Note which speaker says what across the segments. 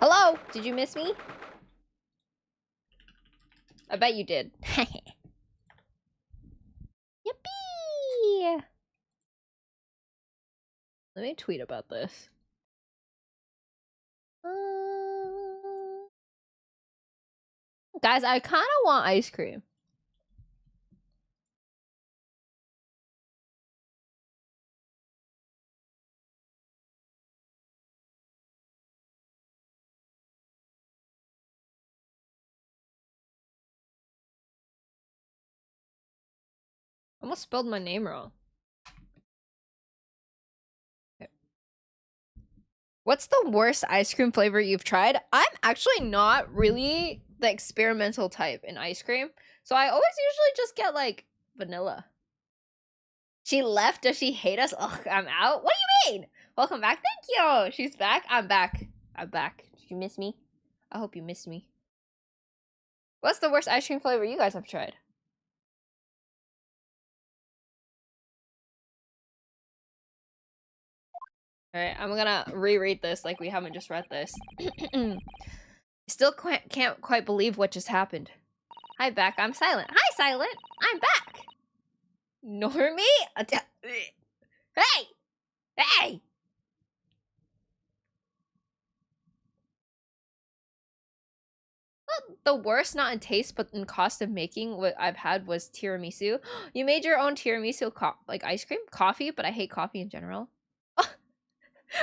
Speaker 1: Hello? Did you miss me? I bet you did. Yippee! Let me tweet about this. Guys, I kind of want ice cream. I almost spelled my name wrong. Okay. What's the worst ice cream flavor you've tried? I'm actually not really the experimental type in ice cream. So I always usually just get like vanilla. She left? Does she hate us? Ugh, I'm out. What do you mean? Welcome back. Thank you. She's back. I'm back. I'm back. Did you miss me? I hope you missed me. What's the worst ice cream flavor you guys have tried? Alright, I'm gonna reread this like we haven't just read this. Still can't quite believe what just happened. Hi, Beck. I'm Silent. Hi, Silent. I'm back. Normie? Hey! Hey! Well, the worst, not in taste, but in cost of making, what I've had was tiramisu. You made your own tiramisu, like ice cream? Coffee, but I hate coffee in general.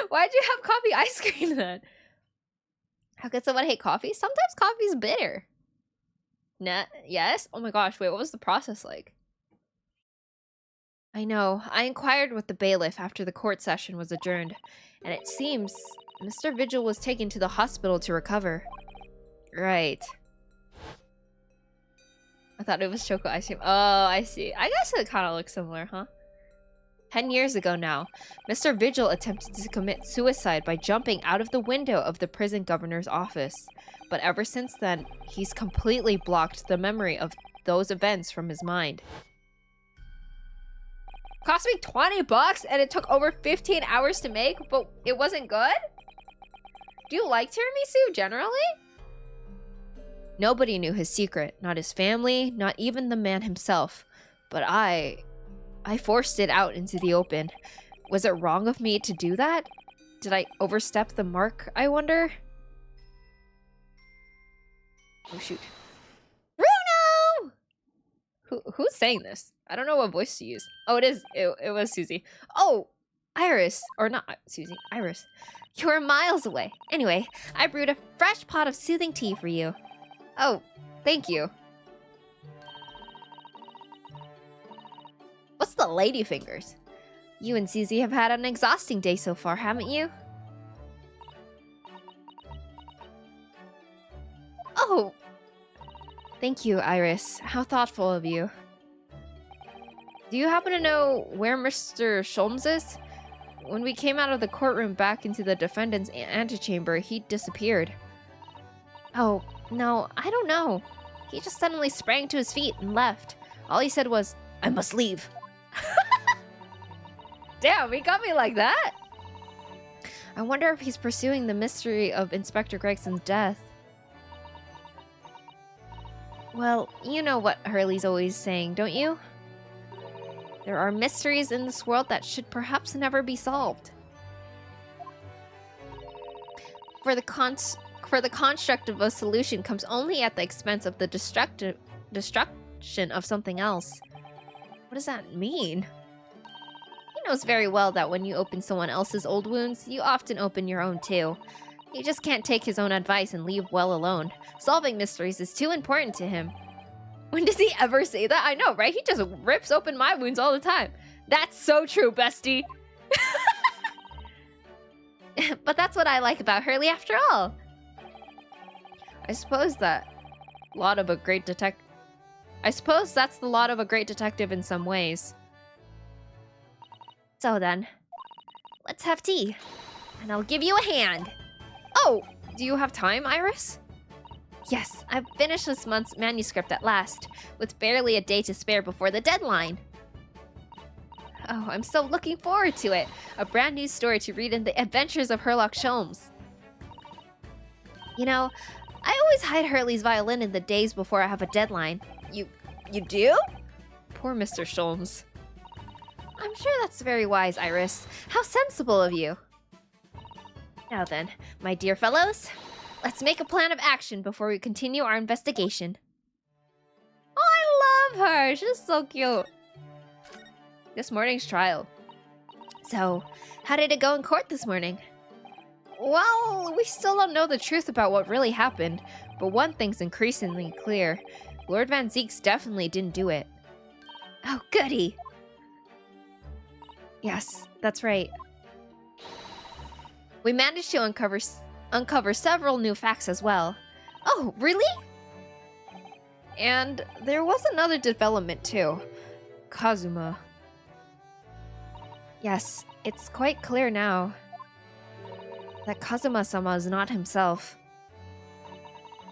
Speaker 1: Why'd you have coffee ice cream then? How could someone hate coffee? Sometimes coffee's bitter. Nah, yes? Oh my gosh, wait, what was the process like? I know. I inquired with the bailiff after the court session was adjourned, and it seems Mr. Vigil was taken to the hospital to recover. Right. I thought it was choco ice cream. Oh, I see. I guess it kind of looks similar, huh? 10 years ago now, Mr. Vigil attempted to commit suicide by jumping out of the window of the prison governor's office. But ever since then, he's completely blocked the memory of those events from his mind. Cost me 20 bucks and it took over 15 hours to make, but it wasn't good? Do you like tiramisu generally? Nobody knew his secret, not his family, not even the man himself. But I forced it out into the open. Was it wrong of me to do that? Did I overstep the mark, I wonder? Oh, shoot. Bruno! Who's saying this? I don't know what voice to use. Oh, it was Susie. Oh, Iris. Or not Susie, Iris. You were miles away. Anyway, I brewed a fresh pot of soothing tea for you. Oh, thank you. What's the ladyfingers? You and Susie have had an exhausting day so far, haven't you? Oh! Thank you, Iris. How thoughtful of you. Do you happen to know where Mr. Sholmes is? When we came out of the courtroom back into the defendant's antechamber, he disappeared. Oh, no, I don't know. He just suddenly sprang to his feet and left. All he said was, "I must leave." Damn, he got me like that? I wonder if he's pursuing the mystery of Inspector Gregson's death. Well, you know what Hurley's always saying, don't you? There are mysteries in this world that should perhaps never be solved. For the construct of a solution comes only at the expense of the destruction of something else. What does that mean? He knows very well that when you open someone else's old wounds, you often open your own too. He just can't take his own advice and leave well alone. Solving mysteries is too important to him. When does he ever say that? I know, right? He just rips open my wounds all the time. That's so true, bestie. But that's what I like about Hurley after all. I suppose that's the lot of a great detective in some ways. So then, let's have tea, and I'll give you a hand. Oh, do you have time, Iris? Yes, I've finished this month's manuscript at last, with barely a day to spare before the deadline. Oh, I'm so looking forward to it. A brand new story to read in the adventures of Sherlock Holmes. You know, I always hide Hurley's violin in the days before I have a deadline. You do? Poor Mr. Sholmes. I'm sure that's very wise, Iris. How sensible of you. Now then, my dear fellows, let's make a plan of action before we continue our investigation. Oh, I love her! She's so cute. This morning's trial. So, how did it go in court this morning? Well, we still don't know the truth about what really happened, but one thing's increasingly clear. Lord Van Zieks definitely didn't do it. Oh, goody! Yes, that's right. We managed to uncover several new facts as well. Oh, really? And there was another development too. Kazuma. Yes, it's quite clear now that Kazuma-sama is not himself.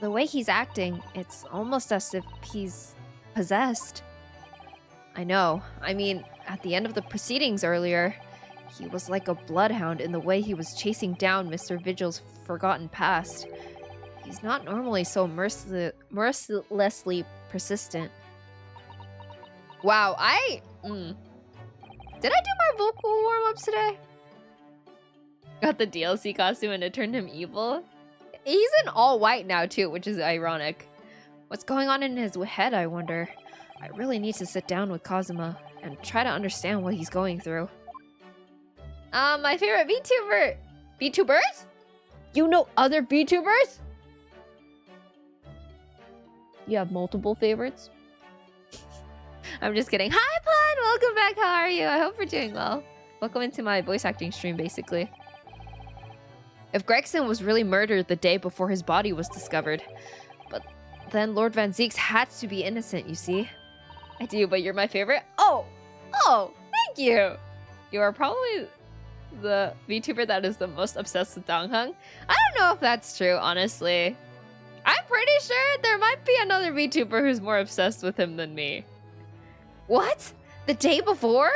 Speaker 1: The way he's acting, it's almost as if he's possessed. I know. I mean, at the end of the proceedings earlier, he was like a bloodhound in the way he was chasing down Mr. Vigil's forgotten past. He's not normally so mercilessly persistent. Wow, Did I do my vocal warm-ups today? Got the DLC costume and it turned him evil? He's in all white now too, which is ironic. What's going on in his head, I wonder? I really need to sit down with Kazuma and try to understand what he's going through. My favorite VTuber... VTubers? You know other VTubers? You have multiple favorites? I'm just kidding. Hi, Pun! Welcome back. How are you? I hope you're doing well. Welcome into my voice acting stream, basically. If Gregson was really murdered the day before his body was discovered, but then Lord Van Zieks had to be innocent, you see? I do, but you're my favorite? Oh, thank you! You are probably the VTuber that is the most obsessed with Dongheng. I don't know if that's true, honestly. I'm pretty sure there might be another VTuber who's more obsessed with him than me. What? The day before?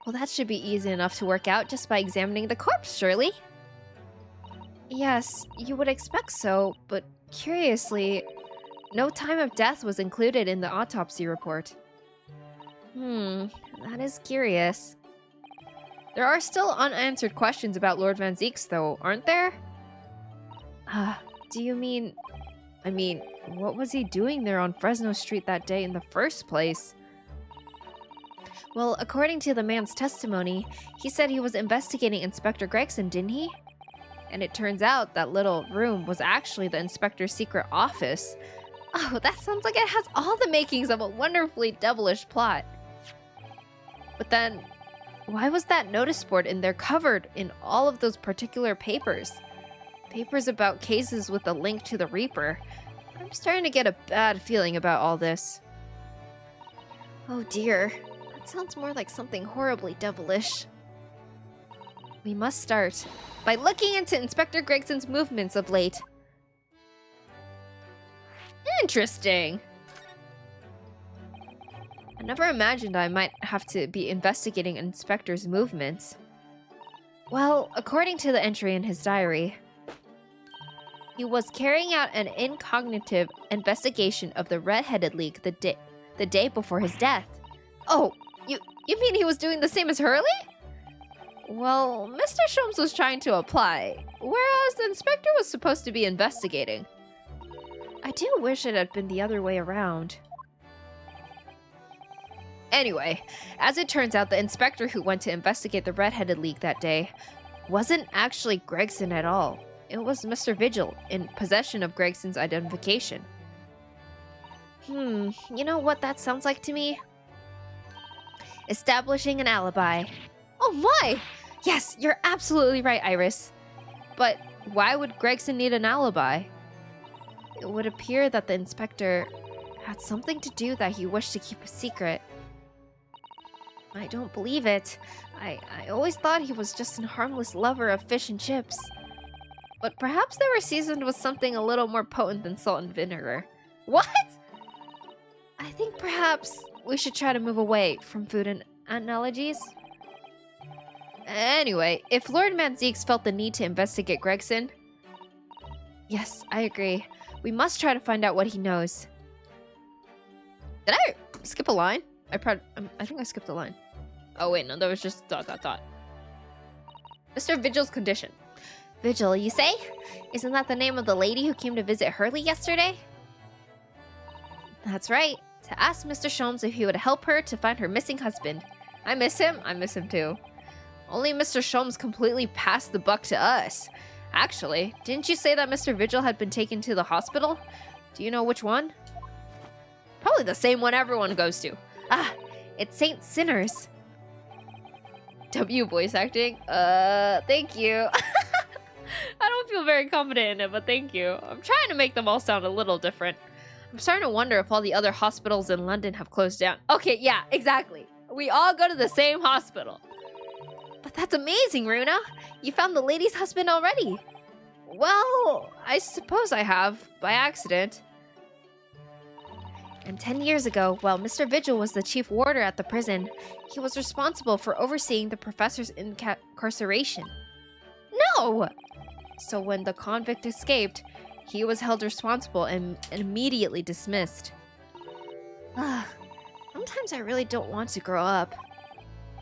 Speaker 1: Well, that should be easy enough to work out just by examining the corpse, surely? Yes, you would expect so, but curiously, no time of death was included in the autopsy report. That is curious. There are still unanswered questions about Lord Van Zieks, though, aren't there? Do you mean... I mean, what was he doing there on Fresno Street that day in the first place? Well, according to the man's testimony, he said he was investigating Inspector Gregson, didn't he? And it turns out that little room was actually the inspector's secret office. Oh, that sounds like it has all the makings of a wonderfully devilish plot. But then, why was that notice board in there covered in all of those particular papers? Papers about cases with a link to the Reaper. I'm starting to get a bad feeling about all this. Oh dear, that sounds more like something horribly devilish. We must start by looking into Inspector Gregson's movements of late. Interesting. I never imagined I might have to be investigating Inspector's movements. Well, according to the entry in his diary, he was carrying out an incognitive investigation of the Red-Headed League the day before his death. Oh, you mean he was doing the same as Hurley? Well, Mr. Sholmes was trying to apply, whereas the inspector was supposed to be investigating. I do wish it had been the other way around. Anyway, as it turns out, the inspector who went to investigate the Red-Headed League that day wasn't actually Gregson at all. It was Mr. Vigil, in possession of Gregson's identification. You know what that sounds like to me? Establishing an alibi. Oh my! Yes, you're absolutely right, Iris. But why would Gregson need an alibi? It would appear that the inspector had something to do that he wished to keep a secret. I don't believe it. I always thought he was just a harmless lover of fish and chips. But perhaps they were seasoned with something a little more potent than salt and vinegar. What? I think perhaps we should try to move away from food and analogies. Anyway, if Lord Van Zieks felt the need to investigate Gregson, Yes, I agree. We must try to find out what he knows. Did I skip a line? I think I skipped a line. Oh wait, no, that was just ... Mr. Vigil's condition. Vigil, you say? Isn't that the name of the lady who came to visit Hurley yesterday? That's right. To ask Mr. Sholmes if he would help her to find her missing husband. I miss him. I miss him too. Only Mr. Sholmes completely passed the buck to us. Actually, didn't you say that Mr. Vigil had been taken to the hospital? Do you know which one? Probably the same one everyone goes to. Ah, it's Saint Sinners. W voice acting? Thank you. I don't feel very confident in it, but thank you. I'm trying to make them all sound a little different. I'm starting to wonder if all the other hospitals in London have closed down. Okay, yeah, exactly. We all go to the same hospital. But that's amazing, Runa. You found the lady's husband already. Well, I suppose I have, by accident. And 10 years ago, while Mr. Vigil was the chief warder at the prison, he was responsible for overseeing the professor's incarceration. No! So when the convict escaped, he was held responsible and immediately dismissed. Sometimes I really don't want to grow up.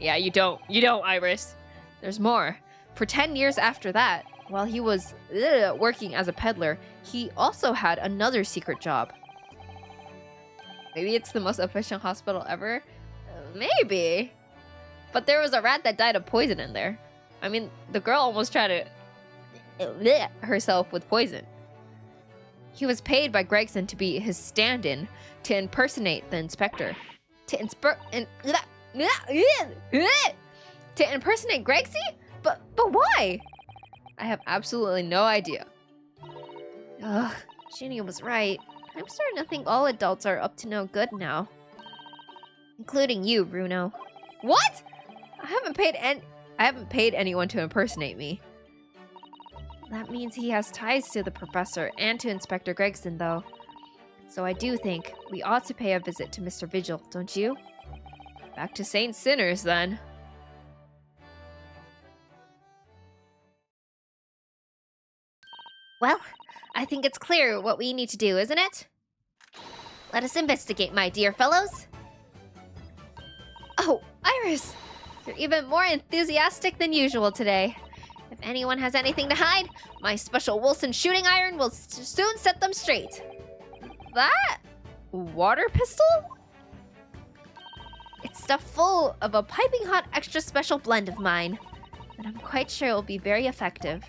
Speaker 1: Yeah, you don't. You don't, Iris. There's more. For 10 years after that, while he was working as a peddler, he also had another secret job. Maybe it's the most efficient hospital ever? Maybe. But there was a rat that died of poison in there. I mean, the girl almost tried to herself with poison. He was paid by Gregson to be his stand-in to impersonate the inspector. To impersonate Gregsy? But why? I have absolutely no idea. Ugh, Ginny was right. I'm starting to think all adults are up to no good now. Including you, Bruno. What? I haven't paid anyone to impersonate me. That means he has ties to the professor and to Inspector Gregson, though. So I do think we ought to pay a visit to Mr. Vigil, don't you? Back to Saint Sinners, then. Well, I think it's clear what we need to do, isn't it? Let us investigate, my dear fellows. Oh, Iris! You're even more enthusiastic than usual today. If anyone has anything to hide, my special Wilson shooting iron will soon set them straight. That? Water pistol? It's stuffed full of a piping hot extra special blend of mine. And I'm quite sure it will be very effective.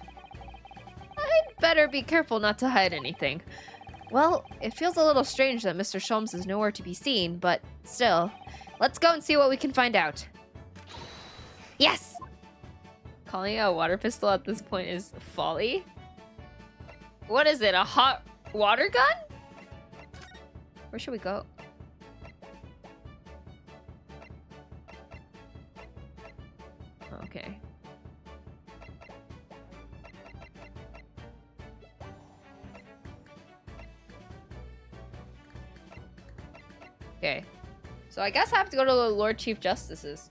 Speaker 1: I'd better be careful not to hide anything. Well, it feels a little strange that Mr. Sholmes is nowhere to be seen, but still. Let's go and see what we can find out. Yes! Calling it a water pistol at this point is folly. What is it, a hot water gun? Where should we go? Okay. Okay. So I guess I have to go to the Lord Chief Justice's.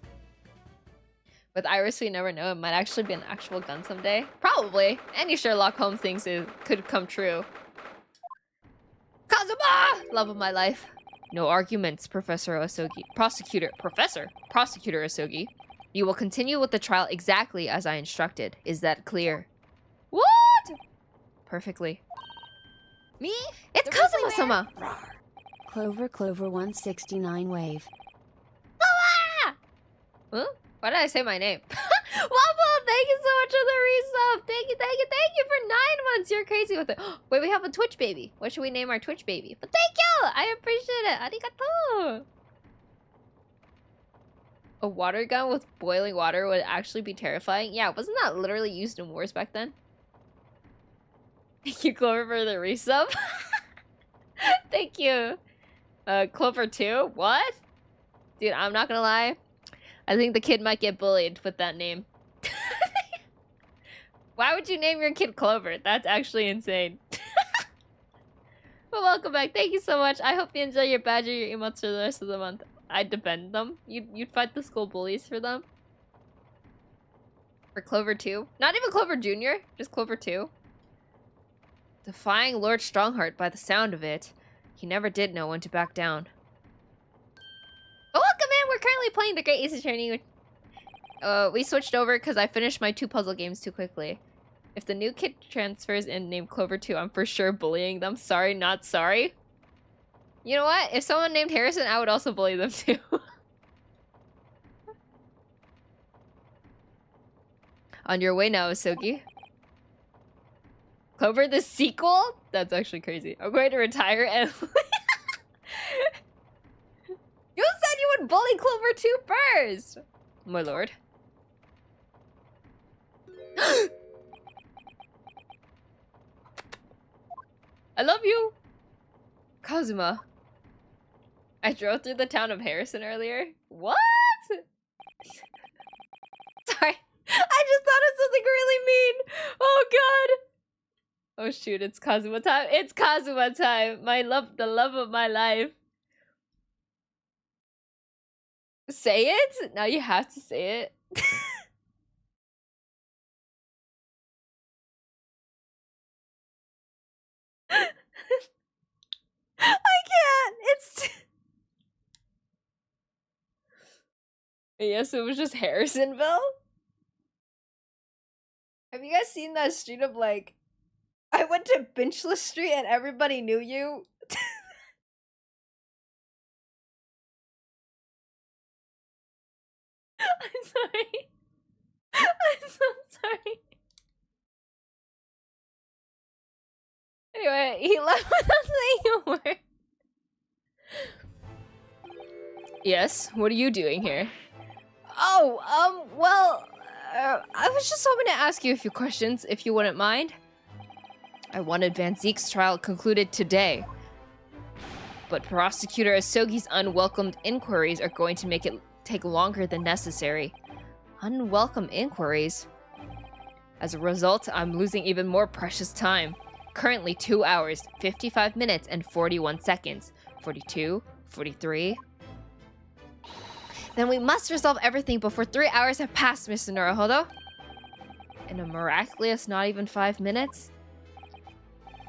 Speaker 1: With Iris, we never know. It might actually be an actual gun someday. Probably. Any Sherlock Holmes thinks it could come true. Kazuma! Love of my life. No arguments, Professor Osogi. Prosecutor Osogi. You will continue with the trial exactly as I instructed. Is that clear? What? Perfectly. Me? It's Kazuma-sama!
Speaker 2: Clover 169 wave.
Speaker 1: Ah! Huh? Why did I say my name? Waffle, thank you so much for the resub. Thank you for 9 months. You're crazy with it. Wait, we have a Twitch baby. What should we name our Twitch baby? But thank you. I appreciate it. Arigato. A water gun with boiling water would actually be terrifying. Yeah, wasn't that literally used in wars back then? Thank you, Clover, for the resub. Thank you. Clover 2? What? Dude, I'm not gonna lie. I think the kid might get bullied with that name. Why would you name your kid Clover? That's actually insane. But welcome back. Thank you so much. I hope you enjoy your badge or your emotes for the rest of the month. I'd defend them. You'd fight the school bullies for them. For Clover 2. Not even Clover Jr. Just Clover 2. Defying Lord Strongheart by the sound of it. He never did know when to back down. Oh, welcome in! We're currently playing the Great Ace Attorney. We switched over because I finished my 2 puzzle games too quickly. If the new kid transfers in named Clover 2, I'm for sure bullying them. Sorry, not sorry. You know what? If someone named Harrison, I would also bully them too. On your way now, Asogi. Clover the sequel? That's actually crazy. I'm going to retire and... You said you would bully Clover 2 first! My lord. I love you! Kazuma. I drove through the town of Harrison earlier. What? Sorry. I just thought of something really mean. Oh god. Oh shoot, it's Kazuma time. It's Kazuma time. My love, the love of my life. Say it? Now you have to say it. I can't. It's... Yes, it was just Harrisonville. Have you guys seen that street of like... I went to Benchless Street and everybody knew you? I'm sorry. I'm so sorry. Anyway, he left without saying a word. Yes, what are you doing here? Oh, well, I was just hoping to ask you a few questions, if you wouldn't mind. I wanted Van Zeek's trial concluded today. But Prosecutor Asogi's unwelcomed inquiries are going to make it take longer than necessary. Unwelcome inquiries? As a result, I'm losing even more precious time. Currently 2 hours, 55 minutes, and 41 seconds. 42, 43... Then we must resolve everything before 3 hours have passed, Mr. Naruhodo. In a miraculous not even 5 minutes?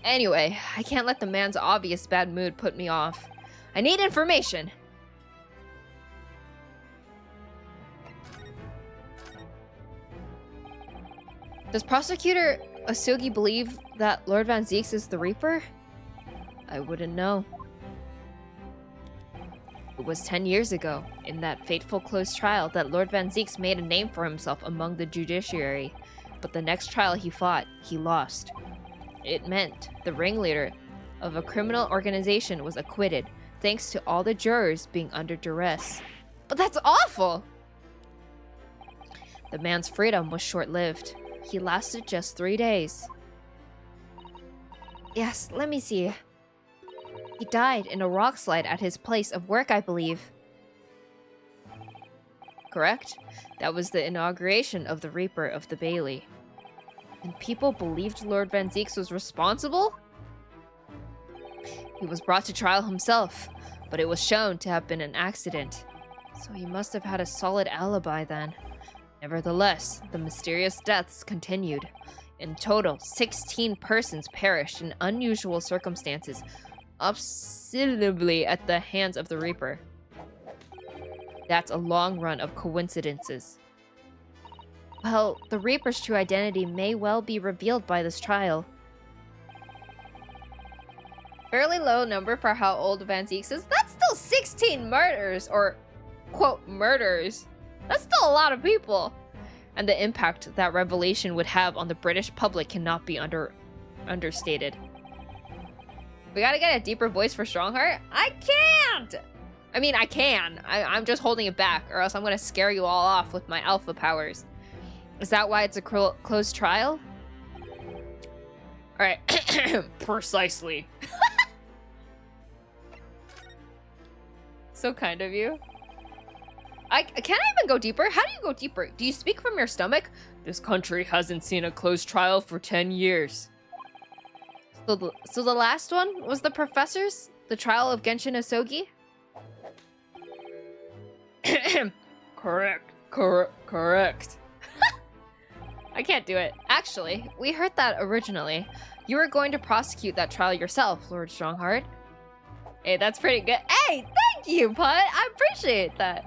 Speaker 1: Anyway, I can't let the man's obvious bad mood put me off. I need information! Does Prosecutor Asogi believe that Lord Van Zeeks is the Reaper? I wouldn't know. It was 10 years ago, in that fateful closed trial, that Lord Van Zeeks made a name for himself among the judiciary. But the next trial he fought, he lost. It meant the ringleader of a criminal organization was acquitted, thanks to all the jurors being under duress. But that's awful! The man's freedom was short-lived. He lasted just 3 days. Yes, let me see. He died in a rock slide at his place of work, I believe. Correct? That was the inauguration of the Reaper of the Bailey. And people believed Lord Van Zeeks was responsible? He was brought to trial himself, but it was shown to have been an accident. So he must have had a solid alibi then. Nevertheless, the mysterious deaths continued. In total, 16 persons perished in unusual circumstances, ostensibly at the hands of the Reaper. That's a long run of coincidences. Well, the Reaper's true identity may well be revealed by this trial. Fairly low number for how old Van Zeeks is. That's still 16 murders, or, quote, murders. That's still a lot of people. And the impact that revelation would have on the British public cannot be understated. We gotta get a deeper voice for Strongheart? I can't! I mean, I can. I'm just holding it back, or else I'm gonna scare you all off with my alpha powers. Is that why it's a closed trial? Alright. Precisely. So kind of you. Can I even go deeper? How do you go deeper? Do you speak from your stomach? This country hasn't seen a closed trial for 10 years. So the last one was the professor's? The trial of Genshin Asogi? Correct. I can't do it. Actually, we heard that originally. You were going to prosecute that trial yourself, Lord Strongheart. Hey, that's pretty good. Hey, thank you, Putt. I appreciate that.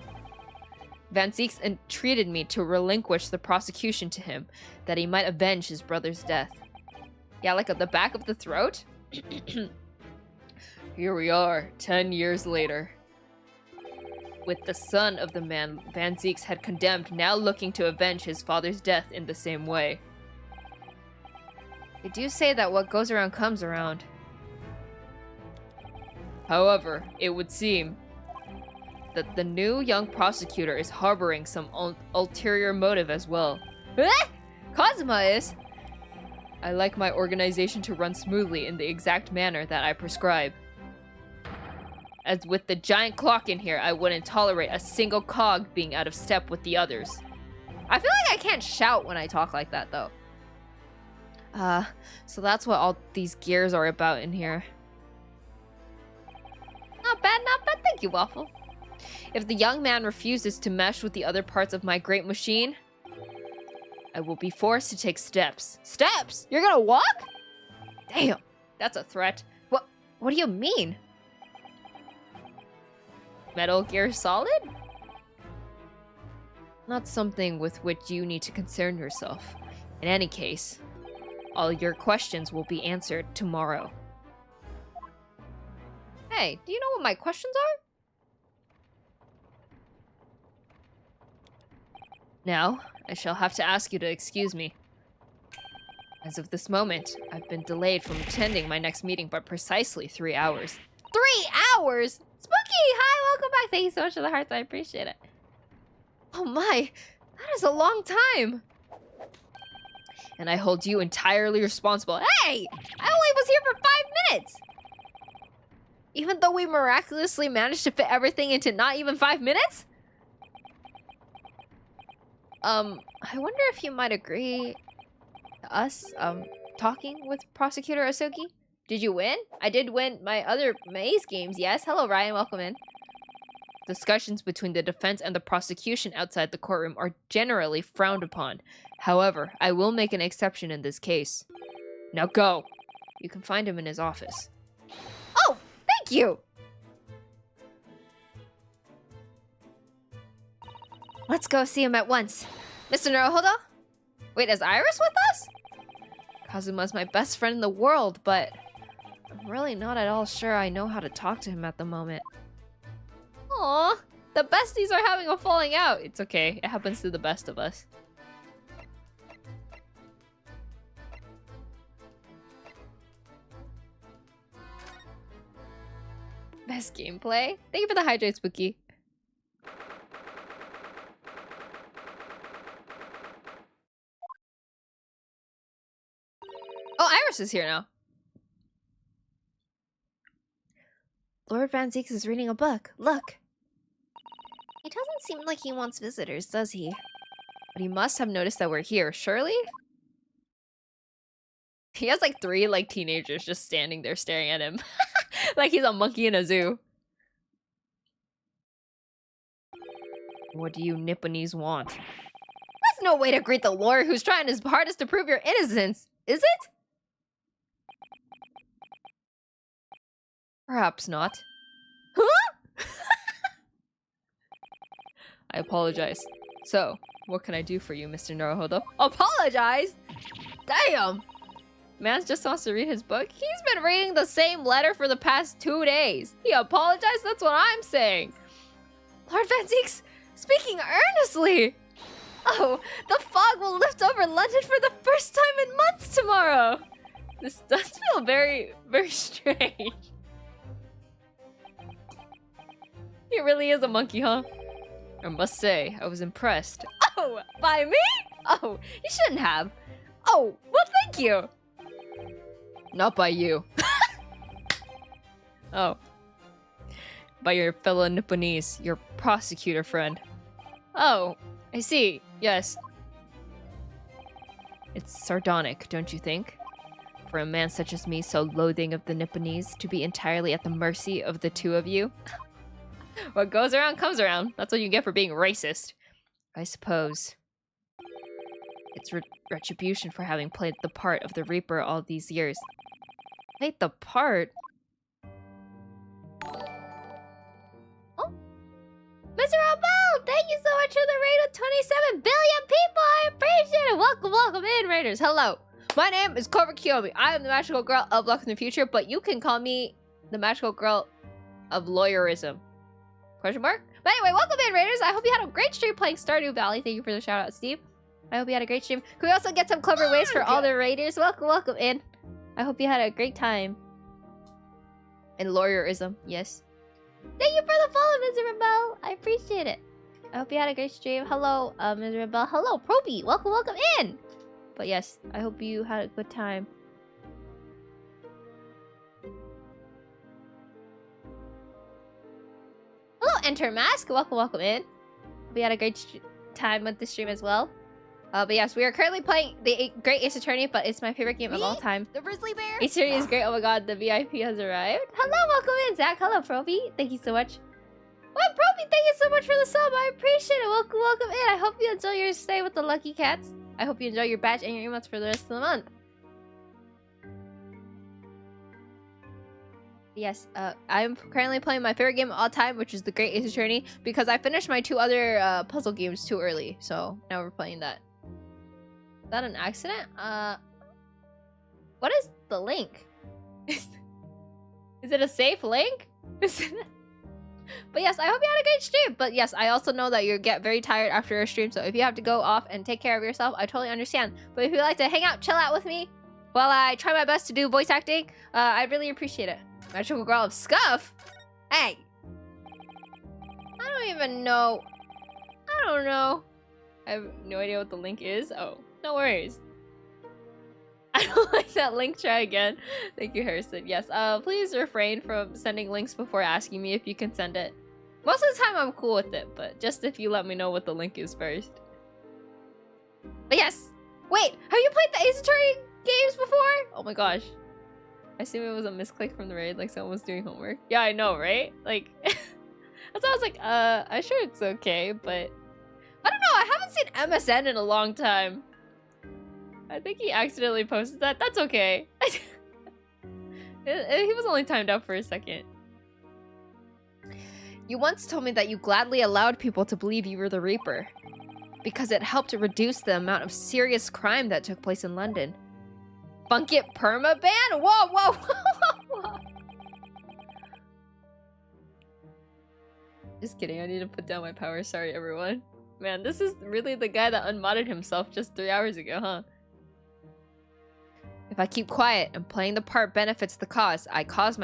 Speaker 1: Van Zieks entreated me to relinquish the prosecution to him, that he might avenge his brother's death. Yeah, like at the back of the throat? Here we are, 10 years later. With the son of the man Van Zieks had condemned now looking to avenge his father's death in the same way. They do say that what goes around comes around. However, it would seem that the new young prosecutor is harboring some ulterior motive as well. Kazuma is? I like my organization to run smoothly in the exact manner that I prescribe. As with the giant clock in here, I wouldn't tolerate a single cog being out of step with the others. I feel like I can't shout when I talk like that, though. So that's what all these gears are about in here. Not bad, not bad. Thank you, Waffle. If the young man refuses to mesh with the other parts of my great machine, I will be forced to take steps. Steps? You're gonna walk? Damn, that's a threat. What do you mean? Metal Gear Solid? Not something with which you need to concern yourself. In any case, all your questions will be answered tomorrow. Hey, do you know what my questions are? Now, I shall have to ask you to excuse me. As of this moment, I've been delayed from attending my next meeting by precisely 3 hours. 3 hours?! Spooky! Hi, welcome back. Thank you so much for the hearts. I appreciate it. Oh my, that is a long time. And I hold you entirely responsible. Hey! I only was here for 5 minutes! Even though we miraculously managed to fit everything into not even 5 minutes? I wonder if you might agree to us, talking with Prosecutor Asogi? Did you win? I did win my other maze games, yes. Hello, Ryan, welcome in. Discussions between the defense and the prosecution outside the courtroom are generally frowned upon. However, I will make an exception in this case. Now go. You can find him in his office. Oh, thank you! Let's go see him at once. Mr. Naruhodo? Wait, is Iris with us? Kazuma's my best friend in the world, but I'm really not at all sure I know how to talk to him at the moment. Aww, the besties are having a falling out. It's okay, it happens to the best of us. Best gameplay? Thank you for the hydrate, Spooky. Oh, Iris is here now. Lord Van Zieks is reading a book. Look. He doesn't seem like he wants visitors, does he? But he must have noticed that we're here, surely? He has like 3 teenagers just standing there staring at him. Like he's a monkey in a zoo. What do you Nipponese want? That's no way to greet the lord who's trying his hardest to prove your innocence, is it? Perhaps not. Huh? I apologize. So, what can I do for you, Mr. Naruhodo? Apologize? Damn! Man just wants to read his book. He's been reading the same letter for the past 2 days. He apologized? That's what I'm saying. Lord Van Zieks, speaking earnestly. Oh, the fog will lift over London for the first time in months tomorrow. This does feel very, very strange. He really is a monkey, huh? I must say, I was impressed. Oh, by me? Oh, you shouldn't have. Oh, well, thank you. Not by you. Oh. By your fellow Nipponese, your prosecutor friend. Oh, I see. Yes. It's sardonic, don't you think? For a man such as me, so loathing of the Nipponese, to be entirely at the mercy of the two of you? What goes around comes around. That's what you get for being racist. I suppose. It's retribution for having played the part of the Reaper all these years. Played the part? Oh! Mr. Abel! Thank you so much for the raid of 27 billion people! I appreciate it! Welcome, welcome in, raiders! Hello! My name is Cobra Kiyomi. I am the magical girl of luck in the future, but you can call me the magical girl of lawyerism. Question mark? But anyway, welcome in, raiders! I hope you had a great stream playing Stardew Valley. Thank you for the shout out, Steve. I hope you had a great stream. Can we also get some clever ways for all the raiders? Welcome, welcome in. I hope you had a great time. In lawyerism, yes. Thank you for the follow, Mr. Rebel. I appreciate it. I hope you had a great stream. Hello, Mr. Rebel. Hello, Proby. Welcome, welcome in. But yes, I hope you had a good time. Hello, Enter Mask. Welcome, welcome in. Hope you had a great time with the stream as well. But yes, we are currently playing the Great Ace Attorney, but it's my favorite game of all time.
Speaker 3: The Grizzly Bear?
Speaker 1: Ace Attorney is great. Oh my god, the VIP has arrived. Hello, welcome in, Zach. Hello, Proby. Thank you so much. Well, Proby, thank you so much for the sub. I appreciate it. Welcome, welcome in. I hope you enjoy your stay with the Lucky Cats. I hope you enjoy your badge and your emotes for the rest of the month. Yes, I'm currently playing my favorite game of all time, which is the Great Ace Attorney, because I finished my 2 other puzzle games too early. So now we're playing that. Is that an accident? What is the link? Is it a safe link? But yes, I hope you had a great stream. But yes, I also know that you get very tired after a stream, so if you have to go off and take care of yourself, I totally understand. But if you'd like to hang out, chill out with me, while I try my best to do voice acting, I'd really appreciate it. Magical Girl of Scuff? Hey! I don't even know. I don't know. I have no idea what the link is. Oh. No worries. I don't like that link. Try again. Thank you, Harrison. Yes, please refrain from sending links before asking me if you can send it. Most of the time I'm cool with it, but just if you let me know what the link is first. But yes! Wait! Have you played the Ace Attorney games before? Oh my gosh. I assume it was a misclick from the raid, like someone was doing homework. Yeah, I know, right? Like, that's why I was like, I'm sure it's okay, but... I don't know, I haven't seen MSN in a long time. I think he accidentally posted that. That's okay. He was only timed out for a second. You once told me that you gladly allowed people to believe you were the Reaper because it helped to reduce the amount of serious crime that took place in London. Funk it permaban? Whoa, whoa, whoa. Just kidding, I need to put down my power. Sorry, everyone. Man, this is really the guy that unmodded himself just 3 hours ago, huh? If I keep quiet and playing the part benefits the cause, a cause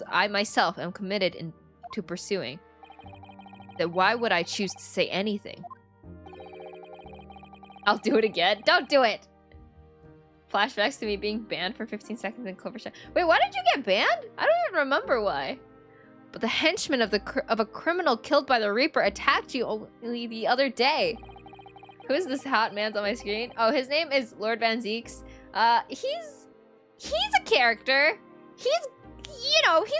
Speaker 1: I myself am committed to pursuing, then why would I choose to say anything? I'll do it again. Don't do it! Flashbacks to me being banned for 15 seconds in Clover Shine. Wait, why did you get banned? I don't even remember why. But the henchman of a criminal killed by the Reaper attacked you only the other day. Who is this hot man's on my screen? Oh, his name is Lord Van Zeeks. He's a character. He's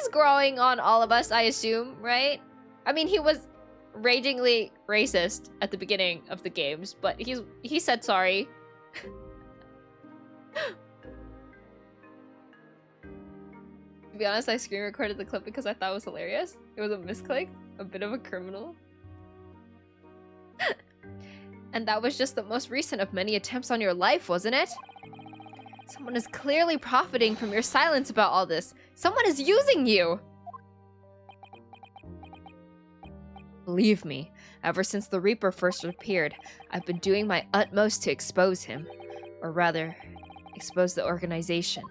Speaker 1: growing on all of us, I assume, right? I mean, he was ragingly racist at the beginning of the games, but he said sorry. To be honest, I screen recorded the clip because I thought it was hilarious. It was a misclick, a bit of a criminal. And that was just the most recent of many attempts on your life, wasn't it? Someone is clearly profiting from your silence about all this. Someone is using you! Believe me, ever since the Reaper first appeared, I've been doing my utmost to expose him. Or rather, expose the organization.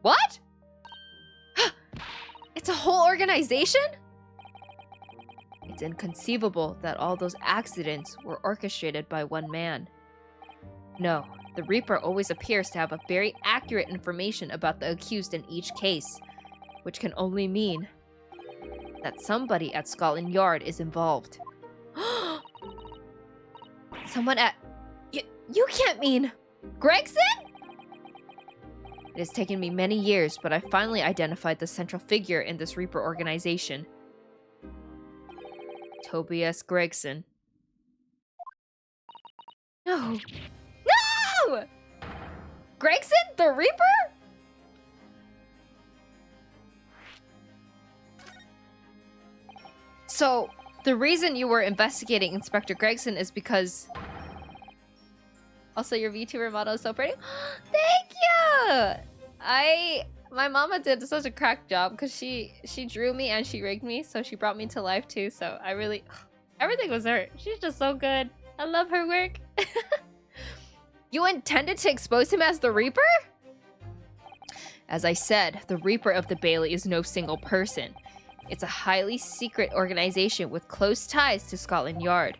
Speaker 1: What? It's a whole organization? It's inconceivable that all those accidents were orchestrated by one man. No, the Reaper always appears to have a very accurate information about the accused in each case, which can only mean that somebody at Scotland Yard is involved. Someone at... You can't mean... Gregson? It has taken me many years, but I finally identified the central figure in this Reaper organization. Tobias Gregson. No! No! Gregson, the Reaper? So, the reason you were investigating Inspector Gregson is because... Also, your VTuber model is so pretty. Thank you! My mama did such a crack job because she drew me and she rigged me, so she brought me to life too, so I really... Everything was her. She's just so good. I love her work. You intended to expose him as the Reaper? As I said, the Reaper of the Bailey is no single person. It's a highly secret organization with close ties to Scotland Yard.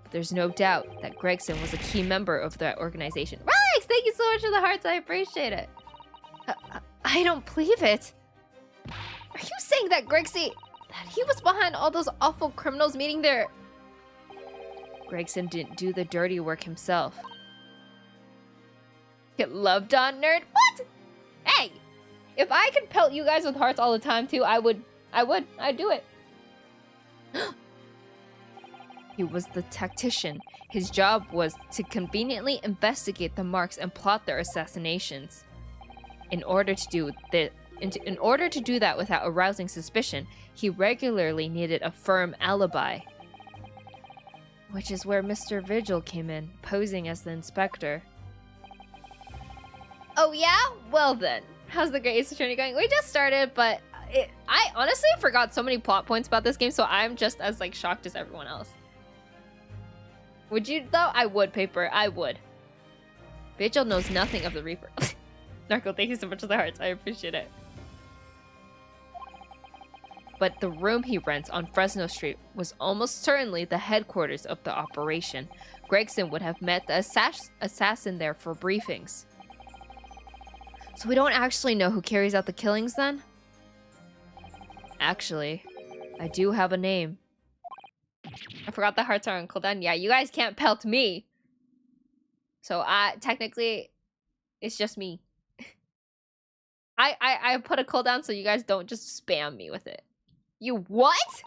Speaker 1: But there's no doubt that Gregson was a key member of that organization. Relax! Thank you so much for the hearts. I appreciate it. I don't believe it. Are you saying that that he was behind all those awful criminals meeting their... Gregson didn't do the dirty work himself. Get loved on, nerd? What? Hey! If I could pelt you guys with hearts all the time too, I'd do it. He was the tactician. His job was to conveniently investigate the marks and plot their assassinations. In order to do that without arousing suspicion, he regularly needed a firm alibi. Which is where Mr. Vigil came in, posing as the inspector. Oh yeah? Well then. How's the Great Ace Attorney going? We just started, but I honestly forgot so many plot points about this game, so I'm just as shocked as everyone else. Would you though? I would, Paper. I would. Vigil knows nothing of the Reaper. Narco, thank you so much for the hearts. I appreciate it. But the room he rents on Fresno Street was almost certainly the headquarters of the operation. Gregson would have met the assassin there for briefings. So we don't actually know who carries out the killings then? Actually, I do have a name. I forgot the hearts are on cooldown. Yeah, you guys can't pelt me. So technically, it's just me. I put a cooldown so you guys don't just spam me with it. You what?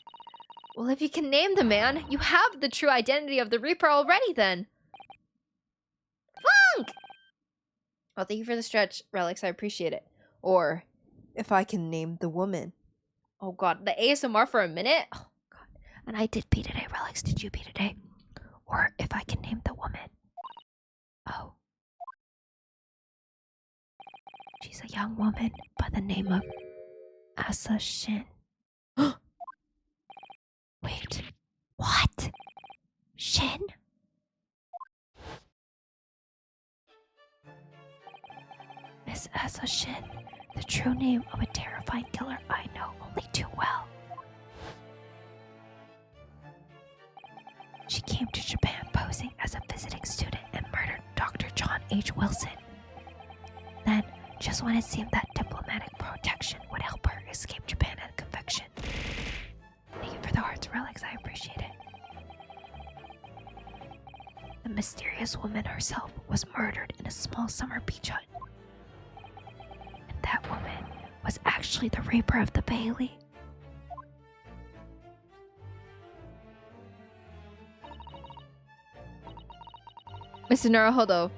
Speaker 1: Well, if you can name the man, you have the true identity of the Reaper already then. Funk! Oh, thank you for the stretch, Relics. I appreciate it. Or, if I can name the woman. Oh god, the ASMR for a minute? Oh god. And I did pee today, Relics. Did you pee today? Or, if I can name the woman. Oh. She's a young woman by the name of Asa Shin. Wait. What? Shin? Miss Asa Shin, the true name of a terrifying killer I know only too well. She came to Japan posing as a visiting student and murdered Dr. John H. Wilson. Then, just when it seemed that diplomatic protection would help her escape Japan and conviction. Thank you for the hearts, Relics. I appreciate it. The mysterious woman herself was murdered in a small summer beach hut. And that woman was actually the Reaper of the Bailey. Mr. Naruhodo,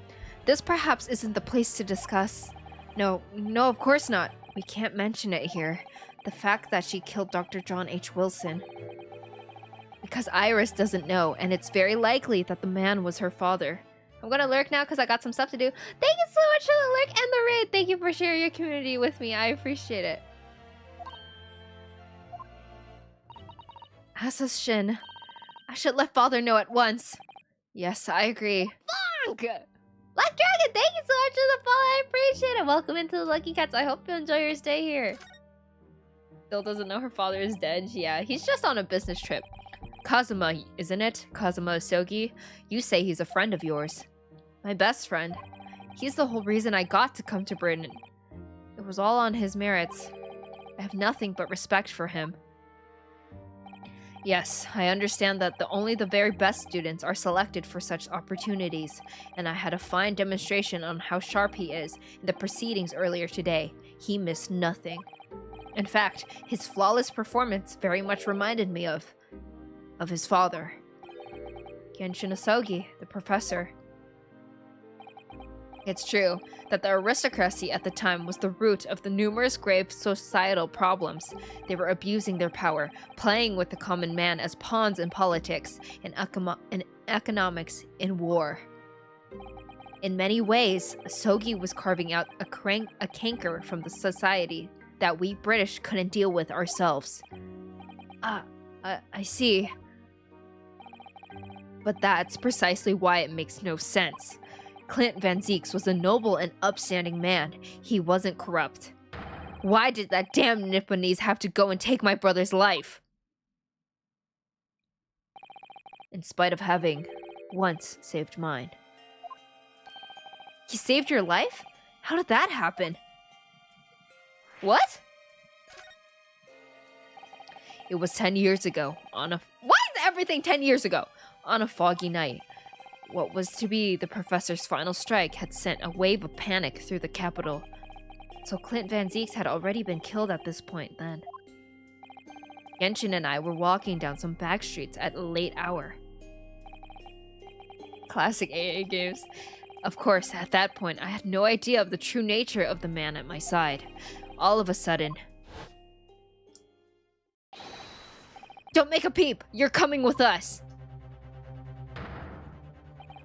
Speaker 1: this perhaps isn't the place to discuss. No, of course not. We can't mention it here. The fact that she killed Dr. John H. Wilson. Because Iris doesn't know, and it's very likely that the man was her father. I'm gonna lurk now because I got some stuff to do. Thank you so much for the lurk and the raid. Thank you for sharing your community with me. I appreciate it. Asas Shin. I should let father know at once. Yes, I agree. Fuck! Black Dragon, thank you so much for the follow. I appreciate it. Welcome into the Lucky Cats. I hope you enjoy your stay here. Still doesn't know her father is dead. Yeah, he's just on a business trip. Kazuma, isn't it? Kazuma Osogi? You say he's a friend of yours. My best friend. He's the whole reason I got to come to Britain. It was all on his merits. I have nothing but respect for him. Yes, I understand that only the very best students are selected for such opportunities, and I had a fine demonstration on how sharp he is in the proceedings earlier today. He missed nothing. In fact, his flawless performance very much reminded me of his father. Genshin Asogi, the professor. It's true that the aristocracy at the time was the root of the numerous grave societal problems. They were abusing their power, playing with the common man as pawns in politics, in economics, in war. In many ways, Asogi was carving out a canker from the society that we British couldn't deal with ourselves. I see. But that's precisely why it makes no sense. Clint Van Zieks was a noble and upstanding man. He wasn't corrupt. Why did that damn Nipponese have to go and take my brother's life? In spite of having once saved mine. He saved your life? How did that happen? What? It was 10 years ago on a... Why is everything 10 years ago? On a foggy night. What was to be the professor's final strike had sent a wave of panic through the capital. So Clint Van Zieks had already been killed at this point then. Genshin and I were walking down some back streets at a late hour. Classic AA games. Of course, at that point, I had no idea of the true nature of the man at my side. All of a sudden... Don't make a peep! You're coming with us!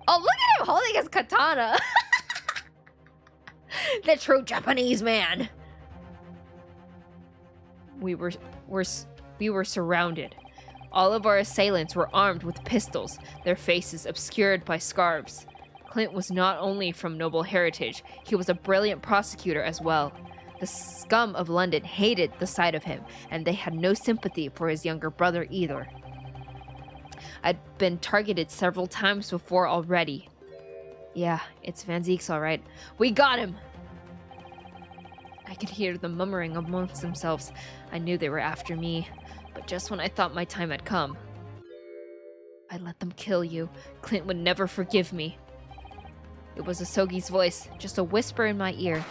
Speaker 1: Oh, look at him holding his katana! The true Japanese man! We were surrounded. All of our assailants were armed with pistols, their faces obscured by scarves. Clint was not only from noble heritage, he was a brilliant prosecutor as well. The scum of London hated the sight of him, and they had no sympathy for his younger brother either. I'd been targeted several times before already. Yeah, it's Van Zieks all right. We got him! I could hear them murmuring amongst themselves. I knew they were after me, but just when I thought my time had come, I let them kill you. Clint would never forgive me. It was Asogi's voice, just a whisper in my ear.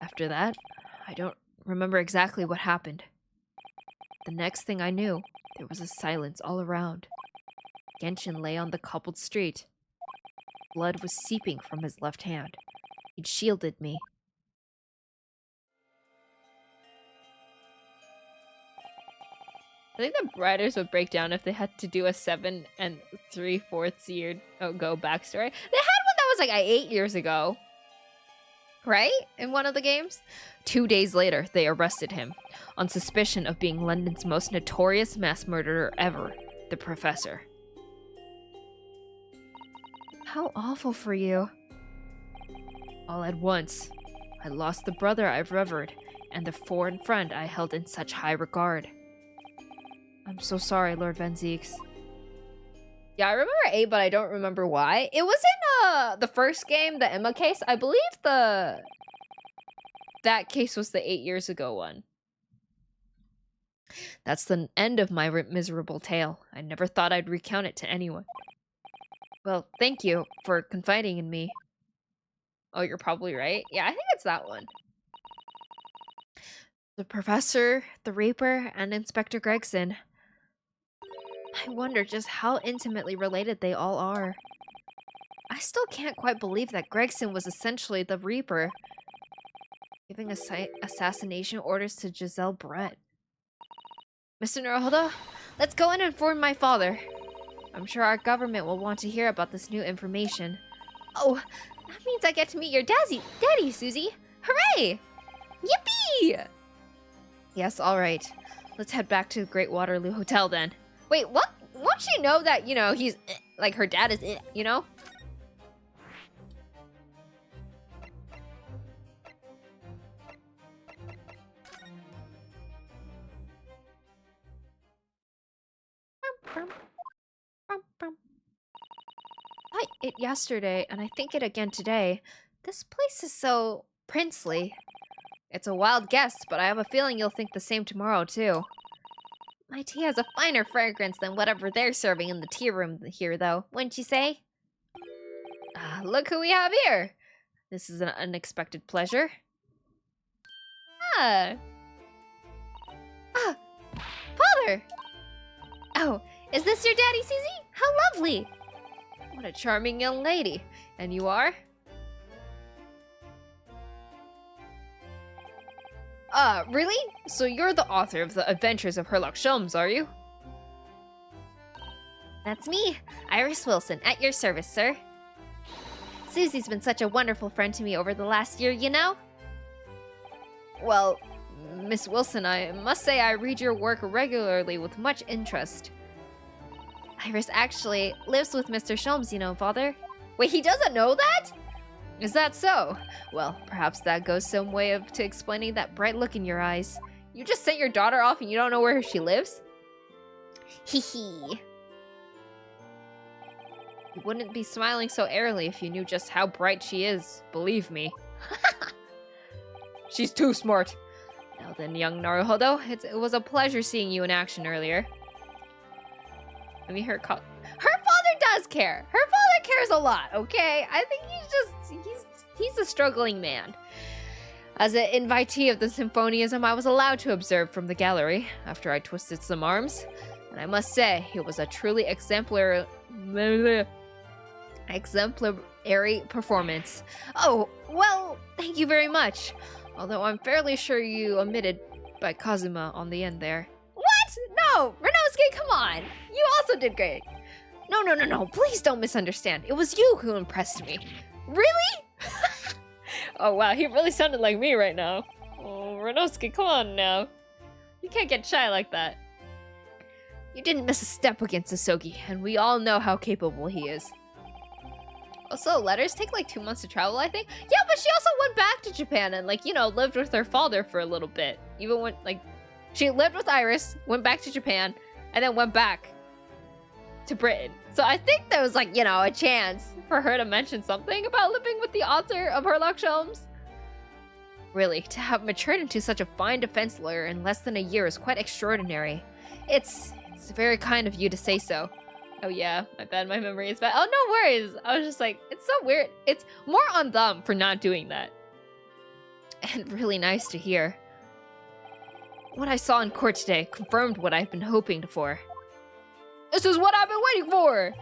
Speaker 1: After that, I don't remember exactly what happened. The next thing I knew, there was a silence all around. Genshin lay on the cobbled street. Blood was seeping from his left hand. He'd shielded me. I think the writers would break down if they had to do a 7 3/4 year go backstory. They had one that was like 8 years ago. Right? In one of the games? 2 days later, they arrested him on suspicion of being London's most notorious mass murderer ever, the Professor. How awful for you. All at once, I lost the brother I've revered and the foreign friend I held in such high regard. I'm so sorry, Lord Van Zieks. Yeah, I remember 8, but I don't remember why. It was in the first game, the Emma case. I believe that case was the 8 years ago one. That's the end of my miserable tale. I never thought I'd recount it to anyone. Well, thank you for confiding in me. Oh, you're probably right. Yeah, I think it's that one. The Professor, the Reaper, and Inspector Gregson. I wonder just how intimately related they all are. I still can't quite believe that Gregson was essentially the Reaper, giving assassination orders to Giselle Brett. Mr. Naruhodo, let's go and inform my father. I'm sure our government will want to hear about this new information. Oh, that means I get to meet your daddy, Susie. Hooray! Yippee! Yes, all right. Let's head back to the Great Waterloo Hotel then. Wait, what? Won't she know that, you know, he's, like, her dad is, you know? I ate it yesterday, and I think it again today. This place is so princely. It's a wild guess, but I have a feeling you'll think the same tomorrow, too. My tea has a finer fragrance than whatever they're serving in the tea room here, though, wouldn't you say? Look who we have here! This is an unexpected pleasure. Father! Oh, is this your daddy, Susie? How lovely! What a charming young lady. And you are? Really? So you're the author of The Adventures of Herlock Sholmes, are you? That's me, Iris Wilson, at your service, sir. Susie's been such a wonderful friend to me over the last year, you know? Well, Miss Wilson, I must say I read your work regularly with much interest. Iris actually lives with Mr. Sholmes, you know, Father. Wait, he doesn't know that? Is that so? Well, perhaps that goes some way to explaining that bright look in your eyes. You just sent your daughter off and you don't know where she lives? Hee hee. You wouldn't be smiling so airily if you knew just how bright she is, believe me. She's too smart. Now then, young Naruhodo, it was a pleasure seeing you in action earlier. I mean, her father does care. Her father cares a lot, okay? I think he's a struggling man. As an invitee of the Symphoniism, I was allowed to observe from the gallery after I twisted some arms. And I must say, it was a truly exemplary performance. Oh, well, thank you very much. Although I'm fairly sure you omitted by Kazuma on the end there. What? No! Renosuke, come on! You also did great. No. Please don't misunderstand. It was you who impressed me. Really? Oh, wow. He really sounded like me right now. Oh, Renosuke, come on now. You can't get shy like that. You didn't miss a step against Asogi, and we all know how capable he is. Also, letters take like 2 months to travel, I think. Yeah, but she also went back to Japan and, like, you know, lived with her father for a little bit. Even when, like, she lived with Iris, went back to Japan, and then went back to Britain. So I think there was, like, you know, a chance for her to mention something about living with the author of Herlock Sholmes. Really, to have matured into such a fine defense lawyer in less than a year is quite extraordinary. It's very kind of you to say so. Oh yeah, my bad, my memory is bad. Oh, no worries. I was just like, it's so weird. It's more on them for not doing that. And really nice to hear. What I saw in court today confirmed what I've been hoping for. This is what I've been waiting for!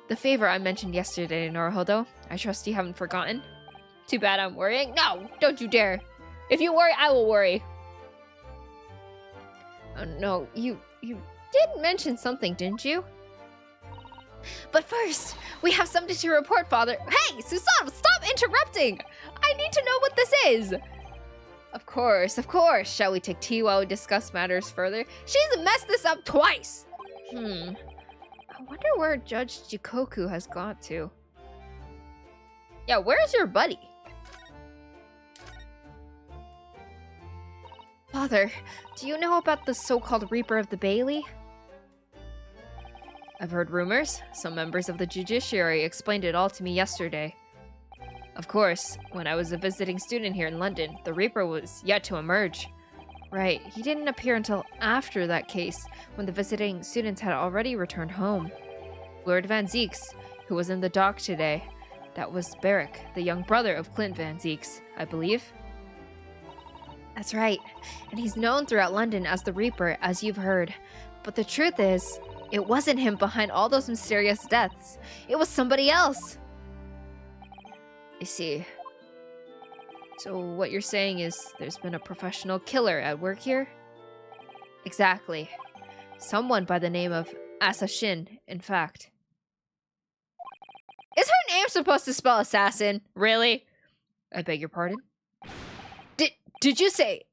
Speaker 1: The favor I mentioned yesterday, Naruhodo. I trust you haven't forgotten. Too bad I'm worrying. No, don't you dare. If you worry, I will worry. Oh no, you did mention something, didn't you? But first, we have something to report, Father. Hey, Susanoo, stop interrupting! I need to know what this is! Of course. Shall we take tea while we discuss matters further? She's messed this up twice! I wonder where Judge Jikoku has got to. Yeah, where's your buddy? Father, do you know about the so-called Reaper of the Bailey? I've heard rumors. Some members of the judiciary explained it all to me yesterday. Of course, when I was a visiting student here in London, the Reaper was yet to emerge. Right, he didn't appear until after that case, when the visiting students had already returned home. Lord Van Zieks, who was in the dock today, that was Barrick, the young brother of Clint Van Zieks, I believe. That's right, and he's known throughout London as the Reaper, as you've heard. But the truth is, it wasn't him behind all those mysterious deaths. It was somebody else. I see. So what you're saying is there's been a professional killer at work here? Exactly. Someone by the name of Assassin, in fact. Is her name supposed to spell assassin? Really? I beg your pardon? Did you say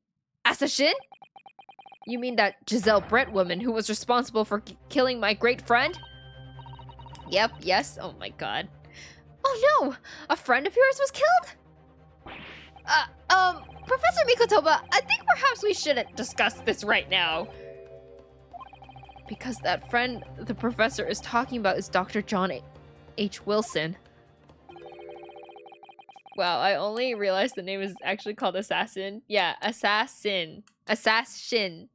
Speaker 1: Assassin? You mean that Giselle Brett woman who was responsible for killing my great friend? Yep, yes. Oh my god. Oh no! A friend of yours was killed? Professor Mikotoba, I think perhaps we shouldn't discuss this right now. Because that friend the professor is talking about is Dr. John H. Wilson. Wow, I only realized the name is actually called Assassin. Yeah, Assassin. Assassin.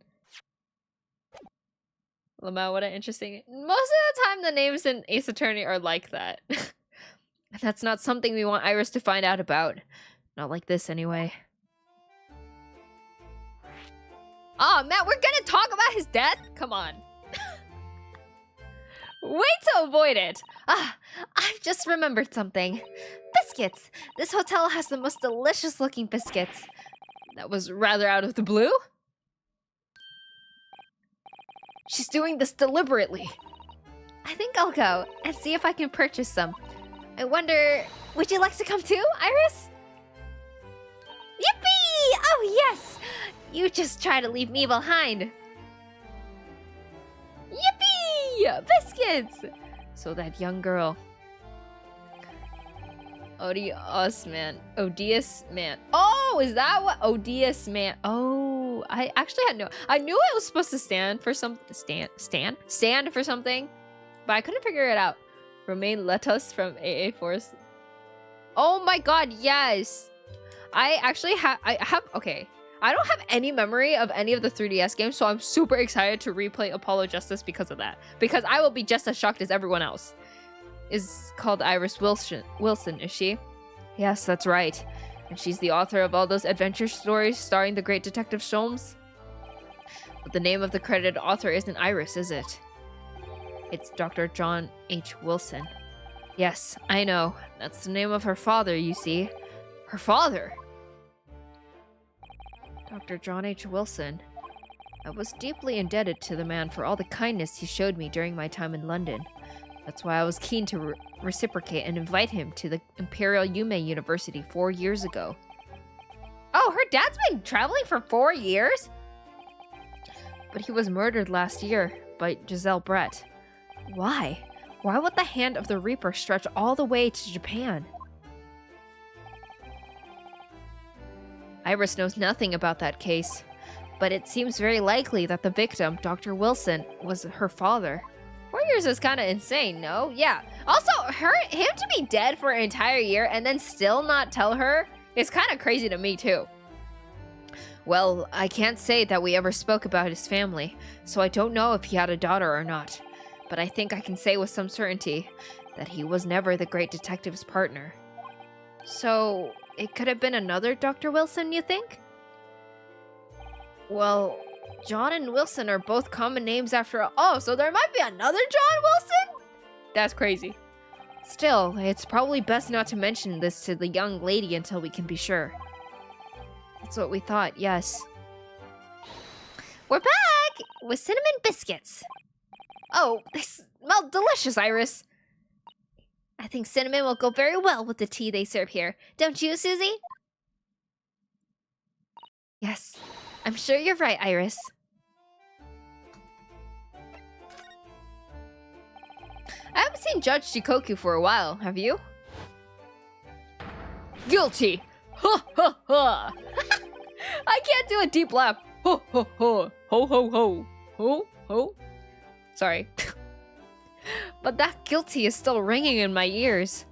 Speaker 1: Lamau, what an interesting... Most of the time, the names in Ace Attorney are like that. And that's not something we want Iris to find out about. Not like this, anyway. Oh, man, we're gonna talk about his death? Come on. Way to avoid it. I've just remembered something. Biscuits. This hotel has the most delicious looking biscuits. That was rather out of the blue. She's doing this deliberately. I think I'll go and see if I can purchase some. I wonder, would you like to come too, Iris? Yippee! Oh yes! You just try to leave me behind. Yippee! Biscuits! So that young girl. Odious man. Odious man. Oh, is that what? Odious man. Oh, I actually had no. I knew it was supposed to stand for some. Stand for something. But I couldn't figure it out. Romain Letos from AA Force. Oh my god, yes! I actually have. Okay. I don't have any memory of any of the 3DS games, so I'm super excited to replay Apollo Justice because of that. Because I will be just as shocked as everyone else. Is called Iris Wilson, is she? Yes, that's right. And she's the author of all those adventure stories starring the great Detective Sholmes. But the name of the credited author isn't Iris, is it? It's Dr. John H. Wilson. Yes, I know. That's the name of her father, you see. Her father! Dr. John H. Wilson. I was deeply indebted to the man for all the kindness he showed me during my time in London. That's why I was keen to reciprocate and invite him to the Imperial Yume University 4 years ago. Oh, her dad's been traveling for 4 years? But he was murdered last year by Giselle Brett. Why? Why would the hand of the Reaper stretch all the way to Japan? Iris knows nothing about that case, but it seems very likely that the victim, Dr. Wilson, was her father. 4 years is kind of insane, no? Yeah. Also, him to be dead for an entire year and then still not tell her is kind of crazy to me, too. Well, I can't say that we ever spoke about his family, so I don't know if he had a daughter or not. But I think I can say with some certainty that he was never the great detective's partner. So, it could have been another Dr. Wilson, you think? Well, John and Wilson are both common names after all. Oh, so there might be another John Wilson? That's crazy. Still, it's probably best not to mention this to the young lady until we can be sure. That's what we thought, yes. We're back with cinnamon biscuits. Oh, they smell delicious, Iris. I think cinnamon will go very well with the tea they serve here. Don't you, Susie? Yes, I'm sure you're right, Iris. I haven't seen Judge Shikoku for a while, have you? Guilty! Ha ha ha! I can't do a deep laugh. Ho ho ho! Ho ho ho! Ho ho! Sorry. But that guilty is still ringing in my ears.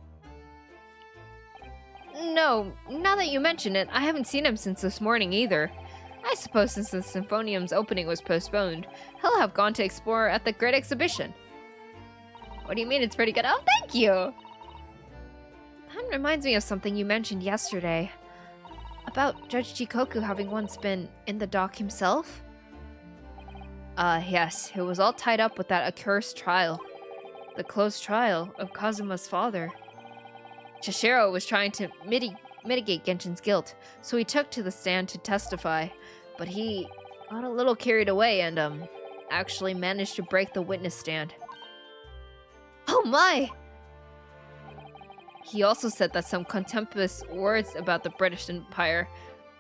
Speaker 1: No, now that you mention it, I haven't seen him since this morning either. I suppose since the Symphonium's opening was postponed, he'll have gone to explore at the Great Exhibition. What do you mean it's pretty good? Oh, thank you! That reminds me of something you mentioned yesterday. About Judge Chikoku having once been in the dock himself? Yes, it was all tied up with that accursed trial. The closed trial of Kazuma's father. Chishiro was trying to mitigate Genshin's guilt, so he took to the stand to testify, but he got a little carried away and, actually managed to break the witness stand. Oh my! He also said that some contemptuous words about the British Empire,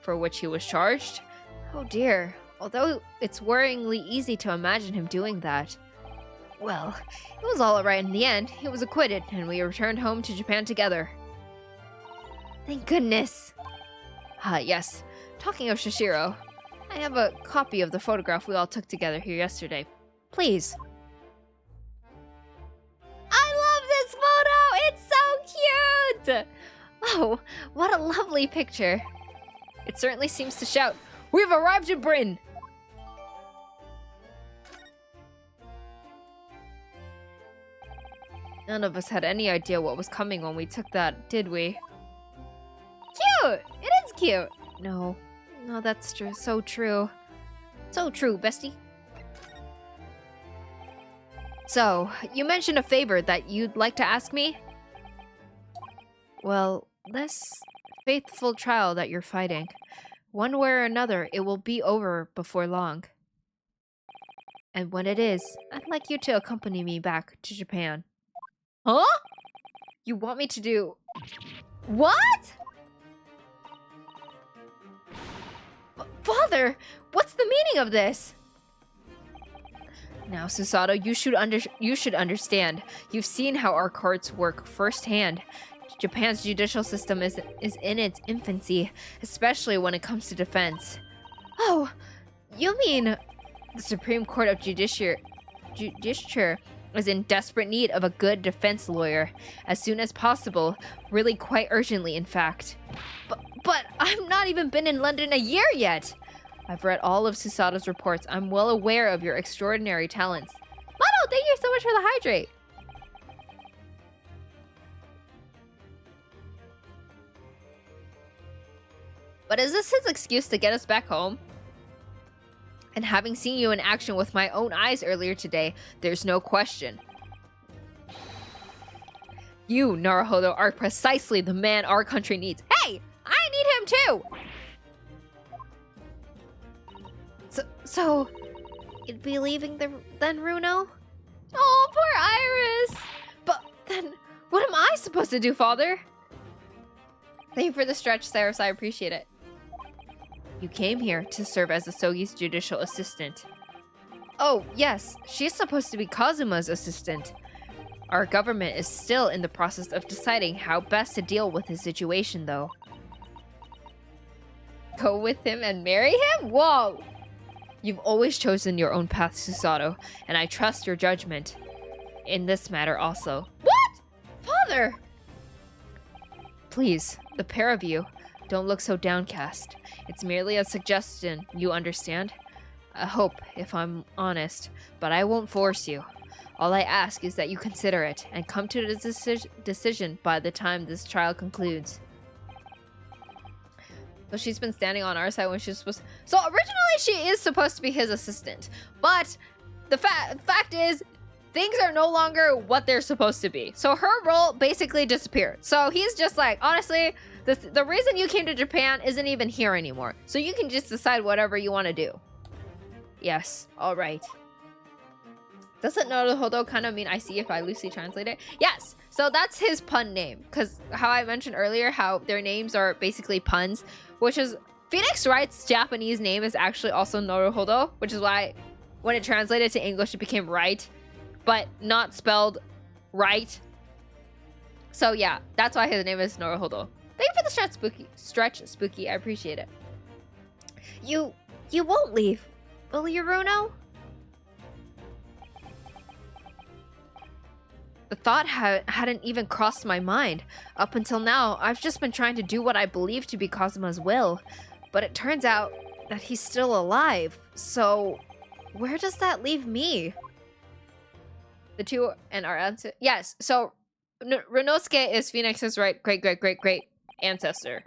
Speaker 1: for which he was charged. Oh dear, although it's worryingly easy to imagine him doing that. Well, it was all right in the end. He was acquitted, and we returned home to Japan together. Thank goodness. Yes. Talking of Shishiro, I have a copy of the photograph we all took together here yesterday. Please. I love this photo! It's so cute! Oh, what a lovely picture. It certainly seems to shout, "We've arrived in Britain!" None of us had any idea what was coming when we took that, did we? Cute! It is cute! No, that's true. So true. So true, bestie. So, you mentioned a favor that you'd like to ask me? Well, this faithful trial that you're fighting, one way or another, it will be over before long. And when it is, I'd like you to accompany me back to Japan. Huh? You want me to do... What? Father, what's the meaning of this? Now, Susato, you should understand. You've seen how our courts work firsthand. Japan's judicial system is in its infancy, especially when it comes to defense. Oh, you mean the Supreme Court of Judicature is in desperate need of a good defense lawyer as soon as possible, really quite urgently, in fact. But I've not even been in London a year yet. I've read all of Susato's reports. I'm well aware of your extraordinary talents. Lotto, thank you so much for the hydrate. But is this his excuse to get us back home? And having seen you in action with my own eyes earlier today, there's no question. You, Naruhodo, are precisely the man our country needs. Hey! I need him too! So you'd be leaving then, Runo? Oh, poor Iris! But then, what am I supposed to do, Father? Thank you for the stretch, Cyrus. I appreciate it. You came here to serve as Asogi's judicial assistant. Oh, yes. She's supposed to be Kazuma's assistant. Our government is still in the process of deciding how best to deal with his situation, though. Go with him and marry him? Whoa! You've always chosen your own path, Susato, and I trust your judgment. In this matter also. What? Father! Please, the pair of you, don't look so downcast. It's merely a suggestion, you understand? I hope, if I'm honest, but I won't force you. All I ask is that you consider it, and come to the decision by the time this trial concludes. So she's been standing on our side when she's supposed to... So originally she is supposed to be his assistant. But the fact is, things are no longer what they're supposed to be. So her role basically disappeared. So he's just like, honestly, the reason you came to Japan isn't even here anymore. So you can just decide whatever you want to do. Yes, alright. Doesn't Naruhodo kind of mean I see if I loosely translate it? Yes, so that's his pun name. Because how I mentioned earlier, how their names are basically puns. Which is, Phoenix Wright's Japanese name is actually also Naruhodo. Which is why, when it translated to English, it became right. But not spelled right. So yeah, that's why his name is Naruhodo. Thank you for the stretch, Spooky. I appreciate it. You won't leave, will you, Runo? The thought hadn't even crossed my mind. Up until now, I've just been trying to do what I believe to be Kazuma's will. But it turns out that he's still alive. So, where does that leave me? The two and our answer. Yes, so Renosuke is Phoenix's right great ancestor.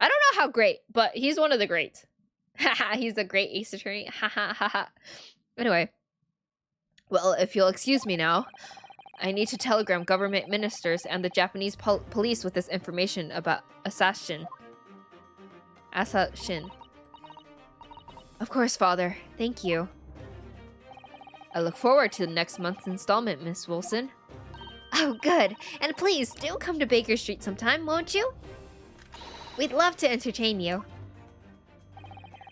Speaker 1: I don't know how great, but he's one of the greats. Haha, he's a great ace attorney. Haha. Anyway. Well, if you'll excuse me now, I need to telegram government ministers and the Japanese police with this information about assassin. Of course, Father. Thank you. I look forward to the next month's installment, Miss Wilson. Oh, good. And please, do come to Baker Street sometime, won't you? We'd love to entertain you.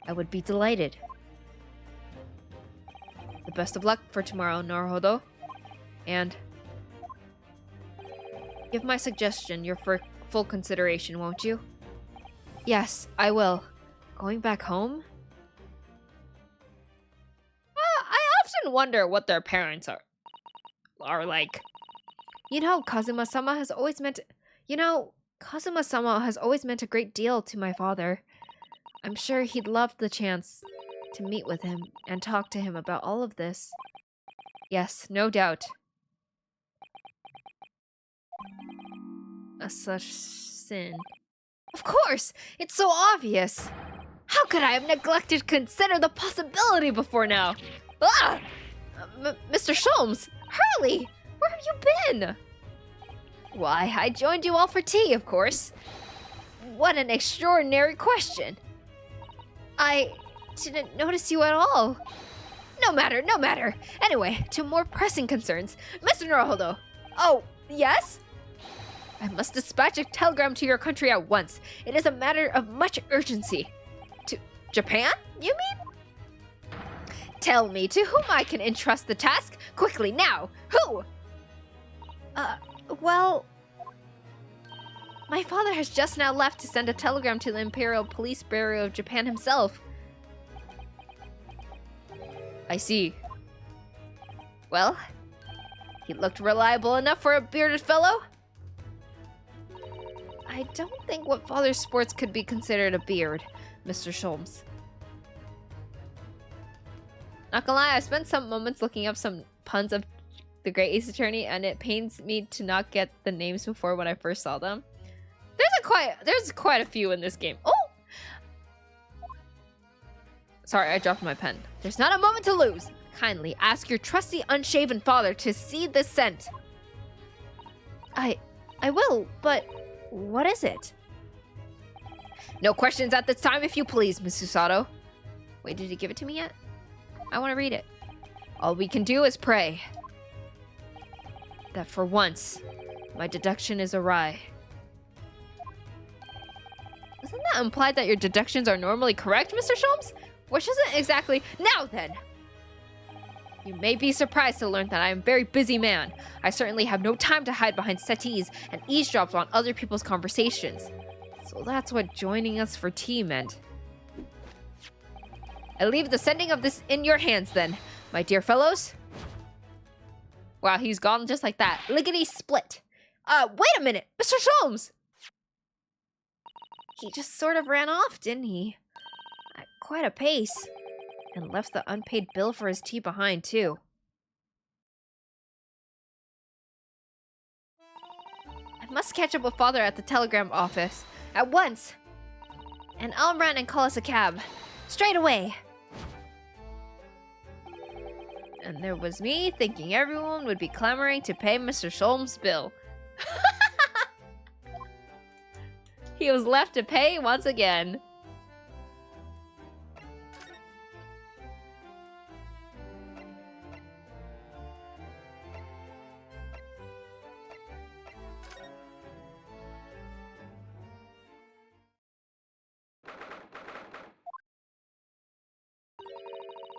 Speaker 1: I would be delighted. The best of luck for tomorrow, Naruhodo. And give my suggestion your full consideration, won't you? Yes, I will. Going back home? I often wonder what their parents are like. You know, Kazuma-sama has always meant a great deal to my father. I'm sure he'd love the chance to meet with him and talk to him about all of this. Yes, no doubt. A such sin. Of course! It's so obvious! How could I have neglected to consider the possibility before now? Ah! Mr. Sholmes, Hurley, where have you been? Why, I joined you all for tea, of course. What an extraordinary question. I didn't notice you at all. No matter, no matter. Anyway, to more pressing concerns. Mr. Naruhodo. Oh, yes? I must dispatch a telegram to your country at once. It is a matter of much urgency. To Japan, you mean? Tell me to whom I can entrust the task. Quickly, now. Who? Well... My father has just now left to send a telegram to the Imperial Police Bureau of Japan himself. I see. Well, he looked reliable enough for a bearded fellow. I don't think what father's sports could be considered a beard, Mr. Sholmes. Not gonna lie, I spent some moments looking up some puns of the Great Ace Attorney, and it pains me to not get the names before when I first saw them. There's quite a few in this game. Oh! Sorry, I dropped my pen. There's not a moment to lose. Kindly ask your trusty unshaven father to see this scent. I will, but what is it? No questions at this time, if you please, Miss Susato. Wait, did he give it to me yet? I want to read it. All we can do is pray that for once, my deduction is awry. Doesn't that imply that your deductions are normally correct, Mr. Sholmes? Which isn't exactly... Now then! You may be surprised to learn that I am a very busy man. I certainly have no time to hide behind settees and eavesdrop on other people's conversations. So that's what joining us for tea meant. I leave the sending of this in your hands then, my dear fellows. Wow, he's gone just like that. Lickety split. Wait a minute, Mr. Sholmes! He just sort of ran off, didn't he? At quite a pace. And left the unpaid bill for his tea behind, too. I must catch up with father at the telegram office. At once! And I'll run and call us a cab. Straight away! And there was me thinking everyone would be clamoring to pay Mr. Sholmes' bill. He was left to pay once again.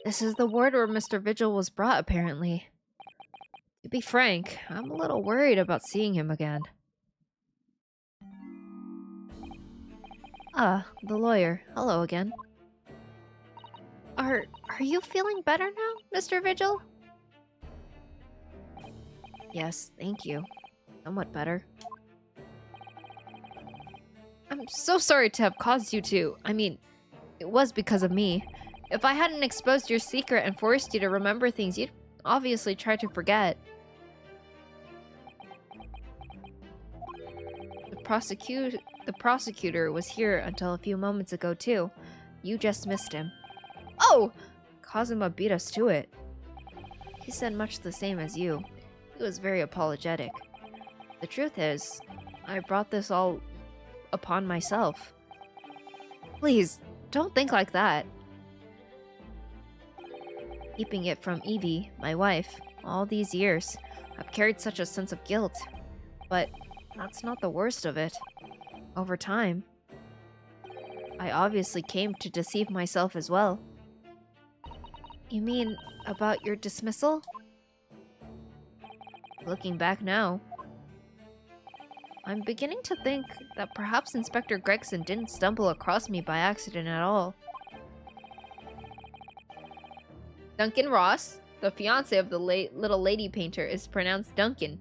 Speaker 1: This is the ward where Mr. Vigil was brought, apparently. To be frank, I'm a little worried about seeing him again. Ah, the lawyer. Hello again. Are you feeling better now, Mr. Vigil? Yes, thank you. Somewhat better. I'm so sorry to have caused you to... I mean, it was because of me. If I hadn't exposed your secret and forced you to remember things, you'd obviously try to forget. The prosecutor was here until a few moments ago, too. You just missed him. Oh! Kazuma beat us to it. He said much the same as you. He was very apologetic. The truth is, I brought this all upon myself. Please, don't think like that. Keeping it from Evie, my wife, all these years, I've carried such a sense of guilt. But that's not the worst of it. Over time, I obviously came to deceive myself as well. You mean about your dismissal? Looking back now, I'm beginning to think that perhaps Inspector Gregson didn't stumble across me by accident at all. Duncan Ross, the fiancé of the little lady painter, is pronounced Duncan,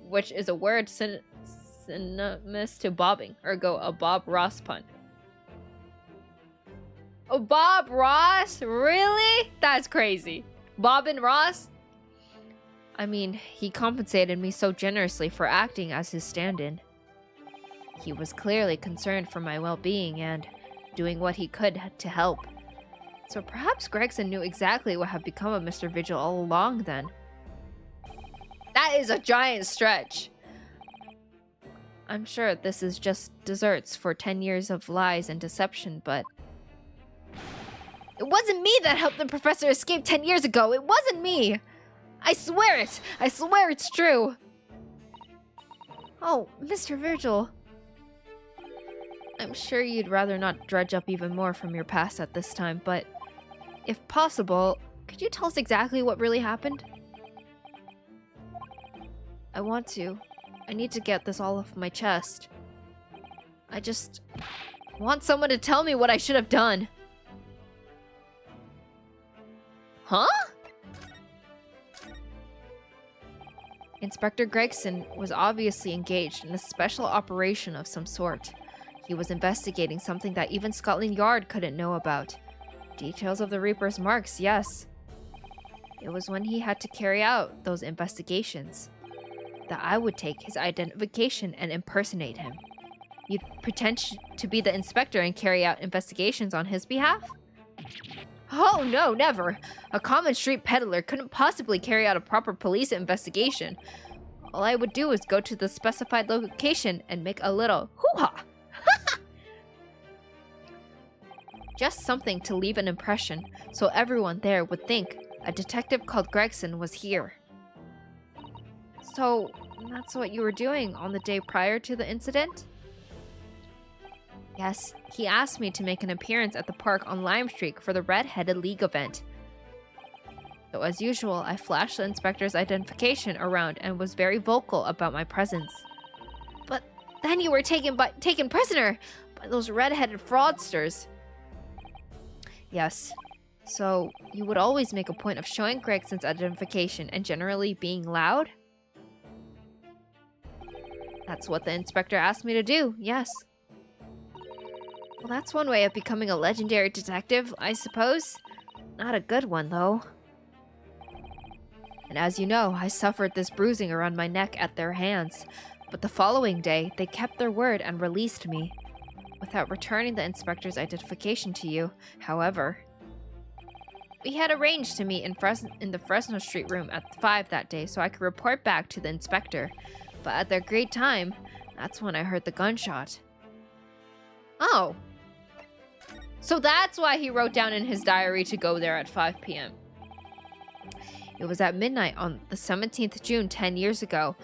Speaker 1: which is a word synonymous to bobbing, ergo a Bob Ross pun. Oh, Bob Ross? Really? That's crazy. Bob and Ross? I mean, he compensated me so generously for acting as his stand-in. He was clearly concerned for my well-being, and doing what he could to help. So perhaps Gregson knew exactly what had become of Mr. Vigil all along then. That is a giant stretch. I'm sure this is just desserts for 10 years of lies and deception, but... It wasn't me that helped the professor escape 10 years ago! It wasn't me! I swear it! I swear it's true! Oh, Mr. Virgil. I'm sure you'd rather not dredge up even more from your past at this time, but... if possible, could you tell us exactly what really happened? I want to. I need to get this all off my chest. I just want someone to tell me what I should have done. Huh? Inspector Gregson was obviously engaged in a special operation of some sort. He was investigating something that even Scotland Yard couldn't know about. Details of the Reaper's marks, yes. It was when he had to carry out those investigations that I would take his identification and impersonate him. You'd pretend to be the inspector and carry out investigations on his behalf? Oh no, never! A common street peddler couldn't possibly carry out a proper police investigation. All I would do is go to the specified location and make a little hoo-ha! Just something to leave an impression, so everyone there would think a detective called Gregson was here. So, that's what you were doing on the day prior to the incident? Yes, he asked me to make an appearance at the park on Lime Streak for the Red-Headed League event. So as usual, I flashed the inspector's identification around and was very vocal about my presence. But then you were taken prisoner by those red-headed fraudsters. Yes, so you would always make a point of showing Gregson's identification and generally being loud? That's what the inspector asked me to do, yes. Well, that's one way of becoming a legendary detective, I suppose. Not a good one, though. And as you know, I suffered this bruising around my neck at their hands. But the following day, they kept their word and released me. Without returning the inspector's identification to you, however. We had arranged to meet in the Fresno Street room at 5 that day so I could report back to the inspector. But at their great time, that's when I heard the gunshot. Oh. So that's why he wrote down in his diary to go there at 5 p.m. It was at midnight on the 17th June 10 years ago.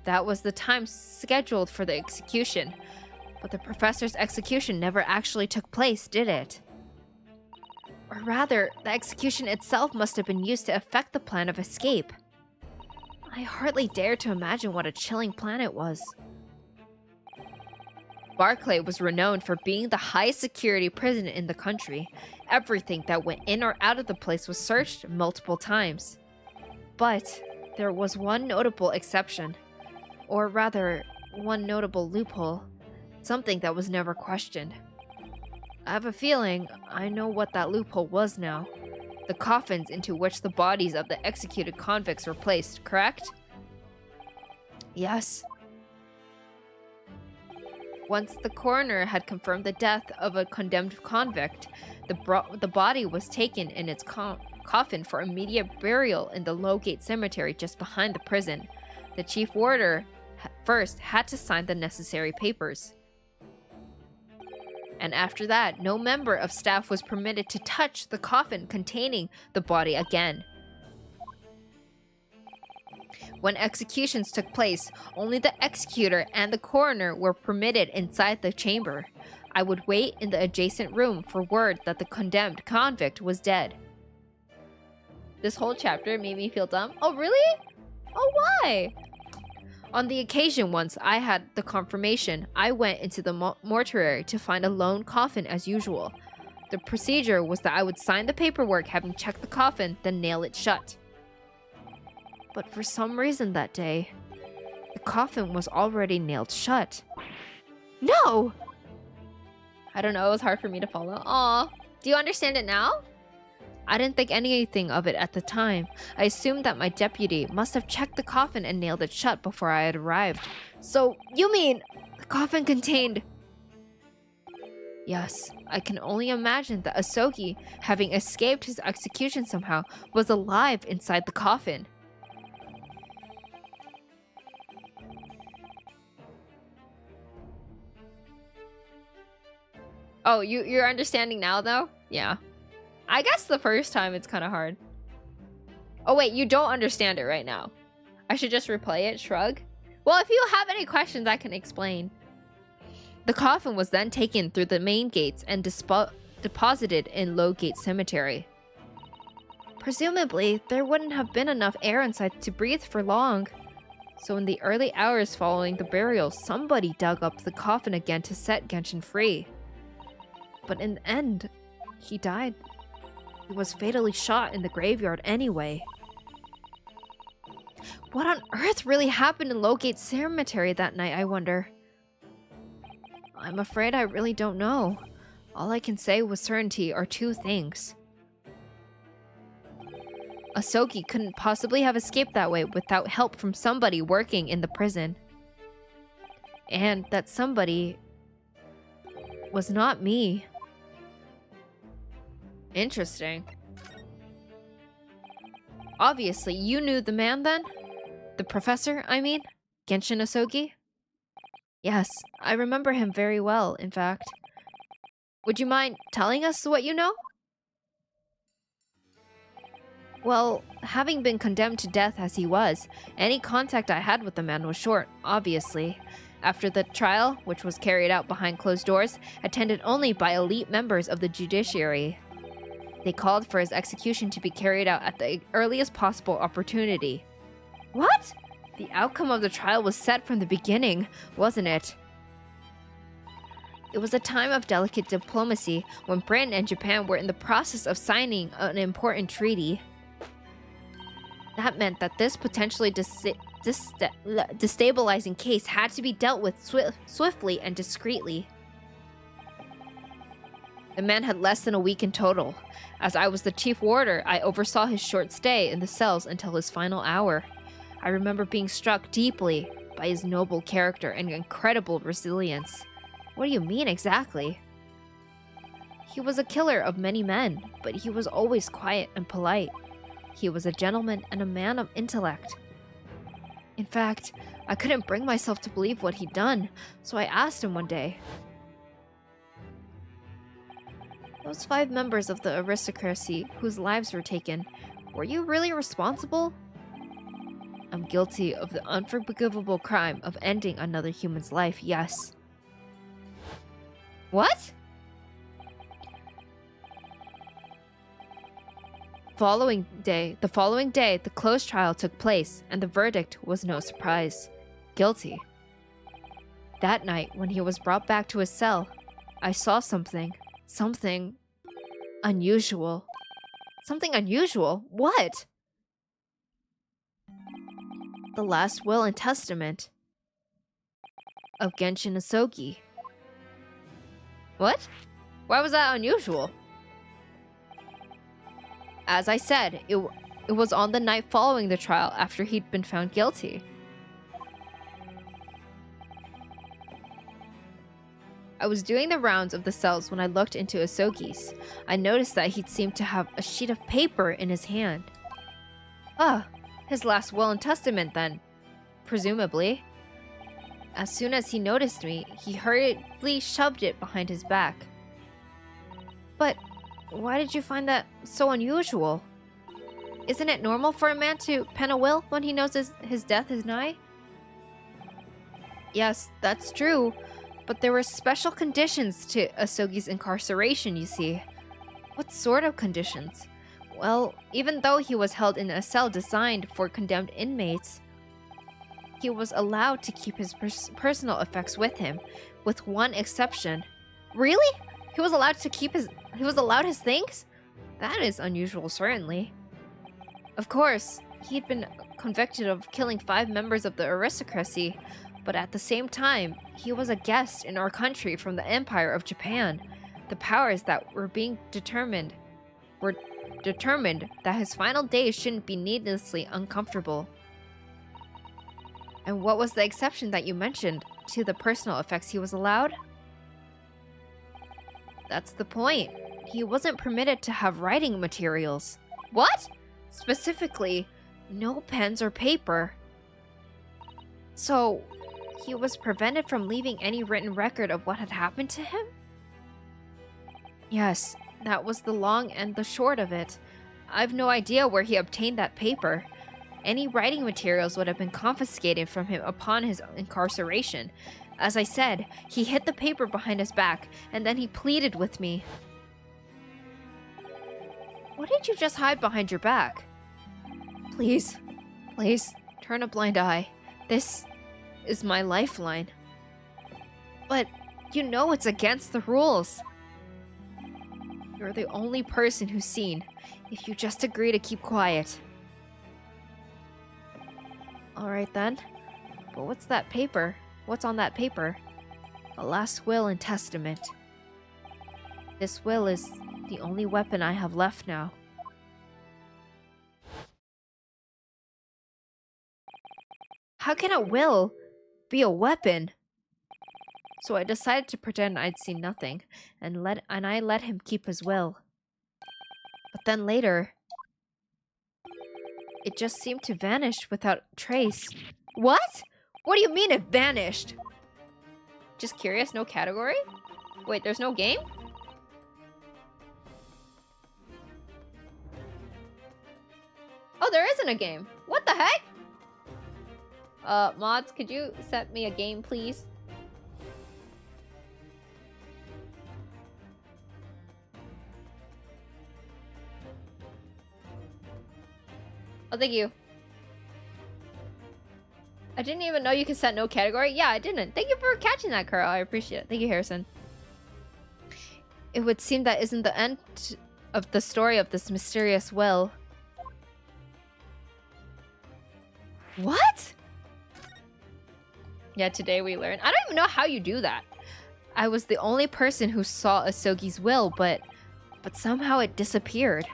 Speaker 1: That was the time scheduled for the execution. But the professor's execution never actually took place, did it? Or rather, the execution itself must have been used to effect the plan of escape. I hardly dare to imagine what a chilling plan it was. Barclay was renowned for being the highest security prison in the country. Everything that went in or out of the place was searched multiple times. But there was one notable exception. Or rather, one notable loophole. Something that was never questioned. I have a feeling I know what that loophole was now. The coffins into which the bodies of the executed convicts were placed, correct? Yes. Once the coroner had confirmed the death of a condemned convict, the body was taken in its coffin for immediate burial in the Lowgate Cemetery just behind the prison. The chief warder first had to sign the necessary papers. And after that, no member of staff was permitted to touch the coffin containing the body again. When executions took place, only the executor and the coroner were permitted inside the chamber. I would wait in the adjacent room for word that the condemned convict was dead. This whole chapter made me feel dumb. Oh, really? Oh, why? On the occasion once I had the confirmation, I went into the mortuary to find a lone coffin as usual. The procedure was that I would sign the paperwork having checked the coffin, then nail it shut. But for some reason that day, the coffin was already nailed shut. No! I don't know, it was hard for me to follow. Aw, do you understand it now? I didn't think anything of it at the time. I assumed that my deputy must have checked the coffin and nailed it shut before I had arrived. So, you mean the coffin contained... Yes, I can only imagine that Asogi, having escaped his execution somehow, was alive inside the coffin. Oh, you're understanding now, though? Yeah. I guess the first time it's kind of hard. Oh, wait, you don't understand it right now. I should just replay it, shrug? Well, if you have any questions, I can explain. The coffin was then taken through the main gates and deposited in Low Gate Cemetery. Presumably, there wouldn't have been enough air inside to breathe for long. So in the early hours following the burial, somebody dug up the coffin again to set Genshin free. But in the end, he died. He was fatally shot in the graveyard anyway. What on earth really happened in Low Gate Cemetery that night, I wonder? I'm afraid I really don't know. All I can say with certainty are two things. Asogi couldn't possibly have escaped that way without help from somebody working in the prison. And that somebody was not me. Interesting. Obviously, you knew the man then? The professor, I mean? Genshin Asogi? Yes, I remember him very well, in fact. Would you mind telling us what you know? Well, having been condemned to death as he was, any contact I had with the man was short, obviously. After the trial, which was carried out behind closed doors, attended only by elite members of the judiciary. They called for his execution to be carried out at the earliest possible opportunity. What? The outcome of the trial was set from the beginning, wasn't it? It was a time of delicate diplomacy when Britain and Japan were in the process of signing an important treaty. That meant that this potentially destabilizing case had to be dealt with swiftly and discreetly. The man had less than a week in total. As I was the chief warder, I oversaw his short stay in the cells until his final hour. I remember being struck deeply by his noble character and incredible resilience. What do you mean exactly? He was a killer of many men, but he was always quiet and polite. He was a gentleman and a man of intellect. In fact, I couldn't bring myself to believe what he'd done, so I asked him one day. Those 5 members of the aristocracy whose lives were taken, were you really responsible? I'm guilty of the unforgivable crime of ending another human's life, yes. What? The following day, the closed trial took place, and the verdict was no surprise. Guilty. That night, when he was brought back to his cell, I saw something unusual. Something unusual? What? The last will and testament of Genshin Asogi. What? Why was that unusual? As I said, it was on the night following the trial after he'd been found guilty. I was doing the rounds of the cells when I looked into Asogi's. I noticed that he seemed to have a sheet of paper in his hand. Ah, his last will and testament then. Presumably. As soon as he noticed me, he hurriedly shoved it behind his back. But why did you find that so unusual? Isn't it normal for a man to pen a will when he knows his death is nigh? Yes, that's true, but there were special conditions to Asogi's incarceration, you see. What sort of conditions? Well, even though he was held in a cell designed for condemned inmates, he was allowed to keep his personal effects with him, with one exception. Really? He was allowed his things? That is unusual, certainly. Of course, he'd been convicted of killing 5 members of the aristocracy, but at the same time, he was a guest in our country from the Empire of Japan. The powers that were determined that his final days shouldn't be needlessly uncomfortable. And what was the exception that you mentioned to the personal effects he was allowed? That's the point. He wasn't permitted to have writing materials. What? Specifically, no pens or paper. So, he was prevented from leaving any written record of what had happened to him? Yes, that was the long and the short of it. I've no idea where he obtained that paper. Any writing materials would have been confiscated from him upon his incarceration. As I said, he hid the paper behind his back, and then he pleaded with me. What did you just hide behind your back? Please, please, turn a blind eye. This is my lifeline. But you know it's against the rules. You're the only person who's seen, if you just agree to keep quiet. Alright then. But what's that paper? What's on that paper? A last will and testament. This will is the only weapon I have left now. How can a will be a weapon? So I decided to pretend I'd seen nothing, and I let him keep his will. But then later, it just seemed to vanish without trace. What? What do you mean it vanished? Just curious, no category? Wait, there's no game? Oh, there isn't a game. What the heck? Mods, could you set me a game, please? Oh, thank you. I didn't even know you could set no category. Yeah, I didn't. Thank you for catching that, Carl. I appreciate it. Thank you, Harrison. It would seem that isn't the end of the story of this mysterious will. What? Yeah, today we learned. I don't even know how you do that. I was the only person who saw Asogi's will, but somehow it disappeared.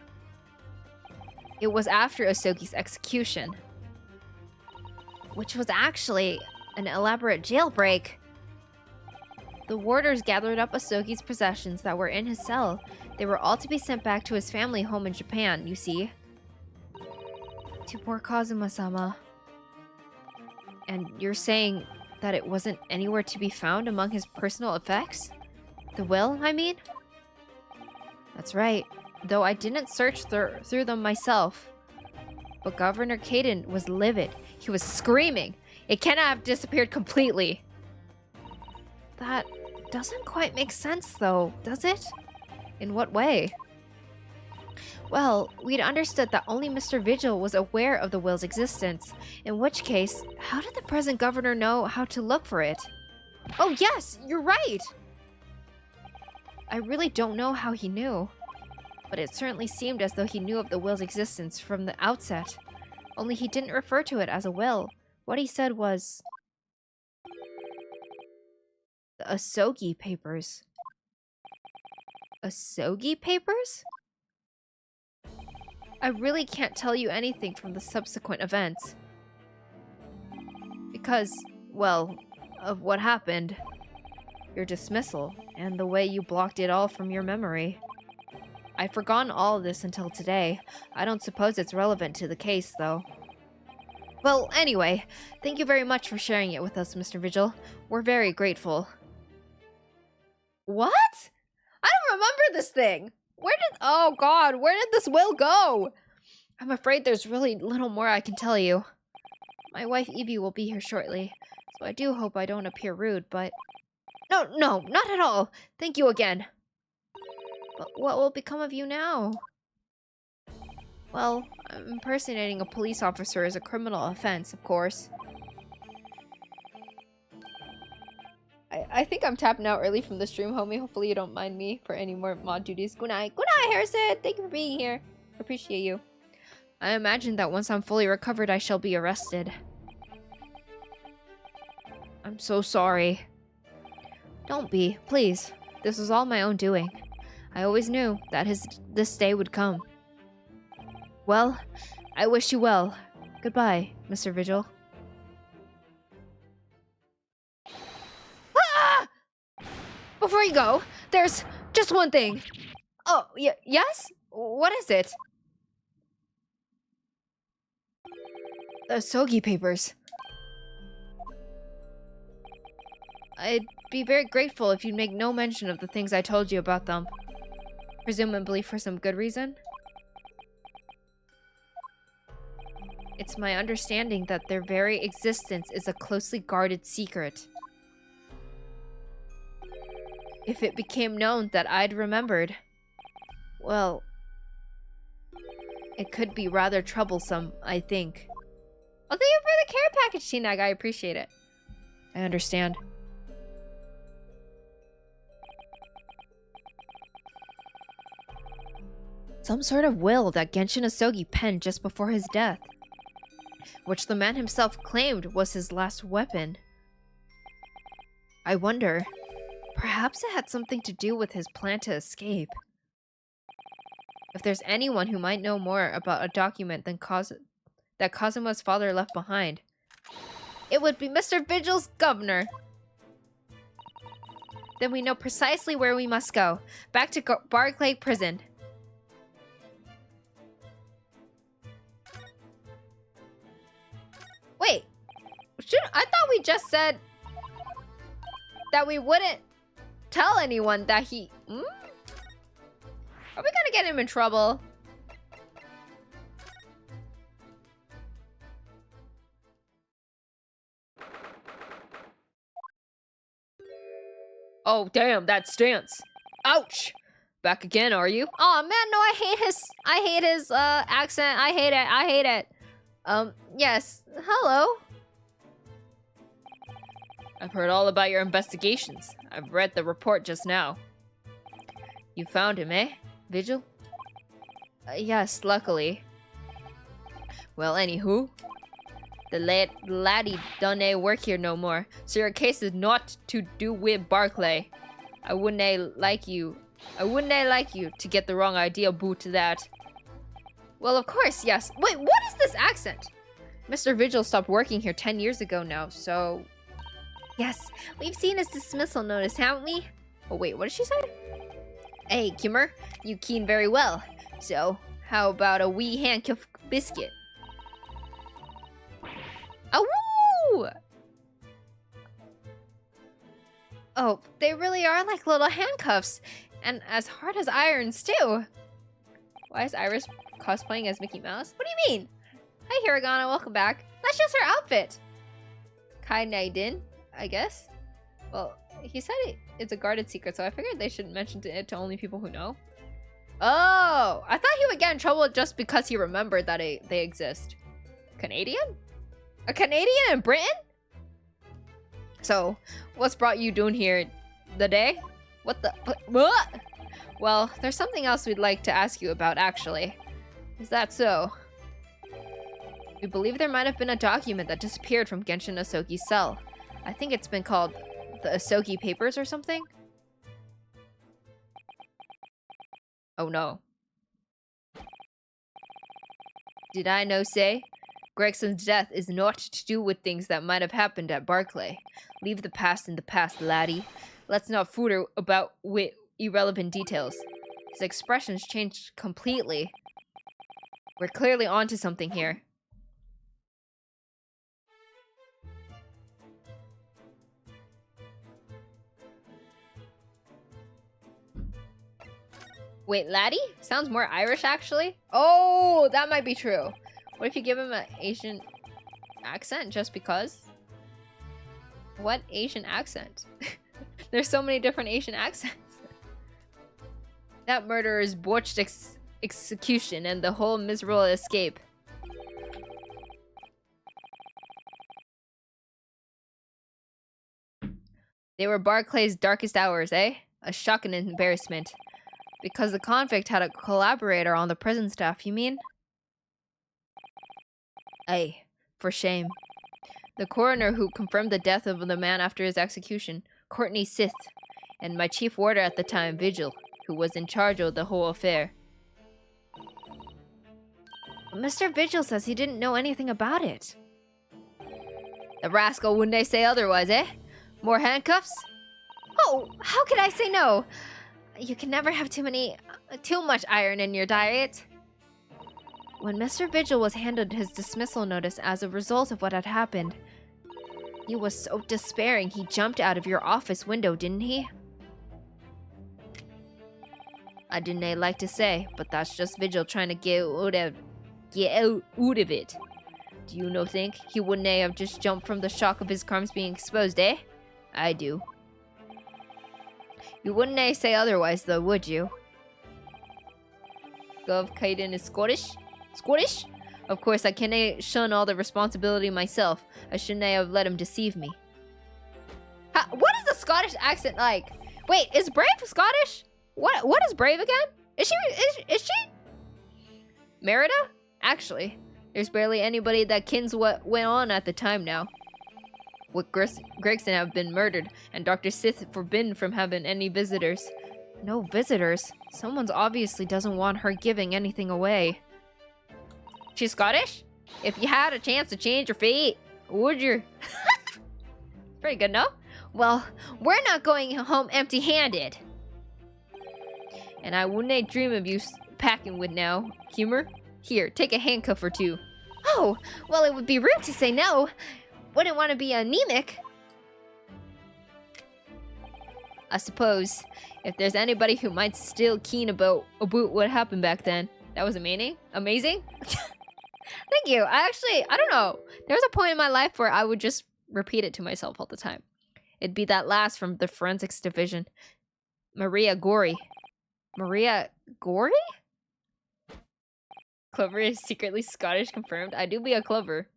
Speaker 1: It was after Asogi's execution, which was actually an elaborate jailbreak. The warders gathered up Asogi's possessions that were in his cell. They were all to be sent back to his family home in Japan, you see. To poor Kazuma-sama. And you're saying that it wasn't anywhere to be found among his personal effects? The will, I mean? That's right. Though I didn't search through them myself. But Governor Caden was livid. He was screaming. It cannot have disappeared completely. That doesn't quite make sense, though, does it? In what way? Well, we'd understood that only Mr. Vigil was aware of the will's existence. In which case, how did the present governor know how to look for it? Oh yes, you're right! I really don't know how he knew. But it certainly seemed as though he knew of the will's existence from the outset. Only he didn't refer to it as a will. What he said was... the Asogi papers. Asogi papers? I really can't tell you anything from the subsequent events. Because, well, of what happened. Your dismissal, and the way you blocked it all from your memory. I'd forgotten all of this until today. I don't suppose it's relevant to the case, though. Well, anyway, thank you very much for sharing it with us, Mr. Vigil. We're very grateful. What? I don't remember this thing! Oh god, where did this will go? I'm afraid there's really little more I can tell you. My wife Evie will be here shortly, so I do hope I don't appear rude, but... No, not at all! Thank you again! But what will become of you now? Well, impersonating a police officer is a criminal offense, of course. I think I'm tapping out early from the stream, homie. Hopefully you don't mind me for any more mod duties. Good night. Good night, Harrison! Thank you for being here. Appreciate you. I imagine that once I'm fully recovered, I shall be arrested. I'm so sorry. Don't be, please. This was all my own doing. I always knew that this day would come. Well, I wish you well. Goodbye, Mr. Vigil. Before you go, there's Just one thing. Oh, yes? What is it? The Sogi papers. I'd be very grateful if you'd make no mention of the things I told you about them. Presumably for some good reason. It's my understanding that their very existence is a closely guarded secret. If it became known that I'd remembered, well, it could be rather troublesome, I think. Well, thank you for the care package, T-Nag. I appreciate it. I understand. Some sort of will that Genshin Asogi penned just before his death, which the man himself claimed was his last weapon. I wonder, perhaps it had something to do with his plan to escape. If there's anyone who might know more about a document than that Kazuma's father left behind, it would be Mr. Vigil's governor. Then we know precisely where we must go. Back to Barclay Prison. Wait, I thought we just said that we wouldn't tell anyone that he... Are we gonna get him in trouble? Oh, damn, that stance. Ouch! Back again, are you? Oh man, no, I hate his accent. I hate it. Yes. Hello. I've heard all about your investigations. I've read the report just now. You found him, eh? Vigil? Yes, luckily. Well, anywho, the laddie done work here no more, so your case is not to do with Barclay. I wouldn't like you to get the wrong idea about that. Well, of course, yes. Wait, what is this accent? Mr. Vigil stopped working here 10 years ago now, so... Yes, we've seen his dismissal notice, haven't we? Oh, wait, what did she say? Hey, Kimmer, you keen very well. So, how about a wee handcuff biscuit? Oh, woo! Oh, they really are like little handcuffs, and as hard as irons, too. Why is Iris cosplaying as Mickey Mouse? What do you mean? Hi, Hiragana, welcome back. That's just her outfit. Kai Naidin, I guess. Well, he said it's a guarded secret, so I figured they should mention it to only people who know. Oh, I thought he would get in trouble just because he remembered that they exist. Canadian? A Canadian in Britain? So, what's brought you down here today? What? Well, there's something else we'd like to ask you about, actually. Is that so? We believe there might have been a document that disappeared from Genshin Asogi's cell. I think it's been called the Asogi Papers or something? Oh no. Did I no say? Gregson's death is not to do with things that might have happened at Barclay. Leave the past in the past, laddie. Let's not fool about with irrelevant details. His expressions changed completely. We're clearly onto something here. Wait, laddie? Sounds more Irish, actually. Oh, that might be true. What if you give him an Asian accent just because? What Asian accent? There's so many different Asian accents. That murderer's botched execution and the whole miserable escape. They were Barclay's darkest hours, eh? A shock and embarrassment. Because the convict had a collaborator on the prison staff, you mean? Aye, for shame. The coroner who confirmed the death of the man after his execution, Courtney Sith, and my chief warder at the time, Vigil, who was in charge of the whole affair. Mr. Vigil says he didn't know anything about it. The rascal wouldn't say otherwise, eh? More handcuffs? Oh, how could I say no? You can never have too much iron in your diet. When Mr. Vigil was handed his dismissal notice as a result of what had happened, he was so despairing he jumped out of your office window, didn't he? I didn't like to say, but that's just Vigil trying to get out of it. Do you no think he wouldn't have just jumped from the shock of his crimes being exposed, eh? I do. You wouldn't say otherwise, though, would you? Gov Kaiden is Scottish? Scottish? Of course, I can't shun all the responsibility myself. I shouldn't have let him deceive me. What is the Scottish accent like? Wait, is Brave Scottish? What is Brave again? Is she? Merida? Actually, there's barely anybody that kins what went on at the time now. With Gregson have been murdered, and Dr. Sith forbidden from having any visitors. No visitors? Someone's obviously doesn't want her giving anything away. She's Scottish? If you had a chance to change your fate, would you? Pretty good, no? Well, we're not going home empty-handed. And I wouldn't dream of you packing with now. Humor? Here, take a handcuff or two. Oh, well, it would be rude to say no. Wouldn't want to be anemic. I suppose, if there's anybody who might still keen about what happened back then. That was amazing? Amazing? Thank you. I don't know. There was a point in my life where I would just repeat it to myself all the time. It'd be that last from the forensics division. Maria Gory. Maria Gory? Clover is secretly Scottish confirmed. I do be a Clover.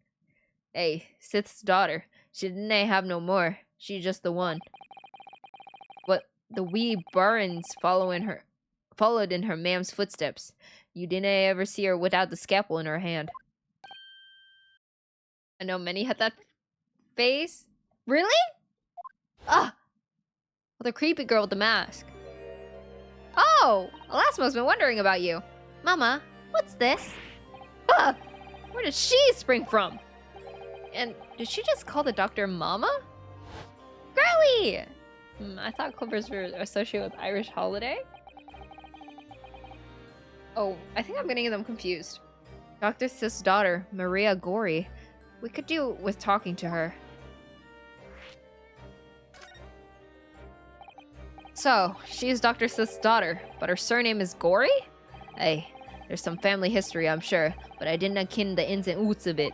Speaker 1: Hey, Sith's daughter. She didn't have no more. She's just the one. What the wee Barons followed in her mam's footsteps. You didn't ever see her without the scalpel in her hand. I know many had that face. Really? Ah! Well, the creepy girl with the mask. Oh! Elasmo's been wondering about you. Mama, what's this? Ah! Where did she spring from? And did she just call the doctor Mama? Girly! I thought Clippers were associated with Irish holiday. Oh, I think I'm getting them confused. Dr. Sith's daughter, Maria Gory. We could do with talking to her. So, she is Dr. Sith's daughter, but her surname is Gory? Hey, there's some family history, I'm sure, but I didn't ken the ins and outs of it.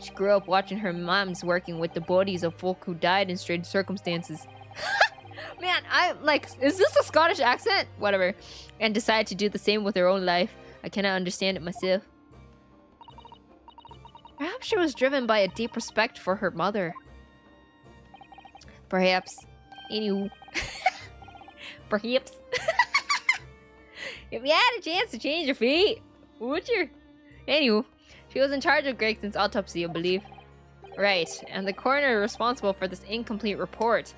Speaker 1: She grew up watching her moms working with the bodies of folk who died in strange circumstances. Man, I'm like, is this a Scottish accent? Whatever. And decided to do the same with her own life. I cannot understand it myself. Perhaps she was driven by a deep respect for her mother. Perhaps. Anywho. Perhaps. If you had a chance to change your fate, would you? Anywho, she was in charge of Gregson's autopsy, I believe. Right, and the coroner responsible for this incomplete report.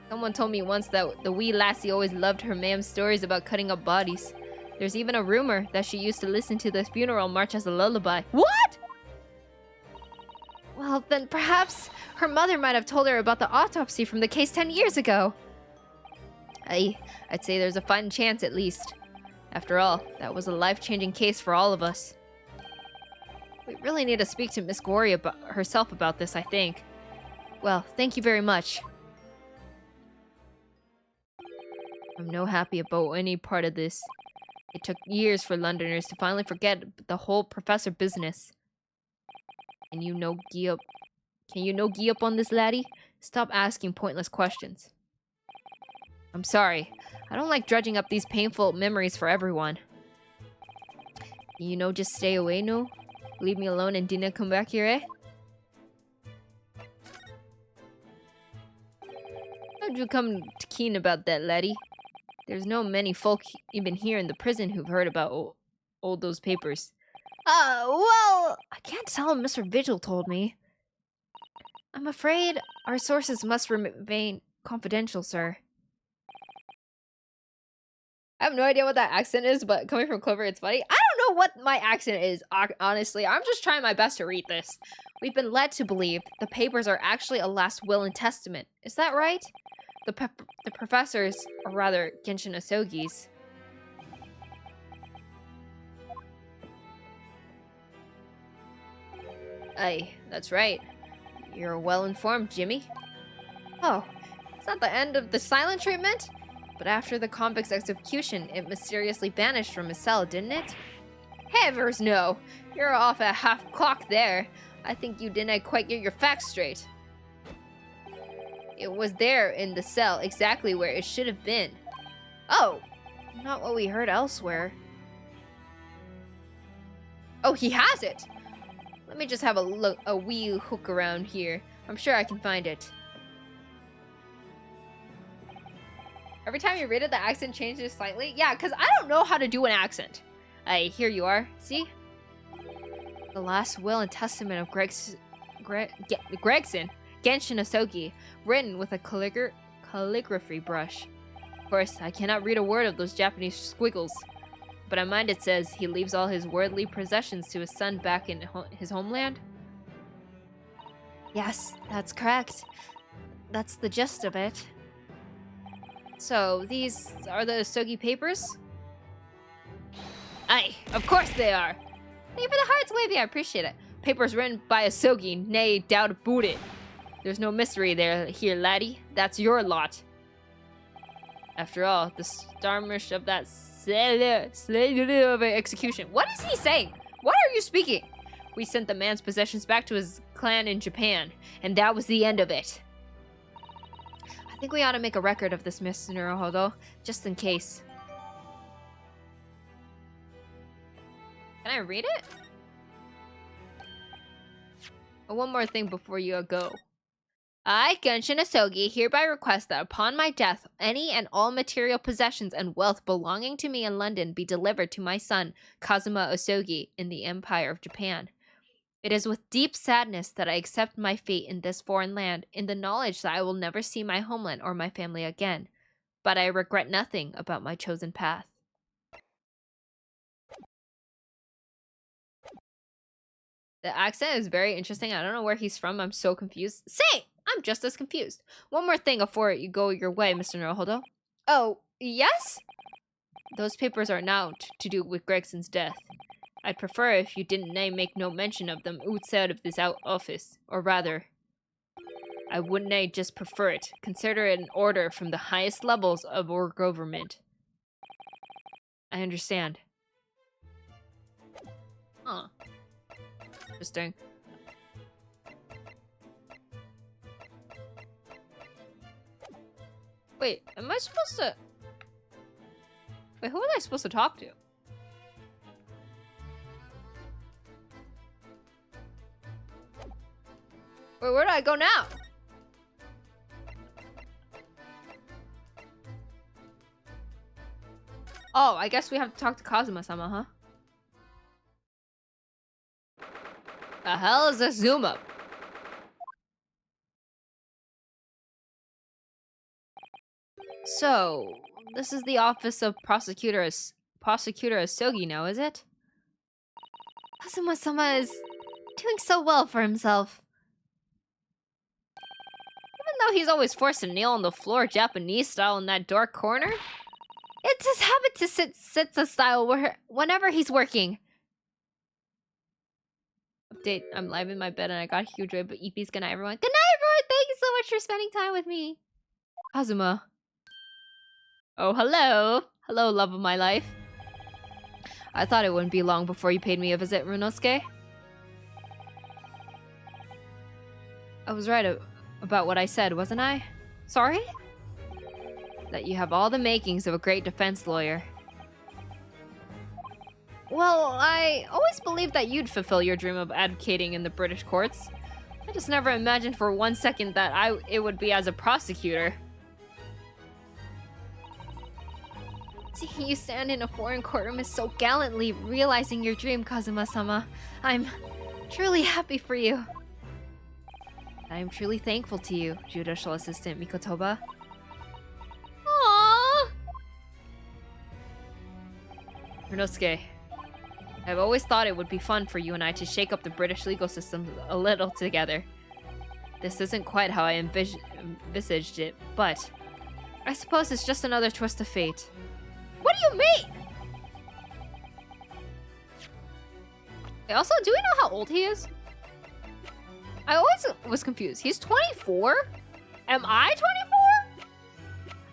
Speaker 1: Someone told me once that the wee lassie always loved her mam's stories about cutting up bodies. There's even a rumor that she used to listen to the funeral march as a lullaby. What? Well, then perhaps her mother might have told her about the autopsy from the case 10 years ago. I'd say there's a fine chance at least. After all, that was a life-changing case for all of us. We really need to speak to Miss Gory herself about this, I think. Well, thank you very much. I'm no happy about any part of this. It took years for Londoners to finally forget the whole professor business. Can you no gee up on this, laddie? Stop asking pointless questions. I'm sorry. I don't like dredging up these painful memories for everyone. Can you just stay away, no? Leave me alone and dinna come back here, eh? How'd you come to keen about that, laddie? There's no many folk even here in the prison who've heard about all those papers. Well, I can't tell him Mr. Vigil told me. I'm afraid our sources must remain confidential, sir. I have no idea what that accent is, but coming from Clover, it's funny. I don't know what my accent is, honestly. I'm just trying my best to read this. We've been led to believe the papers are actually a last will and testament. Is that right? The professors, or rather Genshin Asogi's. Aye, that's right. You're well informed, Jimmy. Oh, it's not the end of the silent treatment? But after the convict's execution, it mysteriously vanished from his cell, didn't it? Heavers no! You're off at half clock there. I think you didn't quite get your facts straight. It was there in the cell, exactly where it should have been. Oh, not what we heard elsewhere. Oh, he has it! Let me just have a wee hook around here. I'm sure I can find it. Every time you read it, the accent changes slightly. Yeah, because I don't know how to do an accent. Here you are. See? The last will and testament of Gregson, Genshin Asogi, written with a calligraphy brush. Of course, I cannot read a word of those Japanese squiggles, but I mind it says he leaves all his worldly possessions to his son back in his homeland. Yes, that's correct. That's the gist of it. So, these are the Asogi papers? Aye, of course they are. Thank you for the hearts, Wavy, I appreciate it. Papers written by Asogi, nay, doubt about it. There's no mystery there, here, laddie. That's your lot. After all, the starmish of that slave of execution. What is he saying? What are you speaking? We sent the man's possessions back to his clan in Japan, and that was the end of it. I think we ought to make a record of this, Mr. Naruhodo, just in case. Can I read it? Oh, one more thing before you go. I, Genshin Asogi, hereby request that upon my death, any and all material possessions and wealth belonging to me in London be delivered to my son, Kazuma Asogi, in the Empire of Japan. It is with deep sadness that I accept my fate in this foreign land, in the knowledge that I will never see my homeland or my family again. But I regret nothing about my chosen path. The accent is very interesting. I don't know where he's from. I'm so confused. Say, I'm just as confused. One more thing before you go your way, Mr. Naruhodo. Oh, yes? Those papers are now to do with Gregson's death. I'd prefer if you didn't make no mention of them outside of this office. Or rather, I wouldn't just prefer it. Consider it an order from the highest levels of our government. I understand. Huh. Interesting. Wait, am I supposed to... Wait, who was I supposed to talk to? Wait, where do I go now? Oh, I guess we have to talk to Kazuma-sama, huh? The hell is this zoom up? So, this is the office of Prosecutor Asogi now, is it? Kazuma-sama is doing so well for himself. Even though he's always forced to kneel on the floor Japanese style in that dark corner, it's his habit to sit style whenever he's working. Update, I'm live in my bed and I got a huge wave, but Eepee's good night, everyone. Good night, everyone! Thank you so much for spending time with me. Kazuma. Oh, hello. Hello, love of my life. I thought it wouldn't be long before you paid me a visit, Runosuke. I was right about what I said, wasn't I? Sorry? That you have all the makings of a great defense lawyer. Well, I always believed that you'd fulfill your dream of advocating in the British courts. I just never imagined for 1 second that it would be as a prosecutor. Seeing you stand in a foreign courtroom is so gallantly realizing your dream, Kazuma-sama. I'm truly happy for you. I am truly thankful to you, Judicial Assistant Mikotoba. Aww! Runosuke, I've always thought it would be fun for you and I to shake up the British legal system a little together. This isn't quite how I envisaged it, but I suppose it's just another twist of fate. What do you mean? Okay, also, do we know how old he is? I always was confused. He's 24? Am I 24?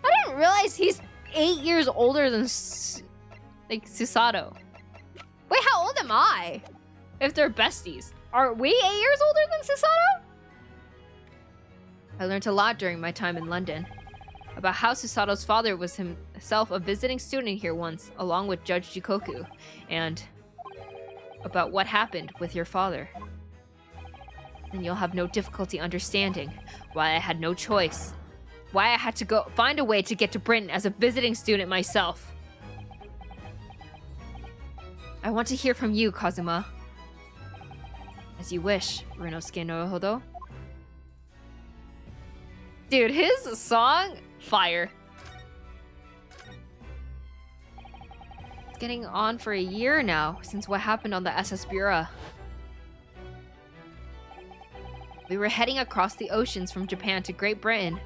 Speaker 1: I didn't realize he's 8 years older than Susato. Wait, how old am I? If they're besties. Are we 8 years older than Susato? I learned a lot during my time in London. About how Susato's father was himself a visiting student here once, along with Judge Jikoku. And about what happened with your father. Then you'll have no difficulty understanding why I had no choice. Why I had to go find a way to get to Britain as a visiting student myself. I want to hear from you, Kazuma. As you wish, Rinosuke no Hodo. Dude, his song, fire. It's getting on for a year now since what happened on the SS Bura. We were heading across the oceans from Japan to Great Britain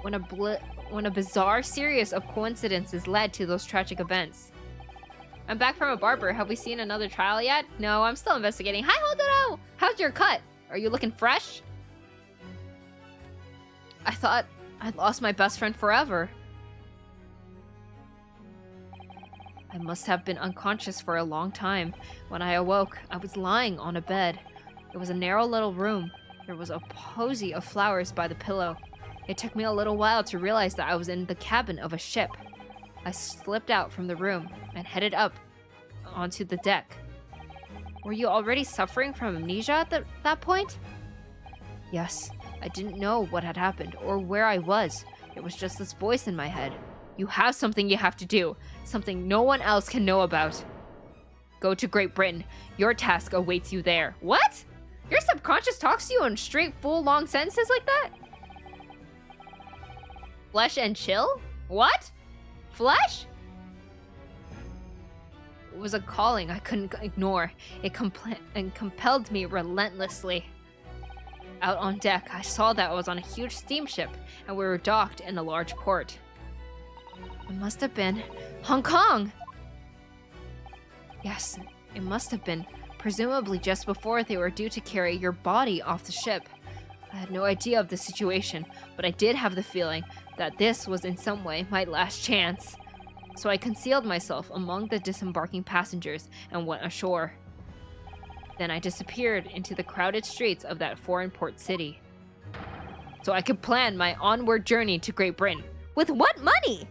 Speaker 1: when a bizarre series of coincidences led to those tragic events. I'm back from a barber. Have we seen another trial yet? No, I'm still investigating. Hi, Hodoro! How's your cut? Are you looking fresh? I thought I'd lost my best friend forever. I must have been unconscious for a long time. When I awoke, I was lying on a bed. It was a narrow little room. There was a posy of flowers by the pillow. It took me a little while to realize that I was in the cabin of a ship. I slipped out from the room and headed up onto the deck. Were you already suffering from amnesia at that point? Yes, I didn't know what had happened or where I was. It was just this voice in my head. You have something you have to do, something no one else can know about. Go to Great Britain. Your task awaits you there. What? Your subconscious talks to you in straight, full, long sentences like that? Flesh and chill? What? Flesh? It was a calling I couldn't ignore. It compelled me relentlessly. Out on deck, I saw that I was on a huge steamship, and we were docked in a large port. It must have been Hong Kong! Yes, it must have been, presumably just before they were due to carry your body off the ship. I had no idea of the situation, but I did have the feeling that this was in some way my last chance. So I concealed myself among the disembarking passengers and went ashore. Then I disappeared into the crowded streets of that foreign port city, so I could plan my onward journey to Great Britain. With what money?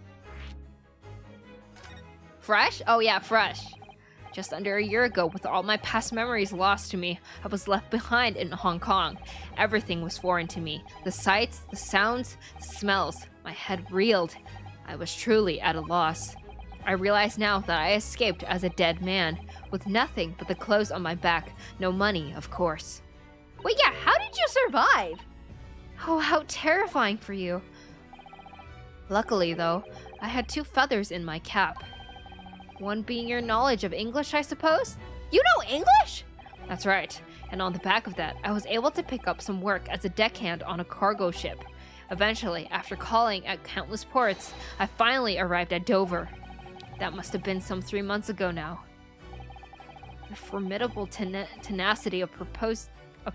Speaker 1: Fresh? Oh yeah, fresh. Just under a year ago, with all my past memories lost to me, I was left behind in Hong Kong. Everything was foreign to me. The sights, the sounds, the smells. My head reeled. I was truly at a loss. I realize now that I escaped as a dead man, with nothing but the clothes on my back. No money, of course. Wait, yeah, how did you survive? Oh, how terrifying for you. Luckily, though, I had 2 feathers in my cap. One being your knowledge of English, I suppose? You know English? That's right. And on the back of that, I was able to pick up some work as a deckhand on a cargo ship. Eventually, after calling at countless ports, I finally arrived at Dover. That must have been some 3 months ago now. The formidable tenacity of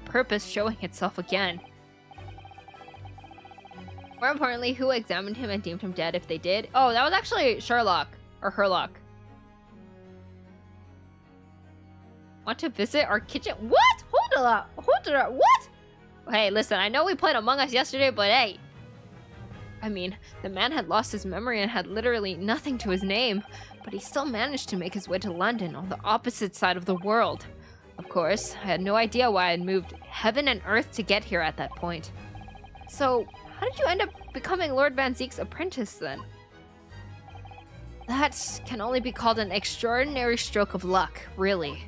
Speaker 1: purpose showing itself again. More importantly, who examined him and deemed him dead if they did? Oh, that was actually Sherlock. Or Herlock. Want to visit our kitchen? What? Hold up. What? Hey, listen, I know we played Among Us yesterday, but hey. I mean, the man had lost his memory and had literally nothing to his name, but he still managed to make his way to London on the opposite side of the world. Of course, I had no idea why I had moved heaven and earth to get here at that point. So, how did you end up becoming Lord Van Zeek's apprentice then? That can only be called an extraordinary stroke of luck, really.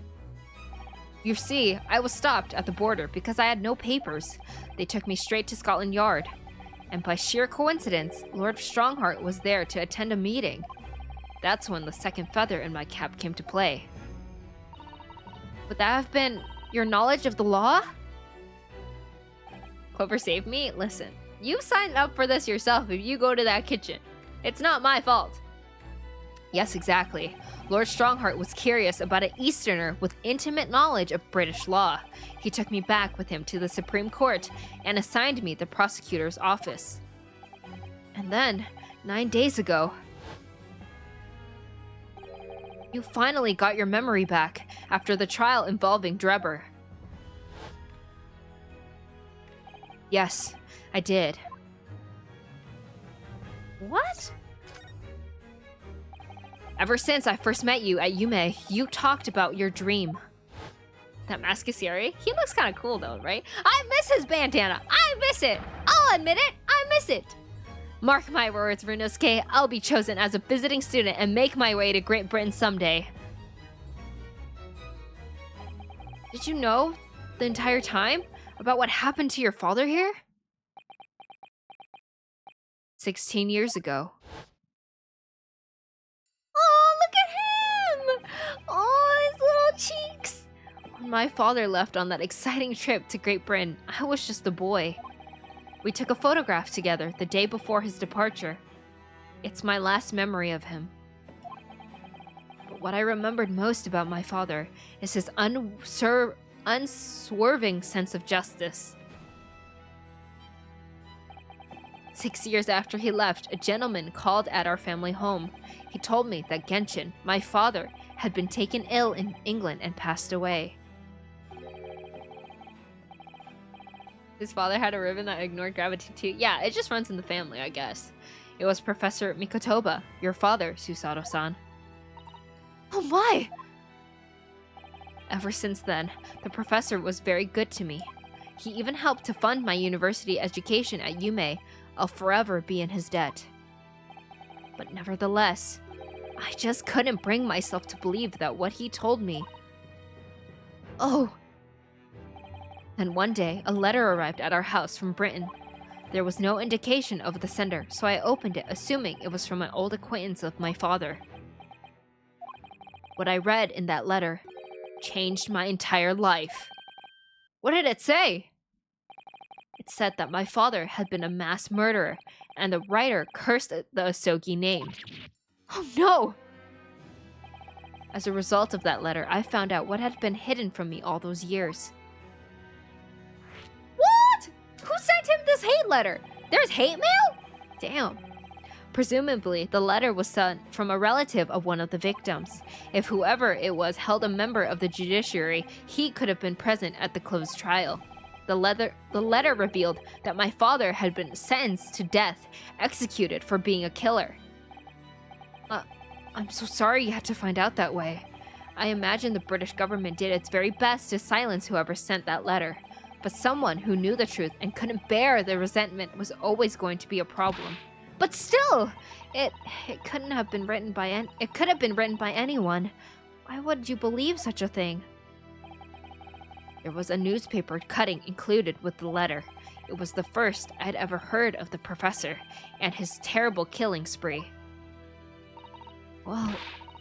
Speaker 1: You see, I was stopped at the border because I had no papers. They took me straight to Scotland Yard. And by sheer coincidence, Lord Strongheart was there to attend a meeting. That's when the second feather in my cap came to play. Would that have been your knowledge of the law? Clover saved me? Listen, You signed up for this yourself if you go to that kitchen. It's not my fault. Yes, exactly. Lord Strongheart was curious about an Easterner with intimate knowledge of British law. He took me back with him to the Supreme Court and assigned me the prosecutor's office. And then, 9 days ago, you finally got your memory back after the trial involving Drebber. Yes, I did. What? Ever since I first met you at Yume, you talked about your dream. That Mascasieri? He looks kind of cool though, right? I miss his bandana! I miss it! I'll admit it! I miss it! Mark my words, Runosuke, I'll be chosen as a visiting student and make my way to Great Britain someday. Did you know the entire time about what happened to your father here? 16 years ago. Oh, look at him! Oh, his little cheeks! When my father left on that exciting trip to Great Britain, I was just a boy. We took a photograph together the day before his departure. It's my last memory of him. But what I remembered most about my father is his unswerving sense of justice. 6 years after he left, a gentleman called at our family home. He told me that Genshin, my father, had been taken ill in England and passed away. His father had a ribbon that ignored gravity too. Yeah, it just runs in the family, I guess. It was Professor Mikotoba, your father, Susato-san. Oh my! Ever since then, the professor was very good to me. He even helped to fund my university education at Yume. I'll forever be in his debt. But nevertheless, I just couldn't bring myself to believe that what he told me. Oh. Then one day, a letter arrived at our house from Britain. There was no indication of the sender, so I opened it, assuming it was from an old acquaintance of my father. What I read in that letter changed my entire life. What did it say? It said that my father had been a mass murderer, and the writer cursed the Asogi name. Oh no! As a result of that letter, I found out what had been hidden from me all those years. What? Who sent him this hate letter? There's hate mail? Damn. Presumably, the letter was sent from a relative of one of the victims. If whoever it was held a member of the judiciary, he could have been present at the closed trial. The letter revealed that my father had been sentenced to death, executed for being a killer. I'm so sorry you had to find out that way. I imagine the British government did its very best to silence whoever sent that letter. But someone who knew the truth and couldn't bear the resentment was always going to be a problem. But still, it couldn't have been written by it could have been written by anyone. Why would you believe such a thing? There was a newspaper cutting included with the letter. It was the first I'd ever heard of the professor and his terrible killing spree. Well,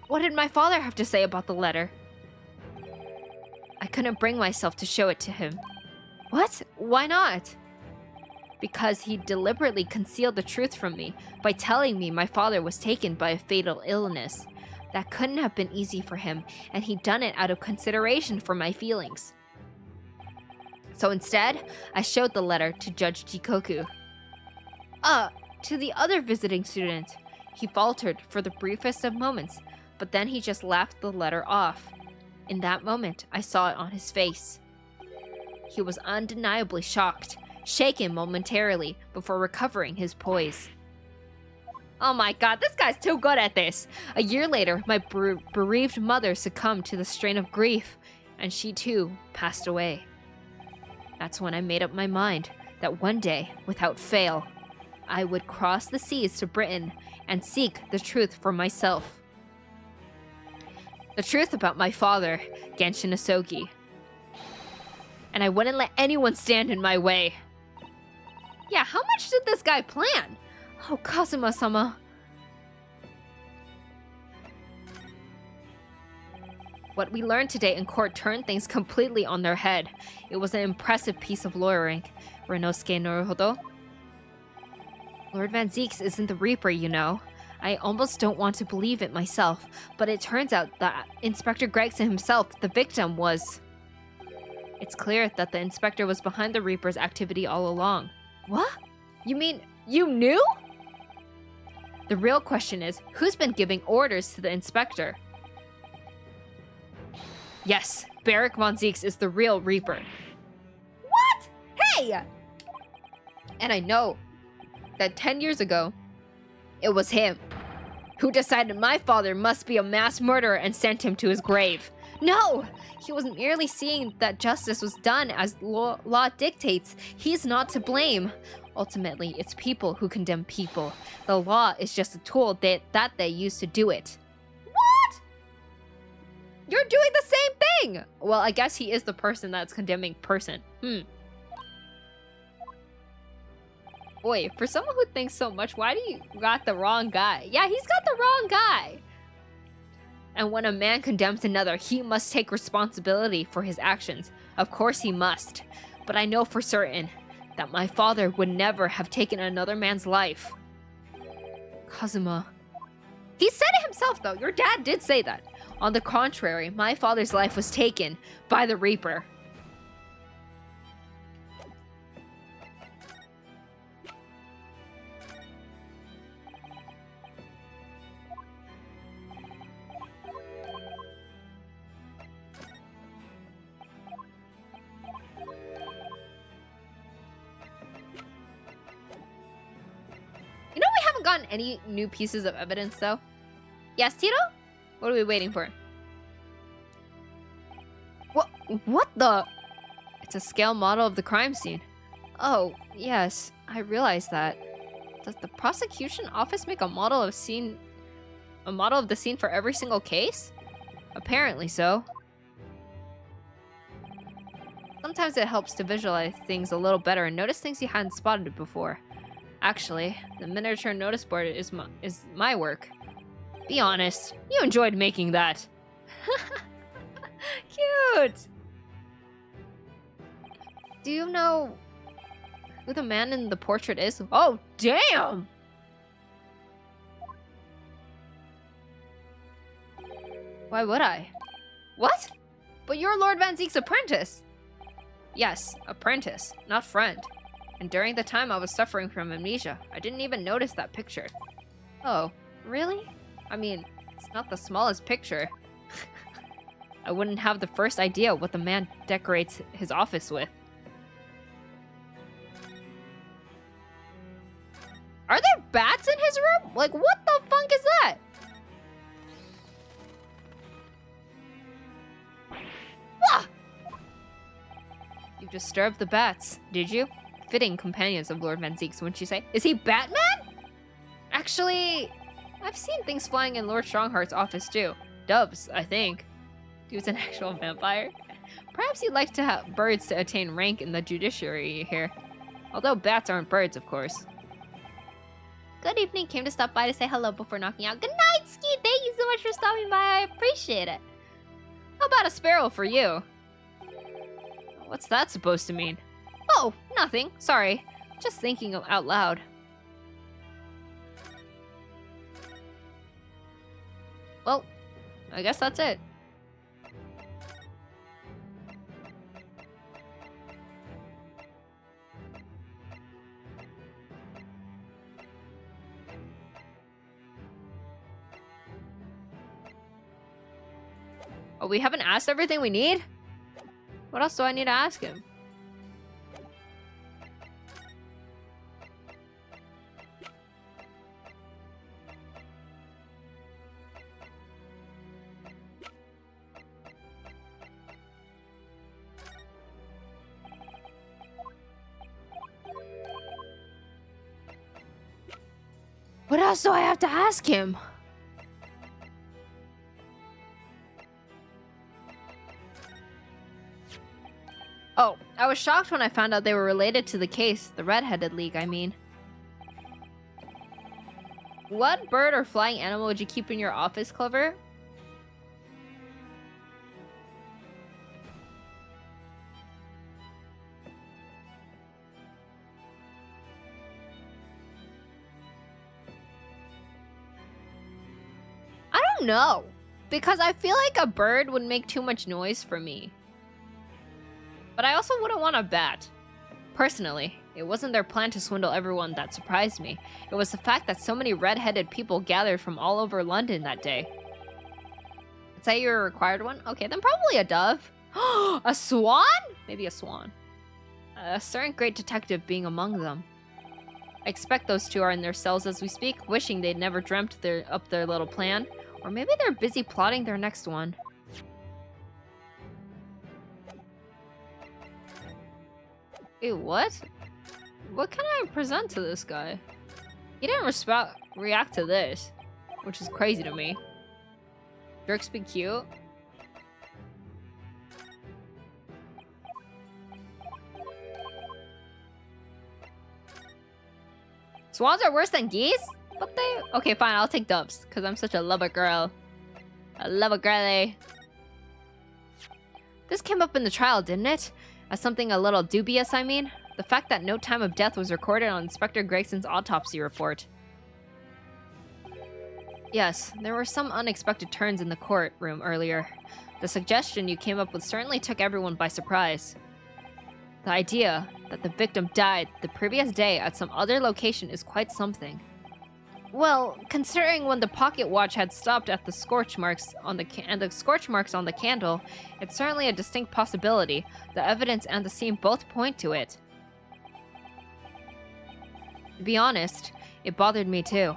Speaker 1: what did my father have to say about the letter? I couldn't bring myself to show it to him. What? Why not? Because he deliberately concealed the truth from me by telling me my father was taken by a fatal illness. That couldn't have been easy for him, and he'd done it out of consideration for my feelings. So instead, I showed the letter to Judge Jikoku. To the other visiting student. He faltered for the briefest of moments, but then he just laughed the letter off. In that moment, I saw it on his face. He was undeniably shocked, shaken momentarily before recovering his poise. Oh my god, this guy's too good at this! A year later, my bereaved mother succumbed to the strain of grief, and she too passed away. That's when I made up my mind that one day, without fail, I would cross the seas to Britain and seek the truth for myself. The truth about my father, Genshin Asogi. And I wouldn't let anyone stand in my way. Yeah, how much did this guy plan? Oh, Kazuma-sama. What we learned today in court turned things completely on their head. It was an impressive piece of lawyering. Renosuke Naruhodo. Lord Van Zeeks isn't the Reaper, you know. I almost don't want to believe it myself, but it turns out that Inspector Gregson himself, the victim, was... It's clear that the Inspector was behind the Reaper's activity all along. What? You mean you knew? The real question is, who's been giving orders to the Inspector? Yes, Barrick Von Zeeks is the real Reaper. What? Hey! And I know that 10 years ago, it was him who decided my father must be a mass murderer and sent him to his grave. No! He was merely seeing that justice was done as law dictates. He's not to blame. Ultimately, it's people who condemn people. The law is just a tool that they use to do it. What? You're doing the same thing! Well, I guess he is the person that's condemning person. Boy, for someone who thinks so much, why do you got the wrong guy? Yeah, he's got the wrong guy. And when a man condemns another, he must take responsibility for his actions. Of course he must. But I know for certain that my father would never have taken another man's life. Kazuma. He said it himself, though. Your dad did say that. On the contrary, my father's life was taken by the Reaper. You know we haven't gotten any new pieces of evidence, though. Yes, Tito? What are we waiting for? What the? It's a scale model of the crime scene. Oh, yes, I realize that. Does the prosecution office make a model of the scene for every single case? Apparently so. Sometimes it helps to visualize things a little better and notice things you hadn't spotted before. Actually, the miniature notice board is my work. Be honest, you enjoyed making that. Cute! Do you know who the man in the portrait is? Oh, damn! Why would I? What? But you're Lord Van Zeek's apprentice! Yes, apprentice, not friend. And during the time I was suffering from amnesia, I didn't even notice that picture. Oh, really? I mean, it's not the smallest picture. I wouldn't have the first idea what the man decorates his office with. Are there bats in his room? Like, what the fuck is that? Wah! You disturbed the bats, did you? Fitting companions of Lord Van Zeeks, wouldn't you say? Is he Batman? Actually, I've seen things flying in Lord Strongheart's office too. Doves, I think. Dude's an actual vampire. Perhaps you'd like to have birds to attain rank in the judiciary here. Although bats aren't birds, of course. Good evening. Came to stop by to say hello before knocking out. Good night, Ski. Thank you so much for stopping by. I appreciate it. How about a sparrow for you? What's that supposed to mean? Oh, nothing. Sorry. Just thinking out loud. Well, I guess that's it. Oh, we haven't asked everything we need? What else do I need to ask him? What else do I have to ask him? Oh, I was shocked when I found out they were related to the case, the Red-Headed League, I mean. What bird or flying animal would you keep in your office, Clover? don't know. Because I feel like a bird would make too much noise for me. But I also wouldn't want a bat. Personally, it wasn't their plan to swindle everyone that surprised me. It was the fact that so many red-headed people gathered from all over London that day. Say you're a required one? Okay, then probably a dove. A swan? Maybe a swan. A certain great detective being among them. I expect those two are in their cells as we speak, wishing they'd never dreamt up their little plan. Or maybe they're busy plotting their next one. Ew, what? What can I present to this guy? He didn't react to this, which is crazy to me. Jerks be cute. Swans are worse than geese? But they... Okay, fine, I'll take doves, because I'm such a lover girl. A lover girly. This came up in the trial, didn't it? As something a little dubious, I mean. The fact that no time of death was recorded on Inspector Gregson's autopsy report. Yes, there were some unexpected turns in the courtroom earlier. The suggestion you came up with certainly took everyone by surprise. The idea that the victim died the previous day at some other location is quite something. Well, considering when the pocket watch had stopped at the scorch marks on the candle, it's certainly a distinct possibility. The evidence and the scene both point to it. To be honest, it bothered me too.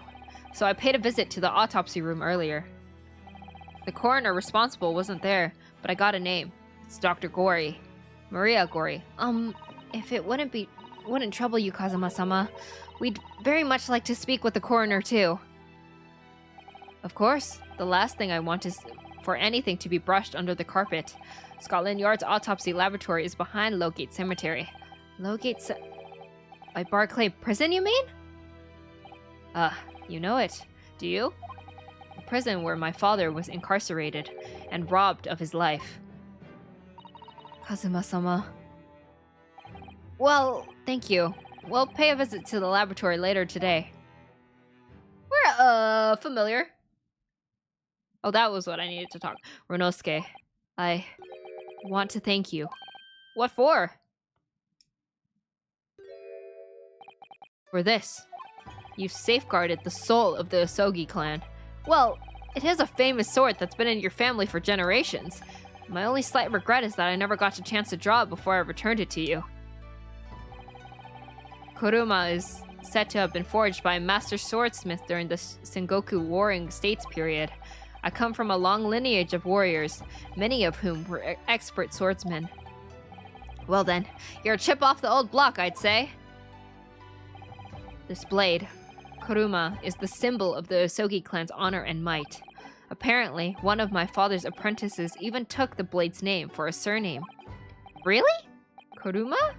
Speaker 1: So I paid a visit to the autopsy room earlier. The coroner responsible wasn't there, but I got a name. It's Dr. Gory. Maria Gory. If it wouldn't trouble you, Kazuma-sama, we'd very much like to speak with the coroner too. Of course, the last thing I want is for anything to be brushed under the carpet. Scotland Yard's autopsy laboratory is behind Lowgate Cemetery. By Barclay Prison, you mean? You know it, do you? The prison where my father was incarcerated and robbed of his life. Kazuma-sama. Well, thank you. We'll pay a visit to the laboratory later today. We're, familiar. Oh, that was what I needed to talk. Ryunosuke, I want to thank you. What for? For this. You've safeguarded the soul of the Osogi clan. Well, it is a famous sword that's been in your family for generations. My only slight regret is that I never got a chance to draw it before I returned it to you. Kuruma is said to have been forged by a master swordsmith during the Sengoku Warring States period. I come from a long lineage of warriors, many of whom were expert swordsmen. Well then, you're a chip off the old block, I'd say. This blade, Kuruma, is the symbol of the Osogi clan's honor and might. Apparently, one of my father's apprentices even took the blade's name for a surname. Really? Kuruma?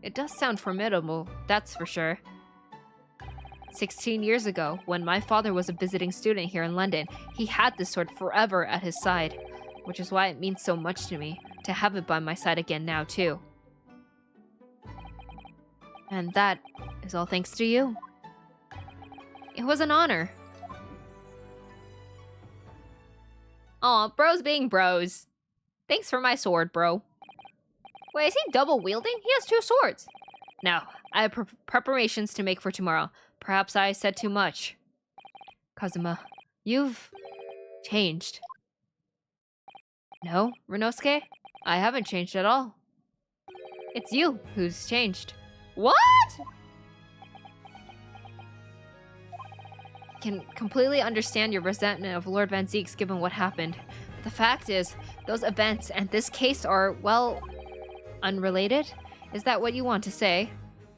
Speaker 1: It does sound formidable, that's for sure. 16 years ago, when my father was a visiting student here in London, he had this sword forever at his side, which is why it means so much to me to have it by my side again now, too. And that is all thanks to you. It was an honor. Aw, bros being bros. Thanks for my sword, bro. Wait, is he double wielding? He has two swords. Now, I have preparations to make for tomorrow. Perhaps I said too much. Kazuma, you've changed. No, Ryunosuke? I haven't changed at all. It's you who's changed. What? Can completely understand your resentment of Lord Van Zeeks given what happened. But the fact is, those events and this case are, well, unrelated? Is that what you want to say?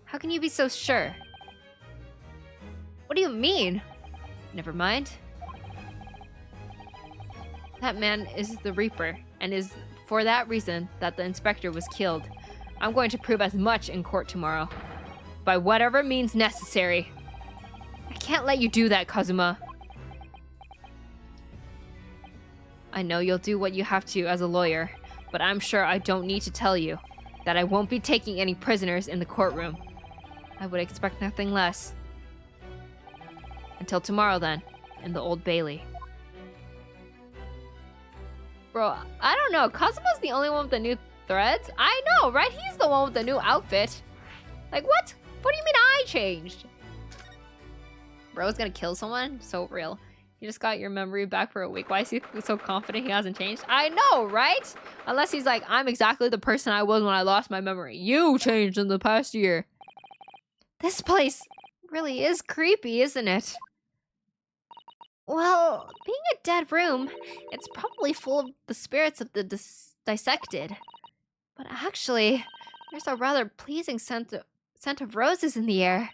Speaker 1: How can you be so sure? What do you mean? Never mind. That man is the Reaper, and is for that reason that the inspector was killed. I'm going to prove as much in court tomorrow. By whatever means necessary. I can't let you do that, Kazuma. I know you'll do what you have to as a lawyer, but I'm sure I don't need to tell you that I won't be taking any prisoners in the courtroom. I would expect nothing less. Until tomorrow then, in the Old Bailey. Bro, I don't know. Kazuma's the only one with the new threads? I know, right? He's the one with the new outfit. Like, what? What do you mean I changed? Bro's gonna kill someone? So real. You just got your memory back for a week. Why is he so confident he hasn't changed? I know, right? Unless he's like, I'm exactly the person I was when I lost my memory. You changed in the past year. This place really is creepy, isn't it? Well, being a dead room, it's probably full of the spirits of the dissected. But actually, there's a rather pleasing scent of roses in the air.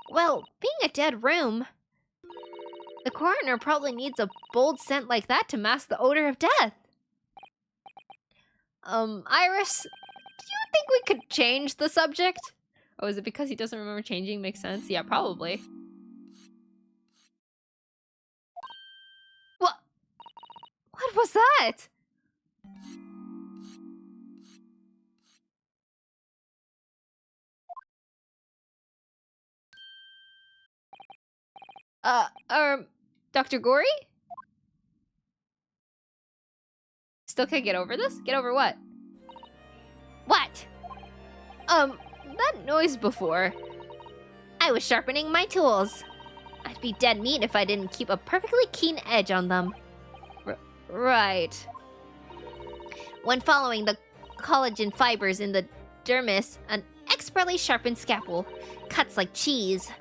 Speaker 1: Well, being a dead room, the coroner probably needs a bold scent like that to mask the odor of death. Iris, do you think we could change the subject? Oh, is it because he doesn't remember changing? Makes sense. Yeah, probably. What? What was that? Dr. Gory? Still can't get over this? Get over what? What? That noise before. I was sharpening my tools. I'd be dead meat if I didn't keep a perfectly keen edge on them. Right. When following the collagen fibers in the dermis, an expertly sharpened scalpel cuts like cheese.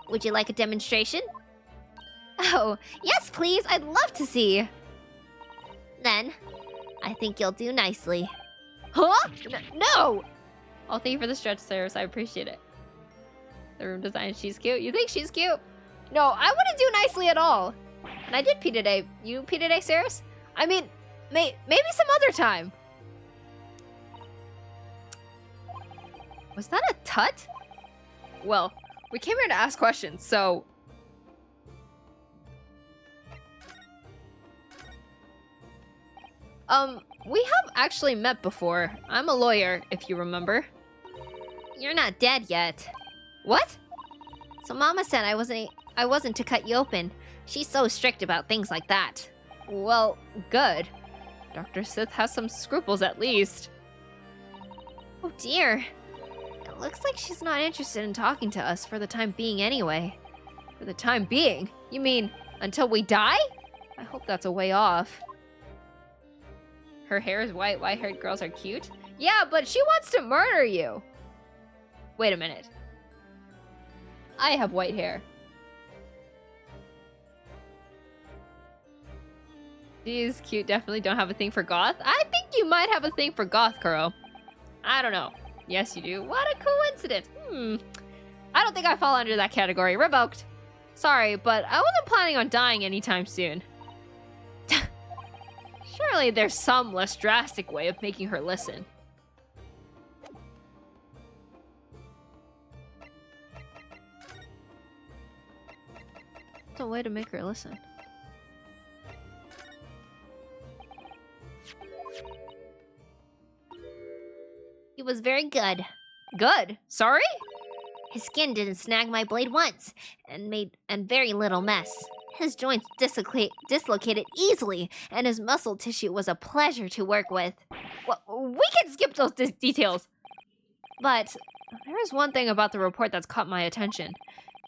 Speaker 1: Would you like a demonstration? Oh, yes please, I'd love to see. Then, I think you'll do nicely. Huh? No! Oh, thank you for the stretch, Cyrus. I appreciate it. The room design, she's cute. You think she's cute? No, I wouldn't do nicely at all. And I did pee today. You pee today, Cyrus? I mean, maybe some other time. Was that a tut? Well, we came here to ask questions, so... we have actually met before. I'm a lawyer, if you remember. You're not dead yet. What? So Mama said I wasn't to cut you open. She's so strict about things like that. Well, good. Dr. Sith has some scruples at least. Oh dear. It looks like she's not interested in talking to us for the time being anyway. For the time being? You mean until we die? I hope that's a way off. Her hair is white, white-haired girls are cute? Yeah, but she wants to murder you. Wait a minute. I have white hair. She's cute, definitely don't have a thing for goth. I think you might have a thing for goth, Kuro. I don't know. Yes, you do. What a coincidence. I don't think I fall under that category. Revoked. Sorry, but I wasn't planning on dying anytime soon. Surely there's some less drastic way of making her listen. What's a way to make her listen? He was very good. Good? Sorry? His skin didn't snag my blade once, and made very little mess. His joints dislocated easily, and his muscle tissue was a pleasure to work with. Well, we can skip those details. But there is one thing about the report that's caught my attention.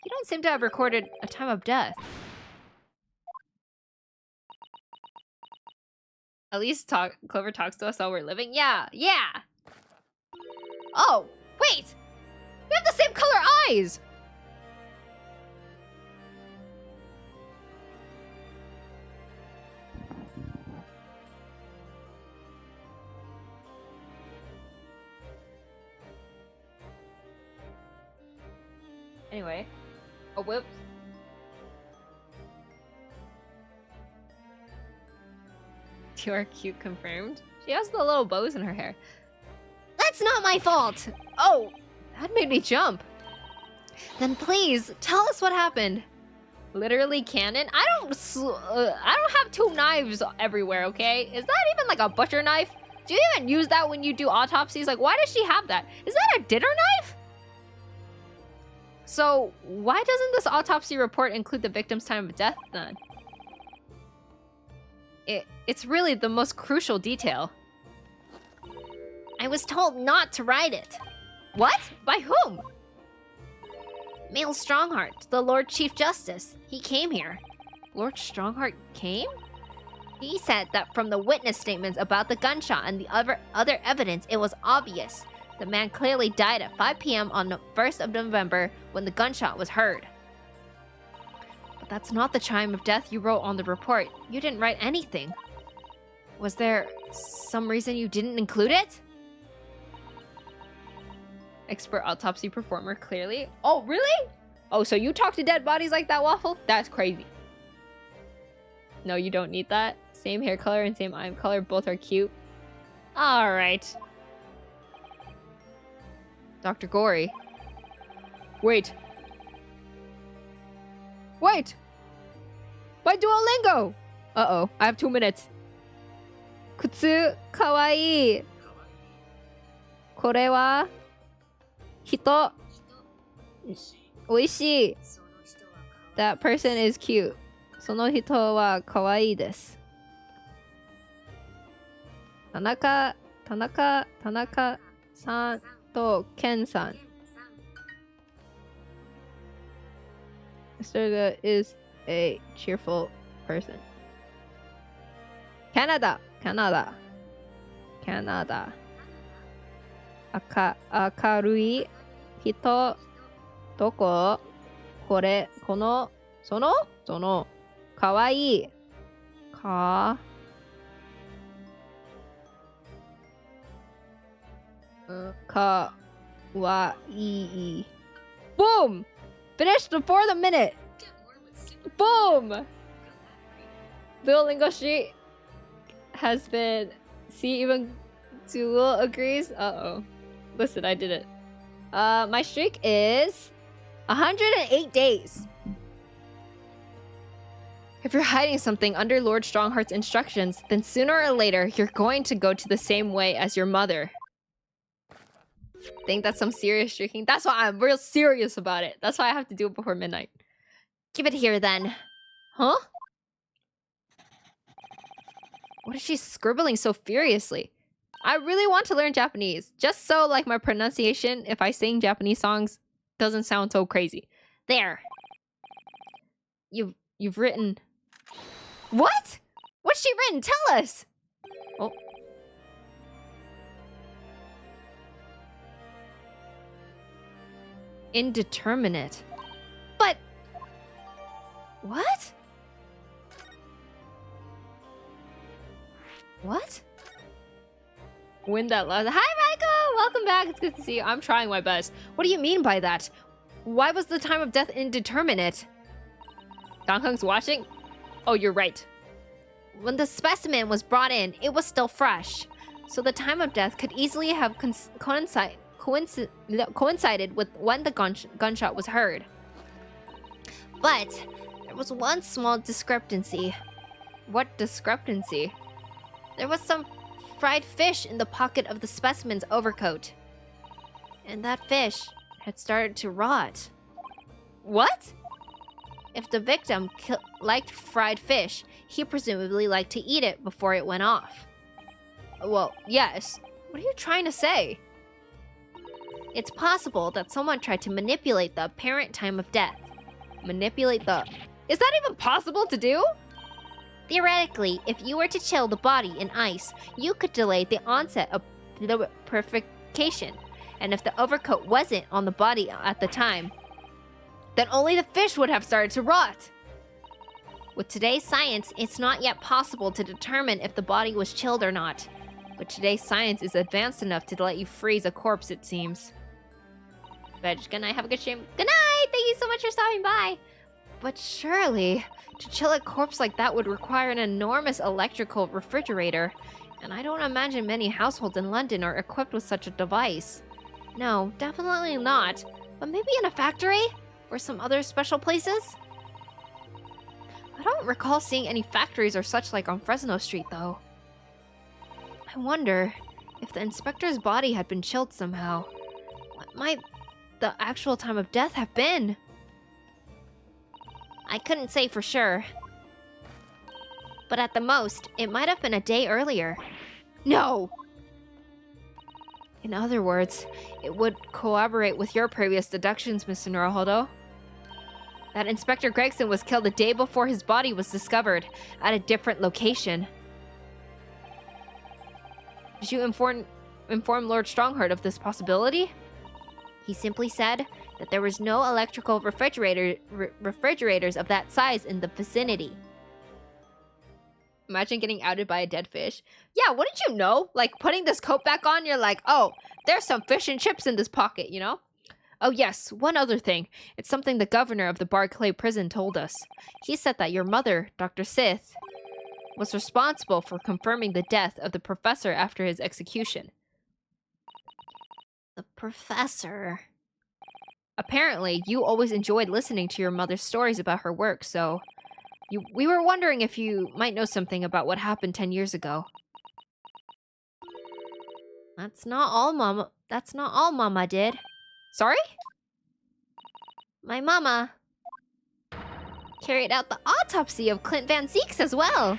Speaker 1: You don't seem to have recorded a time of death. At least Clover talks to us while we're living? Yeah. Oh, wait! We have the same color eyes! Anyway. Oh, whoops. You're cute, confirmed. She has the little bows in her hair. That's not my fault! Oh, that made me jump. Then please, tell us what happened. Literally canon? I don't have two knives everywhere, okay? Is that even like a butcher knife? Do you even use that when you do autopsies? Like, why does she have that? Is that a dinner knife? So, why doesn't this autopsy report include the victim's time of death then? It's really the most crucial detail. I was told not to write it. What? By whom? Male Strongheart, the Lord Chief Justice. He came here. Lord Strongheart came? He said that from the witness statements about the gunshot and the other evidence, it was obvious. The man clearly died at 5 p.m. on the 1st of November when the gunshot was heard. But that's not the time of death you wrote on the report. You didn't write anything. Was there some reason you didn't include it? Expert autopsy performer, clearly. Oh, really? Oh, so you talk to dead bodies like that, Waffle? That's crazy. No, you don't need that. Same hair color and same eye color. Both are cute. Alright. Dr. Gory. Wait. Wait! My Duolingo! Uh-oh. I have 2 minutes. Kutsu kawaii. Kore wa hito oishii. That person is cute. Sono hito wa kawaii desu. Tanaka-san to Ken-san. Mr. is a cheerful person. Canada. Akarui hito doko? Kore, kono, sono, kawaii. Kawaii. Boom! Finished before the minute. Boom! Duolingo Street has been... See, even Duo agrees? Uh-oh. Listen, I did it. My streak is 108 days. If you're hiding something under Lord Strongheart's instructions, then sooner or later, you're going to go to the same way as your mother. Think that's some serious streaking? That's why I'm real serious about it. That's why I have to do it before midnight. Give it here, then. Huh? What is she scribbling so furiously? I really want to learn Japanese. Just so, like, my pronunciation, if I sing Japanese songs, doesn't sound so crazy. There. You've written... What? What's she written? Tell us! Oh. Indeterminate. But... What? What? Win that last... Hi, Michael! Welcome back. It's good to see you. I'm trying my best. What do you mean by that? Why was the time of death indeterminate? Dongheng's watching? Oh, you're right. When the specimen was brought in, it was still fresh. So the time of death could easily have coincided with when the gunshot was heard. But there was one small discrepancy. What discrepancy? There was some fried fish in the pocket of the specimen's overcoat. And that fish had started to rot. What? If the victim liked fried fish, he presumably liked to eat it before it went off. Well, yes. What are you trying to say? It's possible that someone tried to manipulate the apparent time of death. Manipulate the... Is that even possible to do? Theoretically, if you were to chill the body in ice, you could delay the onset of the purification. And if the overcoat wasn't on the body at the time, then only the fish would have started to rot. With today's science, it's not yet possible to determine if the body was chilled or not. But today's science is advanced enough to let you freeze a corpse, it seems. Veg, good night, have a good stream. Good night! Thank you so much for stopping by! But surely, to chill a corpse like that would require an enormous electrical refrigerator. And I don't imagine many households in London are equipped with such a device. No, definitely not. But maybe in a factory? Or some other special places? I don't recall seeing any factories or such like on Fresno Street, though. I wonder if the inspector's body had been chilled somehow. What might the actual time of death have been? I couldn't say for sure. But at the most, it might have been a day earlier. No! In other words, it would corroborate with your previous deductions, Mr. Naruhodo. That Inspector Gregson was killed the day before his body was discovered, at a different location. Did you inform Lord Strongheart of this possibility? He simply said that there was no electrical refrigerators of that size in the vicinity. Imagine getting outed by a dead fish. Yeah, wouldn't you know? Like, putting this coat back on, you're like, oh, there's some fish and chips in this pocket, you know? Oh yes, one other thing. It's something the governor of the Barclay prison told us. He said that your mother, Dr. Sith, was responsible for confirming the death of the professor after his execution. The professor... Apparently, you always enjoyed listening to your mother's stories about her work, so... We were wondering if you might know something about what happened 10 years ago. That's not all Mama did. Sorry? My mama carried out the autopsy of Clint Van Zieks as well.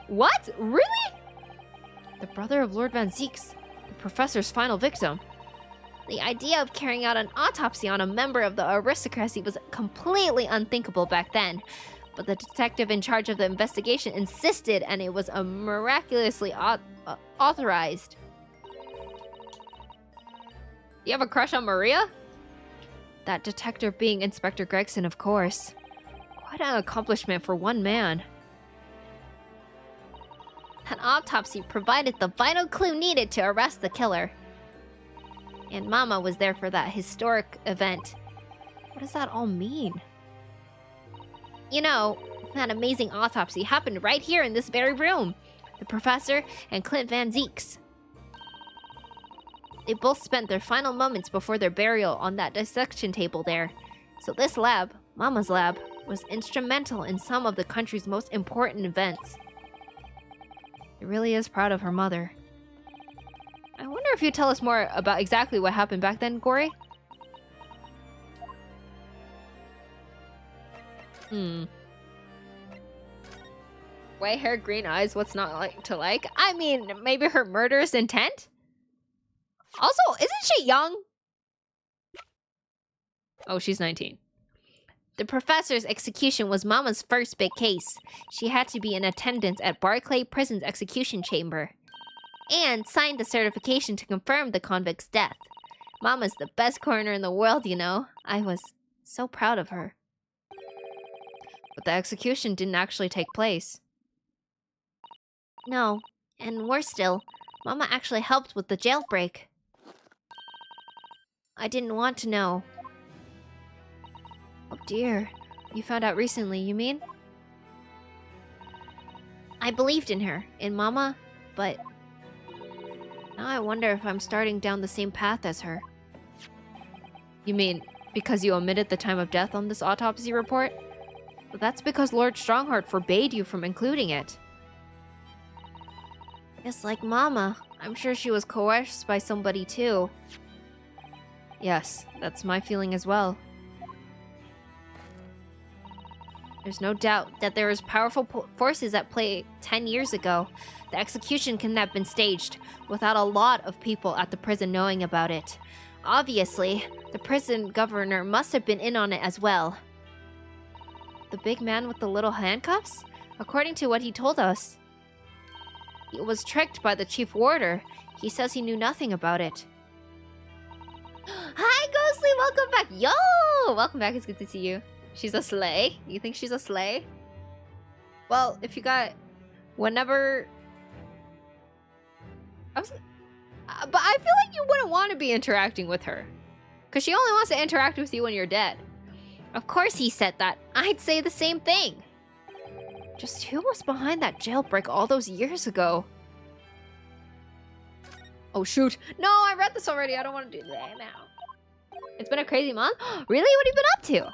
Speaker 1: What? Really? The brother of Lord Van Zieks, the professor's final victim. The idea of carrying out an autopsy on a member of the aristocracy was completely unthinkable back then. But the detective in charge of the investigation insisted, and it was miraculously authorized. You have a crush on Maria? That detective being Inspector Gregson, of course. Quite an accomplishment for one man. That autopsy provided the vital clue needed to arrest the killer. And Mama was there for that historic event. What does that all mean? You know, that amazing autopsy happened right here in this very room. The professor and Clint Van Zieks. They both spent their final moments before their burial on that dissection table there. So this lab, Mama's lab, was instrumental in some of the country's most important events. She really is proud of her mother. I wonder if you'd tell us more about exactly what happened back then, Gory? White hair, green eyes, what's not like to like? I mean, maybe her murderous intent? Also, isn't she young? Oh, she's 19. The professor's execution was Mama's first big case. She had to be in attendance at Barclay Prison's execution chamber. And signed the certification to confirm the convict's death. Mama's the best coroner in the world, you know. I was so proud of her. But the execution didn't actually take place. No, and worse still, Mama actually helped with the jailbreak. I didn't want to know. Oh dear, you found out recently, you mean? I believed in her, in Mama, but... now I wonder if I'm starting down the same path as her. You mean, because you omitted the time of death on this autopsy report? But that's because Lord Strongheart forbade you from including it. Just like Mama, I'm sure she was coerced by somebody too. Yes, that's my feeling as well. There's no doubt that there was powerful forces at play 10 years ago. The execution couldn't have been staged without a lot of people at the prison knowing about it. Obviously, the prison governor must have been in on it as well. The big man with the little handcuffs? According to what he told us, he was tricked by the chief warder. He says he knew nothing about it. Hi, Ghostly! Welcome back! Yo! Welcome back, it's good to see you. She's a slay? You think she's a slay? Well, if you got... whenever... but I feel like you wouldn't want to be interacting with her. Because she only wants to interact with you when you're dead. Of course he said that. I'd say the same thing. Just who was behind that jailbreak all those years ago? Oh shoot. No, I read this already. I don't want to do that now. It's been a crazy month? Really? What have you been up to?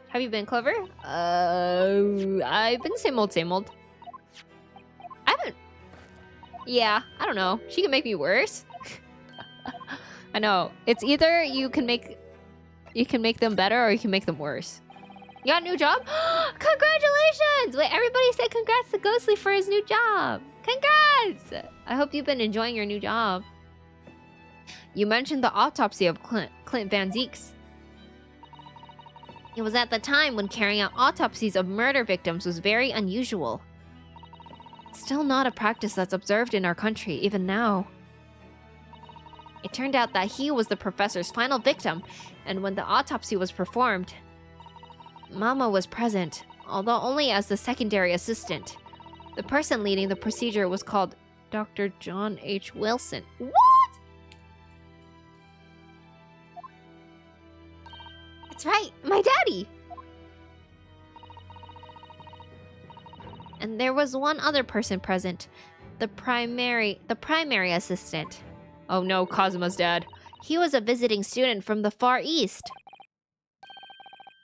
Speaker 1: Have you been clever? I've been same old, same old. I haven't... yeah, I don't know. She can make me worse. I know. It's either you can make them better or you can make them worse. You got a new job? Congratulations! Wait, everybody say congrats to Ghostly for his new job. Congrats! I hope you've been enjoying your new job. You mentioned the autopsy of Clint Van Zeeks. It was at the time when carrying out autopsies of murder victims was very unusual. Still not a practice that's observed in our country, even now. It turned out that he was the professor's final victim, and when the autopsy was performed, Mama was present, although only as the secondary assistant. The person leading the procedure was called Dr. John H. Wilson. What? That's right, my daddy! And there was one other person present, the primary assistant. Oh no, Kazuma's dad. He was a visiting student from the Far East.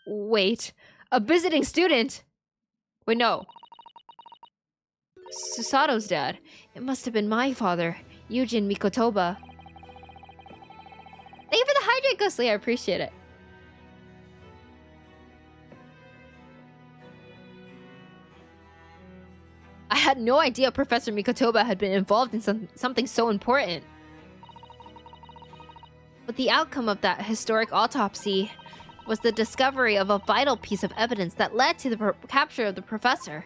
Speaker 1: Wait, a visiting student? Wait, no. Susato's dad. It must have been my father, Yujin Mikotoba. Thank you for the hydrate, Ghostly. I appreciate it. I had no idea Professor Mikotoba had been involved in something so important. But the outcome of that historic autopsy was the discovery of a vital piece of evidence that led to the capture of the professor.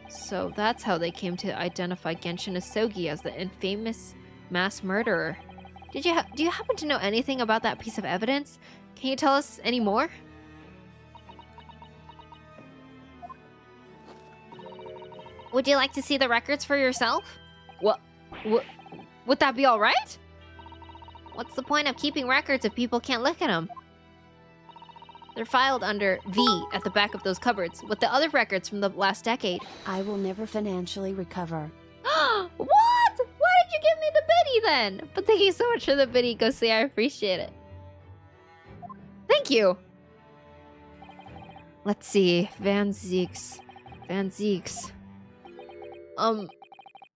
Speaker 1: So that's how they came to identify Genshin Asogi as the infamous mass murderer. Do you happen to know anything about that piece of evidence? Can you tell us any more? Would you like to see the records for yourself? What? Would that be all right? What's the point of keeping records if people can't look at them? They're filed under V at the back of those cupboards, with the other records from the last decade.
Speaker 2: I will never financially recover.
Speaker 1: What? Why did you give me the biddy then? But thank you so much for the biddy, Ghostly. I appreciate it. Thank you. Let's see. Van Zeeks.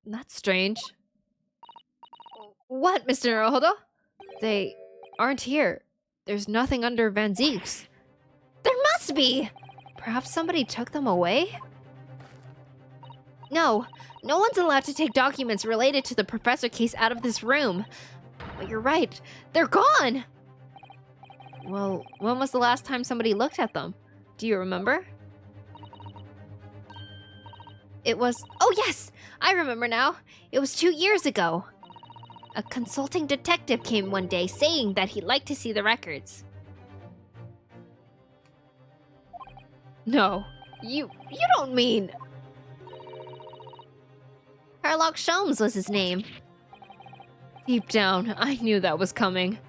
Speaker 1: That's strange. What, Mr. Naruhodo? They aren't here. There's nothing under Van Zeeks. There must be! Perhaps somebody took them away? No one's allowed to take documents related to the professor case out of this room. But you're right, they're gone! Well, when was the last time somebody looked at them? Do you remember? It was... Oh yes! I remember now. It was 2 years ago. A consulting detective came one day saying that he'd like to see the records. No, you don't mean... Herlock Sholmes was his name. Deep down, I knew that was coming.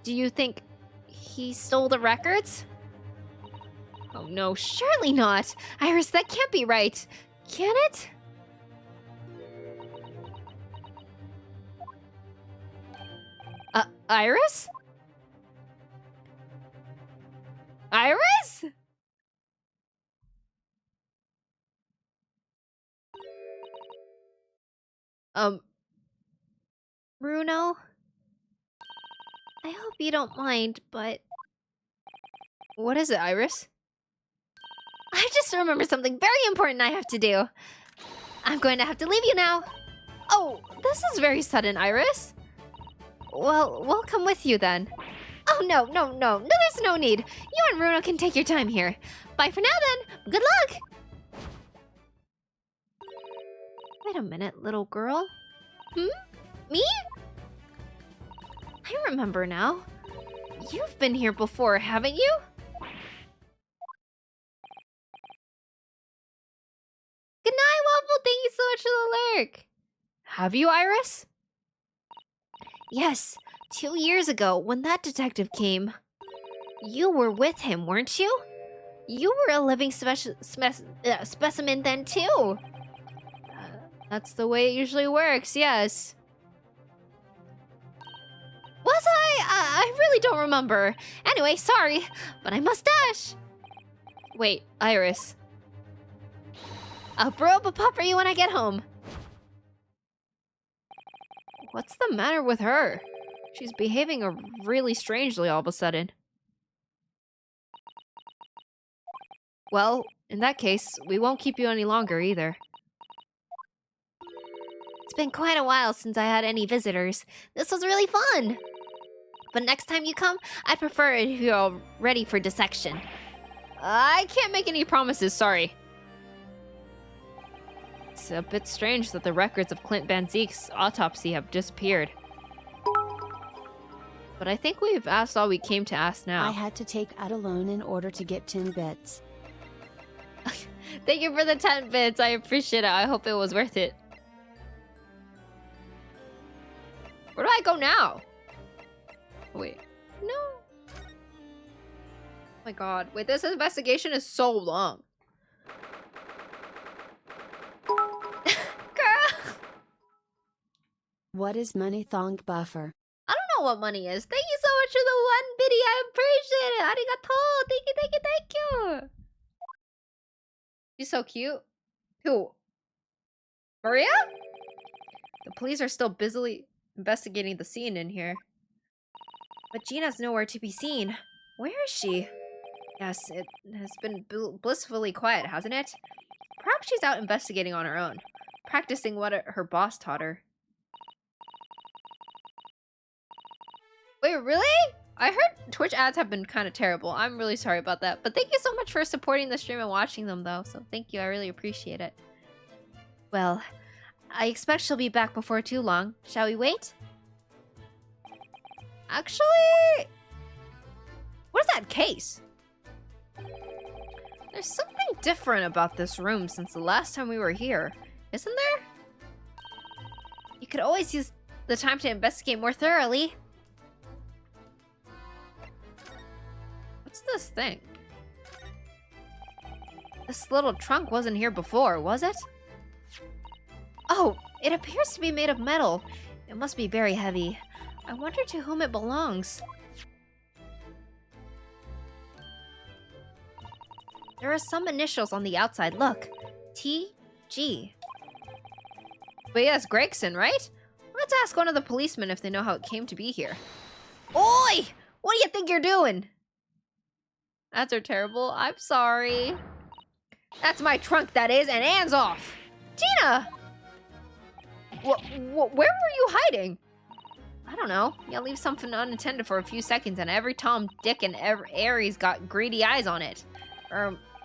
Speaker 1: Do you think he stole the records? Oh no, surely not. Iris, that can't be right. Can it? Iris? Iris? Bruno? I hope you don't mind, but... What is it, Iris? I just remembered something very important I have to do. I'm going to have to leave you now. Oh, this is very sudden, Iris. Well, we'll come with you then. Oh, no, there's no need. You and Bruno can take your time here. Bye for now then. Good luck. Wait a minute, little girl. Me? I remember now. You've been here before, haven't you? Good night, Waffle. Thank you so much for the lurk. Have you, Iris? Yes, 2 years ago when that detective came. You were with him, weren't you? You were a living specimen then too. That's the way it usually works, yes. Was I? I really don't remember. Anyway, sorry, but I must dash. Wait, Iris. I'll brew up a pup for you when I get home. What's the matter with her? She's behaving really strangely all of a sudden. Well, in that case, we won't keep you any longer either. It's been quite a while since I had any visitors. This was really fun! But next time you come, I'd prefer if you're all ready for dissection. I can't make any promises, sorry. It's a bit strange that the records of Clint Van Zeek's autopsy have disappeared. But I think we've asked all we came to ask now.
Speaker 2: I had to take out a loan in order to get 10 bits.
Speaker 1: Thank you for the 10 bits. I appreciate it. I hope it was worth it. Where do I go now? Wait. No. Oh my god. Wait, this investigation is so long. Girl.
Speaker 2: What is money thong buffer?
Speaker 1: I don't know what money is. Thank you so much for the 1 biddy. I appreciate it. Arigato. Thank you, thank you, thank you. She's so cute. Who? Maria? The police are still busily investigating the scene in here. But Gina's nowhere to be seen. Where is she? Yes, it has been blissfully quiet, hasn't it? Perhaps she's out investigating on her own, practicing what her boss taught her. Wait, really? I heard Twitch ads have been kind of terrible. I'm really sorry about that. But thank you so much for supporting the stream and watching them, though. So thank you. I really appreciate it. Well, I expect she'll be back before too long. Shall we wait? Actually... What is that case? There's something different about this room since the last time we were here. Isn't there? You could always use the time to investigate more thoroughly. What's this thing? This little trunk wasn't here before, was it? Oh, it appears to be made of metal. It must be very heavy. I wonder to whom it belongs. There are some initials on the outside. Look. T.G. But yes, Gregson, right? Let's ask one of the policemen if they know how it came to be here. Oi! What do you think you're doing? Ads are terrible. I'm sorry. That's my trunk, that is, and hands off. Gina! Where were you hiding? I don't know. You leave something unattended for a few seconds and every Tom, Dick, and Aries got greedy eyes on it.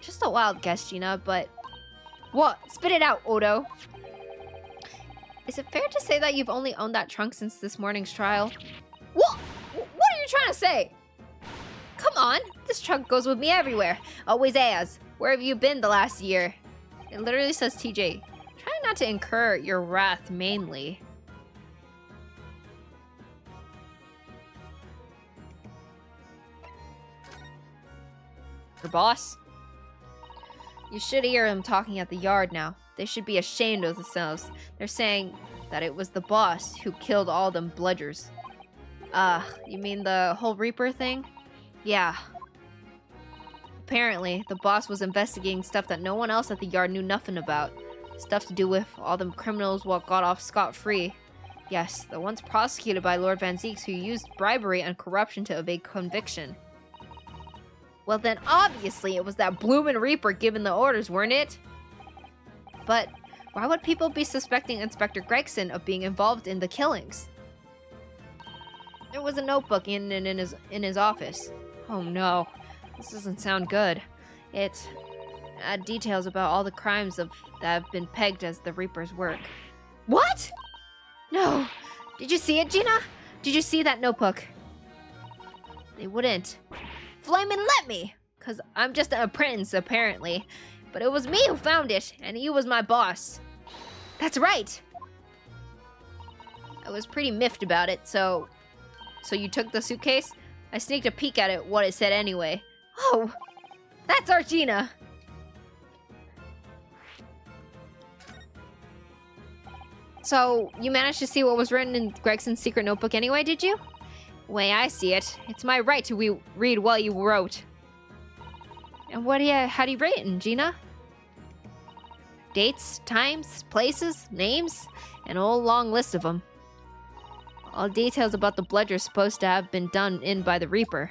Speaker 1: Just a wild guess, Gina, but... What? Spit it out, Odo. Is it fair to say that you've only owned that trunk since this morning's trial? What? What are you trying to say? Come on, this trunk goes with me everywhere. Always has. Where have you been the last year? It literally says TJ. Try not to incur your wrath mainly. Your boss? You should hear them talking at the yard now. They should be ashamed of themselves. They're saying that it was the boss who killed all them bludgers. You mean the whole Reaper thing? Yeah. Apparently, the boss was investigating stuff that no one else at the yard knew nothing about. Stuff to do with all them criminals what got off scot-free. Yes, the ones prosecuted by Lord Van Zeeks who used bribery and corruption to evade conviction. Well then, obviously it was that bloomin' Reaper giving the orders, weren't it? But why would people be suspecting Inspector Gregson of being involved in the killings? There was a notebook in his office. Oh no, this doesn't sound good. It had details about all the crimes that have been pegged as the Reaper's work. What? No. Did you see it, Gina? Did you see that notebook? They wouldn't. Flamin' let me! Cause I'm just an apprentice, apparently. But it was me who found it, and he was my boss. That's right! I was pretty miffed about it, so you took the suitcase? I sneaked a peek at it, what it said anyway. Oh! That's our Gina! So, you managed to see what was written in Gregson's secret notebook anyway, did you? Way I see it, it's my right to read what you wrote. And what had he written, Gina? Dates, times, places, names, an old long list of them. All details about the blood are supposed to have been done in by the Reaper.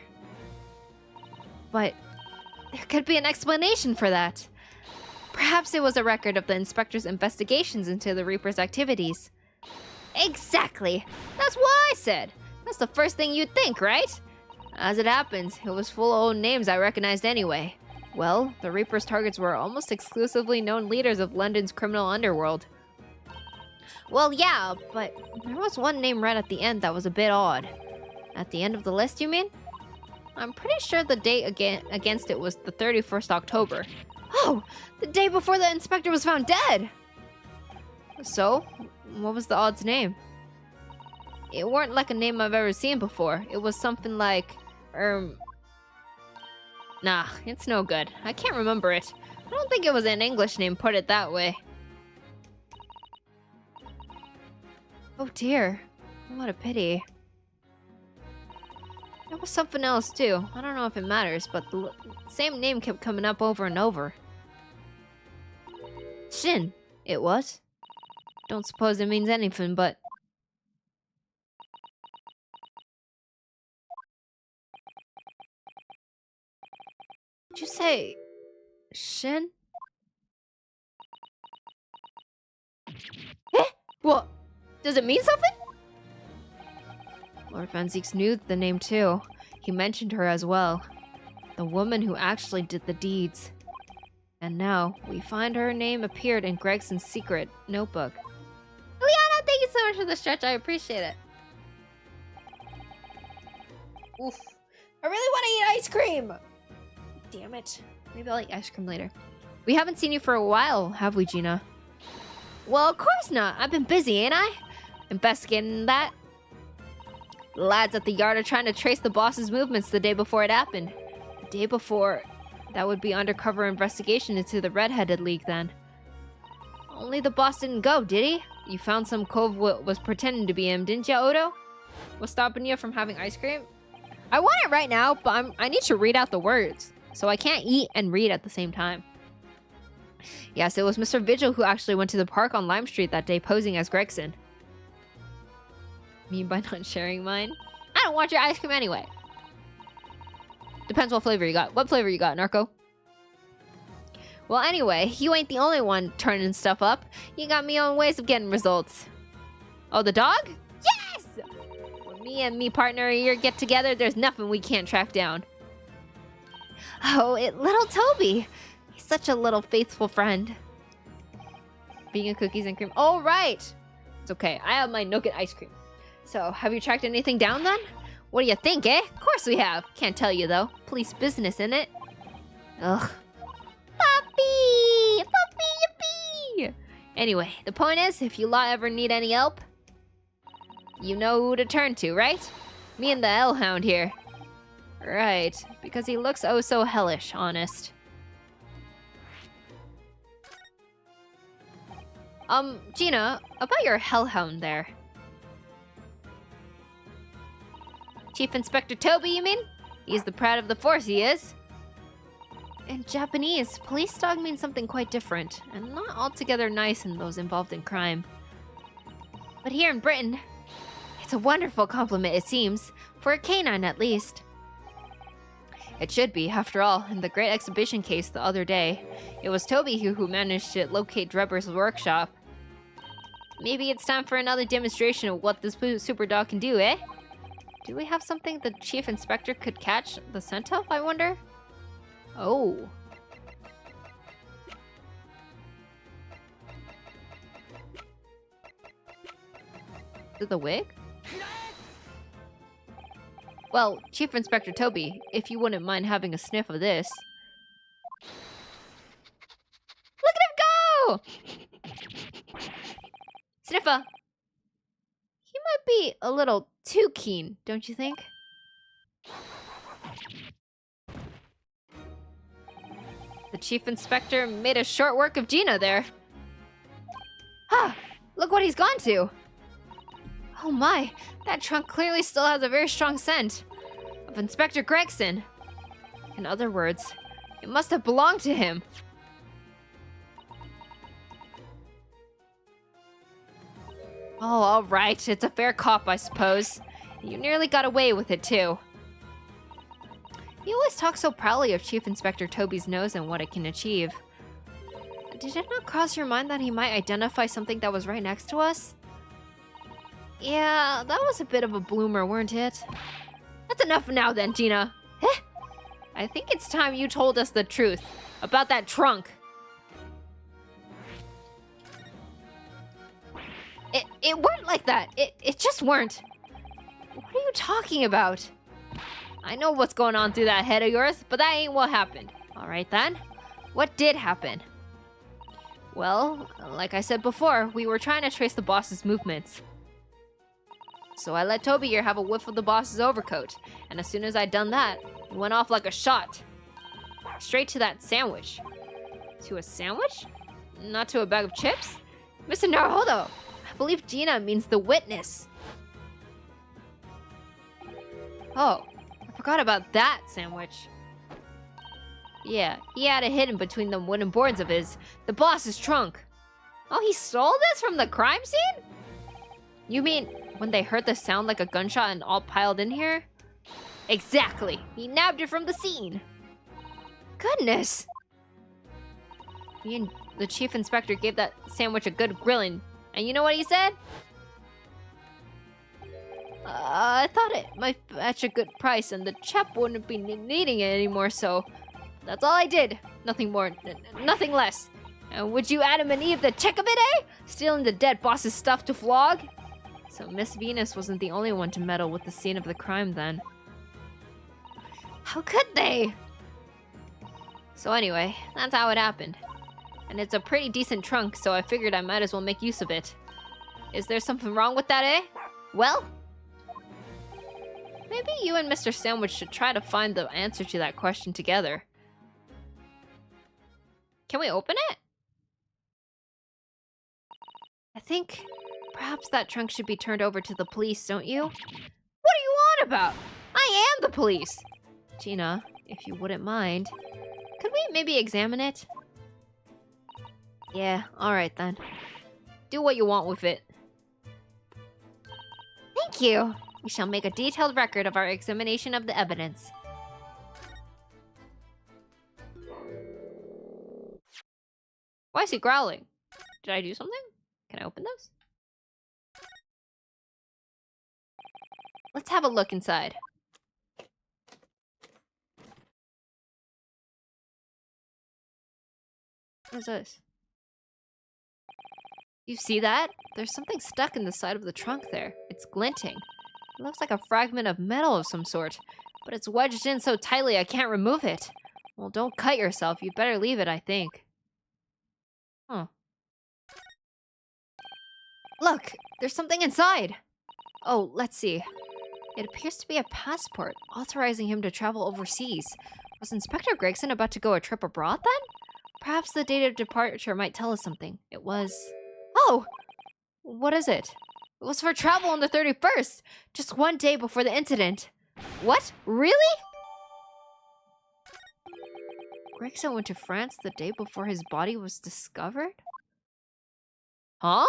Speaker 1: But there could be an explanation for that. Perhaps it was a record of the inspector's investigations into the Reaper's activities. Exactly! That's what I said! That's the first thing you'd think, right? As it happens, it was full of old names I recognized anyway. Well, the Reaper's targets were almost exclusively known leaders of London's criminal underworld. Well, yeah, but there was one name right at the end that was a bit odd. At the end of the list, you mean? I'm pretty sure the date against it was the 31st October. Oh, the day before the inspector was found dead! So, what was the odd's name? It weren't like a name I've ever seen before. It was something like, Nah, it's no good. I can't remember it. I don't think it was an English name, put it that way. Oh dear. What a pity. There was something else too. I don't know if it matters, but the same name kept coming up over and over. Shin, it was. Don't suppose it means anything, but... Did you say... Shin? Eh? What? Does it mean something? Lord Van Zieks knew the name too. He mentioned her as well. The woman who actually did the deeds. And now, we find her name appeared in Gregson's secret notebook. Liana, thank you so much for the stretch. I appreciate it. Oof. I really want to eat ice cream! Damn it. Maybe I'll eat ice cream later. We haven't seen you for a while, have we, Gina? Well, of course not. I've been busy, ain't I? Investigating that. The lads at the yard are trying to trace the boss's movements the day before it happened. The day before... That would be undercover investigation into the Red-Headed League, then. Only the boss didn't go, did he? You found some cove was pretending to be him, didn't you, Odo? What's stopping you from having ice cream? I want it right now, but I need to read out the words. So I can't eat and read at the same time. Yes, it was Mr. Vigil who actually went to the park on Lime Street that day posing as Gregson. Mean by not sharing mine? I don't want your ice cream anyway. Depends what flavor you got. What flavor you got, Narco? Well, anyway, you ain't the only one turning stuff up. You got me own ways of getting results. Oh, the dog? Yes! When me and me partner here get together, there's nothing we can't track down. Oh, little Toby. He's such a little faithful friend. Vegan cookies and cream. Oh, right. It's okay. I have my Nougat ice cream. So, have you tracked anything down then? What do you think, eh? Of course we have. Can't tell you, though. Police business, innit? Ugh. Puppy! Puppy, yippee! Anyway, the point is, if you lot ever need any help, you know who to turn to, right? Me and the Hellhound here. Right, because he looks oh so hellish, honest. Gina, about your Hellhound there. Chief Inspector Toby, you mean? He's the pride of the force, he is. In Japanese, police dog means something quite different, and not altogether nice in those involved in crime. But here in Britain, it's a wonderful compliment, it seems, for a canine at least. It should be, after all, in the Great Exhibition case the other day, it was Toby who managed to locate Drebber's workshop. Maybe it's time for another demonstration of what this super dog can do, eh? Do we have something the Chief Inspector could catch the scent of, I wonder? Oh. Is it the wig? Well, Chief Inspector Toby, if you wouldn't mind having a sniff of this. Look at him go! Sniffer! He might be a little too keen, don't you think? The Chief Inspector made a short work of Gina there. Ah! Look what he's gone to! Oh my, that trunk clearly still has a very strong scent of Inspector Gregson. In other words, it must have belonged to him. Oh, alright. It's a fair cop, I suppose. You nearly got away with it, too. You always talk so proudly of Chief Inspector Toby's nose and what it can achieve. Did it not cross your mind that he might identify something that was right next to us? Yeah, that was a bit of a bloomer, weren't it? That's enough now then, Gina. Heh. I think it's time you told us the truth about that trunk. It weren't like that. It just weren't. What are you talking about? I know what's going on through that head of yours, but that ain't what happened. Alright then. What did happen? Well, like I said before, we were trying to trace the boss's movements. So I let Toby here have a whiff of the boss's overcoat, and as soon as I'd done that, he went off like a shot. Straight to that sandwich. To a sandwich? Not to a bag of chips? Mr. Naruhodo, I believe Gina means the witness. Oh, I forgot about that sandwich. Yeah, he had it hidden between the wooden boards of the boss's trunk. Oh, he stole this from the crime scene? You mean when they heard the sound like a gunshot and all piled in here? Exactly. He nabbed it from the scene. Goodness. Me and the chief inspector gave that sandwich a good grilling. And you know what he said? I thought it might fetch a good price and the chap wouldn't be needing it anymore, so that's all I did. Nothing more, nothing less. And would you Adam and Eve the check of it, eh? Stealing the dead boss's stuff to flog? So Miss Venus wasn't the only one to meddle with the scene of the crime then. How could they? So anyway, that's how it happened. And it's a pretty decent trunk, so I figured I might as well make use of it. Is there something wrong with that, eh? Well, maybe you and Mr. Sandwich should try to find the answer to that question together. Can we open it? I think perhaps that trunk should be turned over to the police, don't you? What are you on about? I am the police! Gina, if you wouldn't mind, could we maybe examine it? Yeah, alright then. Do what you want with it. Thank you! We shall make a detailed record of our examination of the evidence. Why is he growling? Did I do something? Can I open those? Let's have a look inside. What is this? You see that? There's something stuck in the side of the trunk there. It's glinting. It looks like a fragment of metal of some sort, but it's wedged in so tightly I can't remove it. Well, don't cut yourself. You'd better leave it, I think. Huh. Look! There's something inside! Oh, let's see. It appears to be a passport, authorizing him to travel overseas. Was Inspector Gregson about to go a trip abroad then? Perhaps the date of departure might tell us something. It was... Oh! What is it? It was for travel on the 31st, just one day before the incident. What? Really? Gregson went to France the day before his body was discovered? Huh?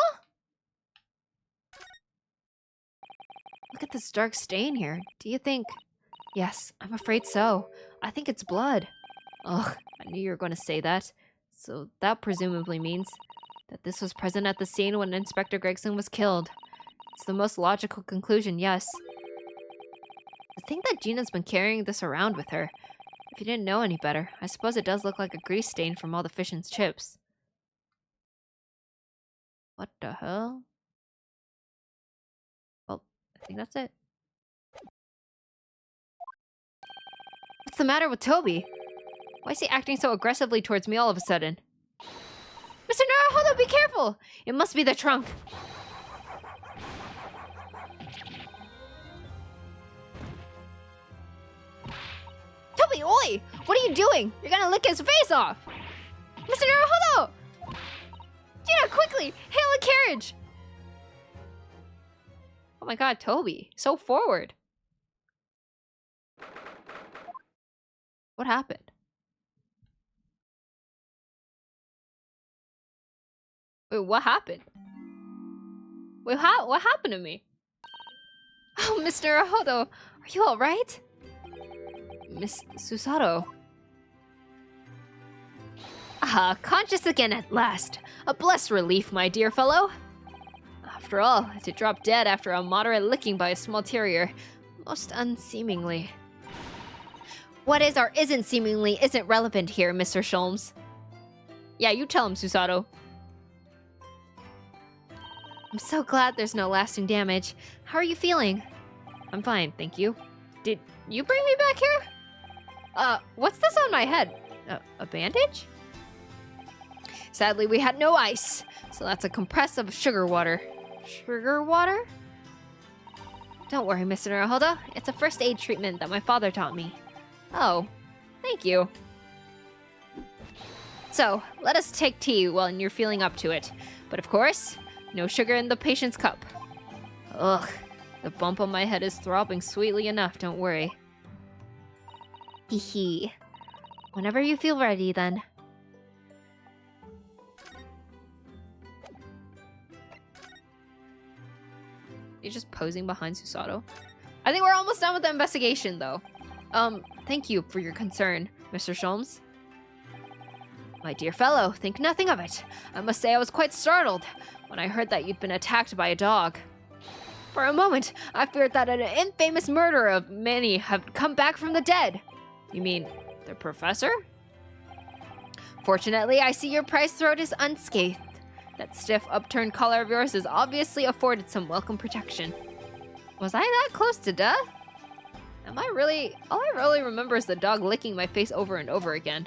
Speaker 1: Look at this dark stain here. Do you think... Yes, I'm afraid so. I think it's blood. Ugh, I knew you were going to say that. So that presumably means that this was present at the scene when Inspector Gregson was killed. It's the most logical conclusion, yes. I think that Gina's been carrying this around with her. If you didn't know any better, I suppose it does look like a grease stain from all the fish and chips. What the hell? Well, I think that's it. What's the matter with Toby? Why is he acting so aggressively towards me all of a sudden? Mr. Naruhodo, be careful! It must be the trunk. Toby, oi! What are you doing? You're gonna lick his face off! Mr. Naruhodo! Gina, quickly! Hail a carriage! Oh my god, Toby. So forward. What happened? Wait, what happened? Wait, what happened to me? Oh, Mr. Ahodo, are you alright? Miss Susato. Ah, conscious again at last. A blessed relief, my dear fellow. After all, to drop dead after a moderate licking by a small terrier, most unseemingly. What is or isn't seemingly isn't relevant here, Mr. Sholmes. Yeah, you tell him, Susato. I'm so glad there's no lasting damage. How are you feeling? I'm fine, thank you. Did you bring me back here? What's this on my head? A bandage? Sadly, we had no ice, so that's a compress of sugar water. Sugar water? Don't worry, Mr. Naruhodo. It's a first aid treatment that my father taught me. Oh, thank you. So, let us take tea while you're feeling up to it. But of course, no sugar in the patient's cup. Ugh, the bump on my head is throbbing sweetly enough, don't worry. Hee hee. Whenever you feel ready, then. You're just posing behind Susato. I think we're almost done with the investigation, though. Thank you for your concern, Mr. Sholmes. My dear fellow, think nothing of it. I must say I was quite startled when I heard that you'd been attacked by a dog. For a moment, I feared that an infamous murderer of many had come back from the dead. You mean, the professor? Fortunately, I see your prize throat is unscathed. That stiff, upturned collar of yours has obviously afforded some welcome protection. Was I that close to death? All I really remember is the dog licking my face over and over again.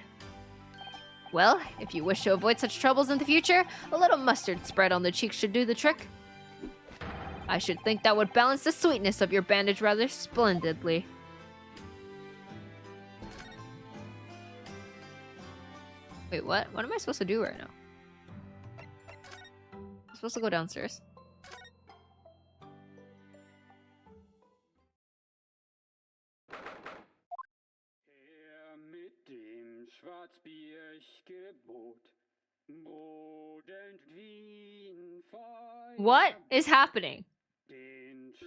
Speaker 1: Well, if you wish to avoid such troubles in the future, a little mustard spread on the cheeks should do the trick. I should think that would balance the sweetness of your bandage rather splendidly. Wait, what? What am I supposed to do right now? I'm supposed to go downstairs. What is happening?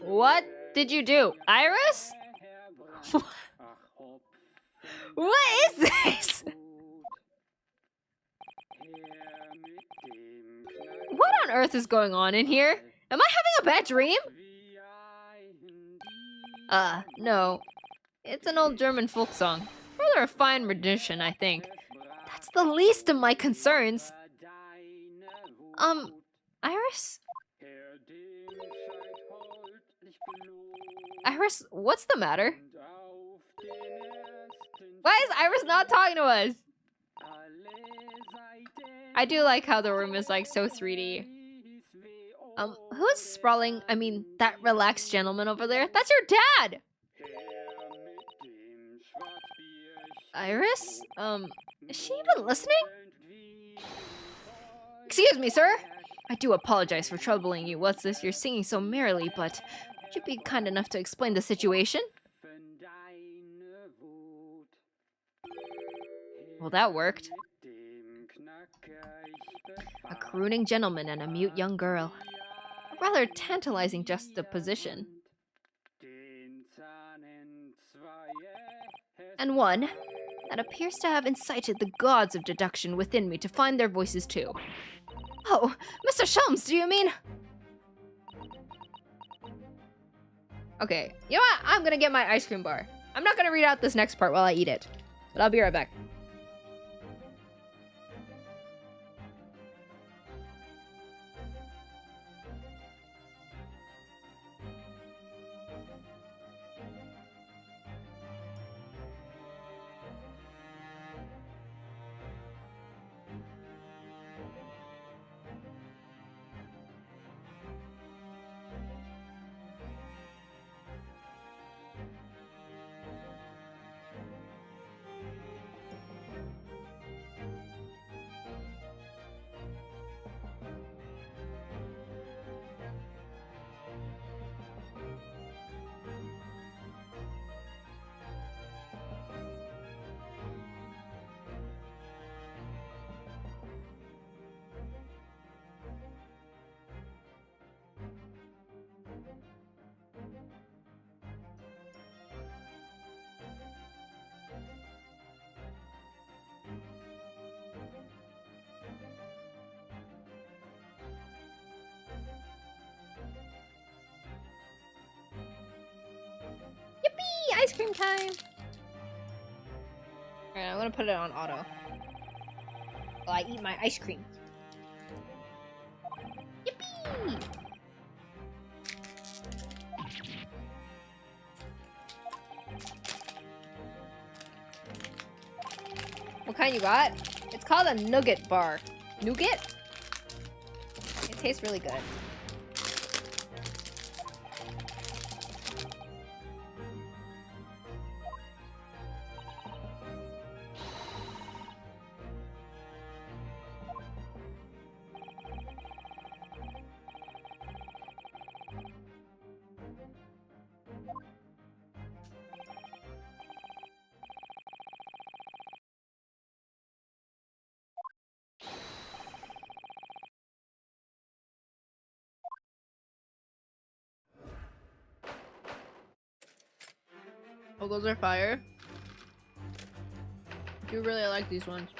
Speaker 1: What did you do? Iris? What is this? What on earth is going on in here? Am I having a bad dream? No. It's an old German folk song. Rather a fine rendition, I think. That's the least of my concerns. Iris? Iris, what's the matter? Why is Iris not talking to us? I do like how the room is like so 3D. Who's sprawling? I mean, that relaxed gentleman over there? That's your dad! Iris? Is she even listening? Excuse me, sir? I do apologize for troubling you. What's this? You're singing so merrily, but would you be kind enough to explain the situation? Well, that worked. A crooning gentleman and a mute young girl. A rather tantalizing juxtaposition. And one that appears to have incited the gods of deduction within me to find their voices too. Oh, Mr. Sholmes, do you mean? Okay, you know what? I'm gonna get my ice cream bar. I'm not gonna read out this next part while I eat it, but I'll be right back. ice cream time! Alright, I'm gonna put it on auto. While I eat my ice cream. Yippee! What kind you got? It's called a nougat bar. Nougat? It tastes really good. Oh, those are fire. I do really like these ones.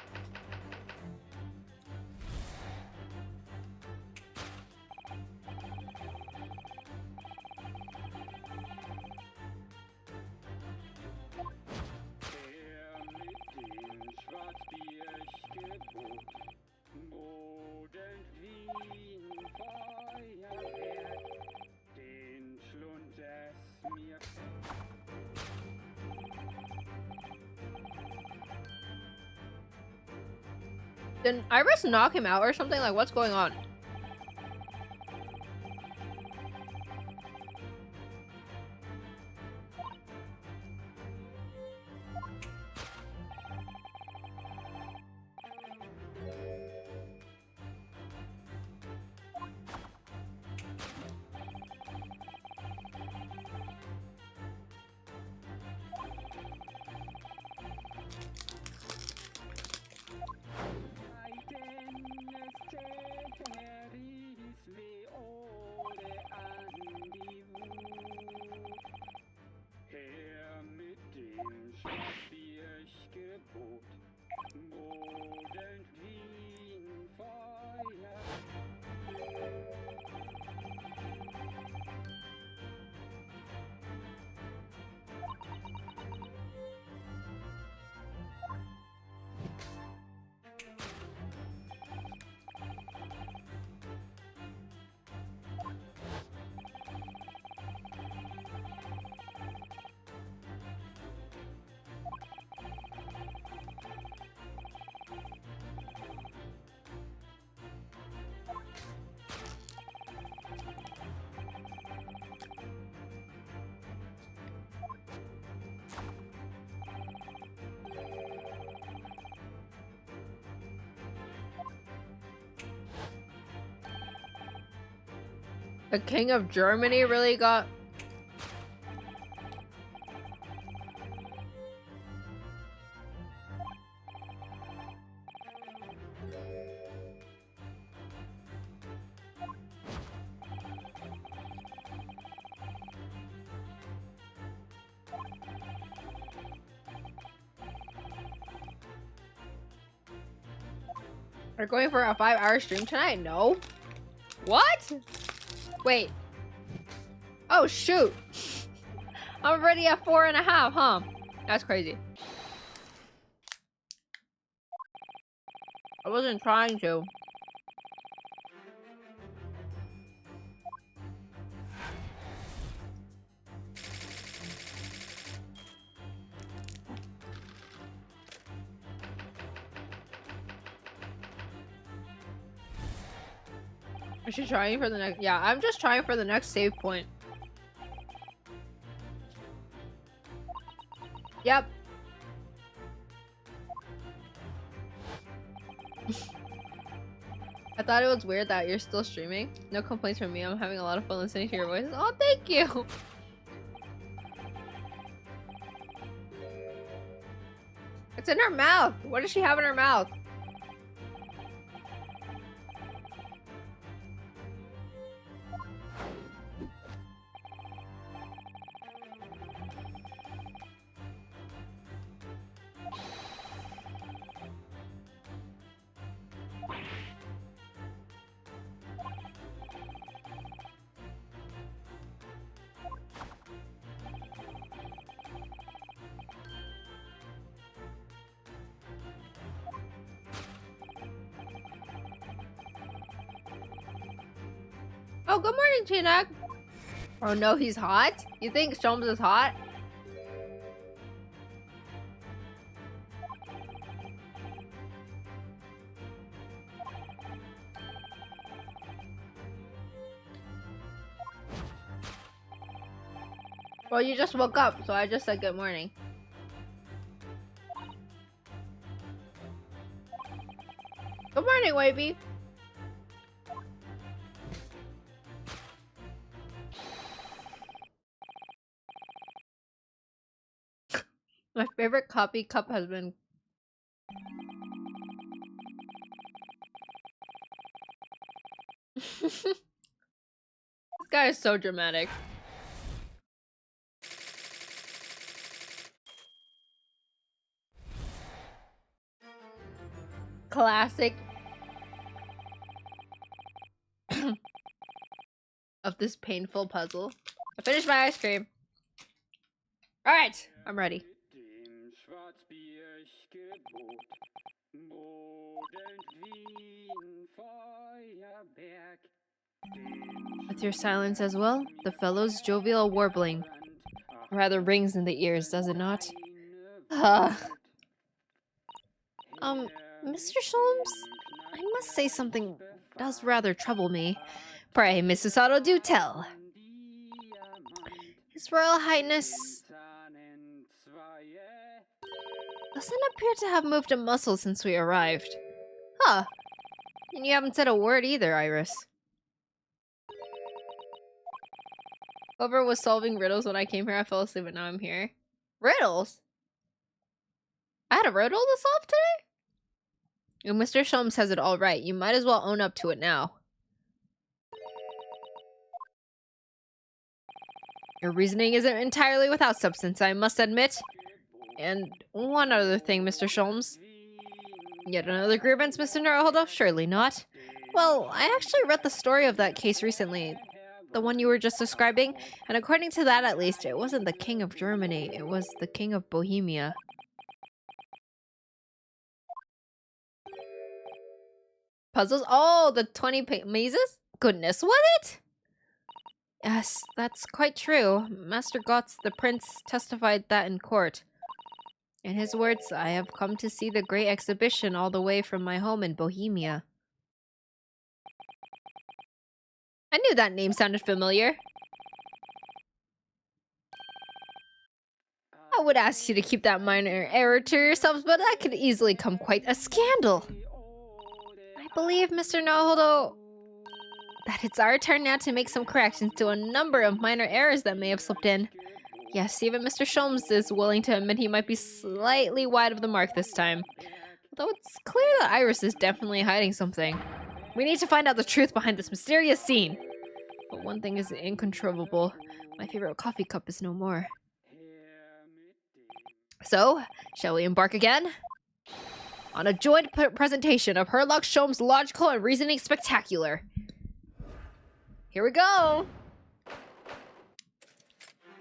Speaker 1: Did Iris knock him out or something? Like, what's going on? The King of Germany really got... We're going for a 5-hour stream tonight? No. What? Wait. Oh, shoot. I'm already at 4.5, huh? That's crazy. I wasn't trying to. Is she trying for the next? Yeah, I'm just trying for the next save point. Yep. I thought it was weird that you're still streaming. No complaints from me. I'm having a lot of fun listening to your voices. Oh, thank you! It's in her mouth! What does she have in her mouth? Oh, good morning, Chinak. Oh no, he's hot? You think Sholmes is hot? Well, you just woke up, so I just said good morning. Good morning, Wavy. My favorite coffee cup has been... This guy is so dramatic. Classic of this painful puzzle. I finished my ice cream. Alright, I'm ready. With your silence as well, the fellow's jovial warbling rather rings in the ears, does it not? Mr. Sholmes, I must say something does rather trouble me. Pray, Mrs. Otto, do tell. His Royal Highness doesn't appear to have moved a muscle since we arrived. Huh. And you haven't said a word either, Iris. Whoever was solving riddles when I came here, I fell asleep, but now I'm here. Riddles? I had a riddle to solve today? And Mr. Sholmes has it all right. You might as well own up to it now. Your reasoning isn't entirely without substance, I must admit. And one other thing, Mr. Sholmes. Yet another grievance, Mr. Naruhodo? Surely not. Well, I actually read the story of that case recently. The one you were just describing. And according to that, at least, it wasn't the King of Germany. It was the King of Bohemia. Puzzles? Oh, the 20 mazes? Goodness, what it? Yes, that's quite true. Master Gotz, the prince, testified that in court. In his words, I have come to see the great exhibition all the way from my home in Bohemia. I knew that name sounded familiar. I would ask you to keep that minor error to yourselves, but that could easily come quite a scandal. I believe, Mr. Naruhodo, that it's our turn now to make some corrections to a number of minor errors that may have slipped in. Yes, even Mr. Sholmes is willing to admit he might be slightly wide of the mark this time. Although it's clear that Iris is definitely hiding something. We need to find out the truth behind this mysterious scene. But one thing is incontrovertible. My favorite coffee cup is no more. So, shall we embark again? On a joint presentation of Herlock Sholmes' logical and reasoning spectacular. Here we go!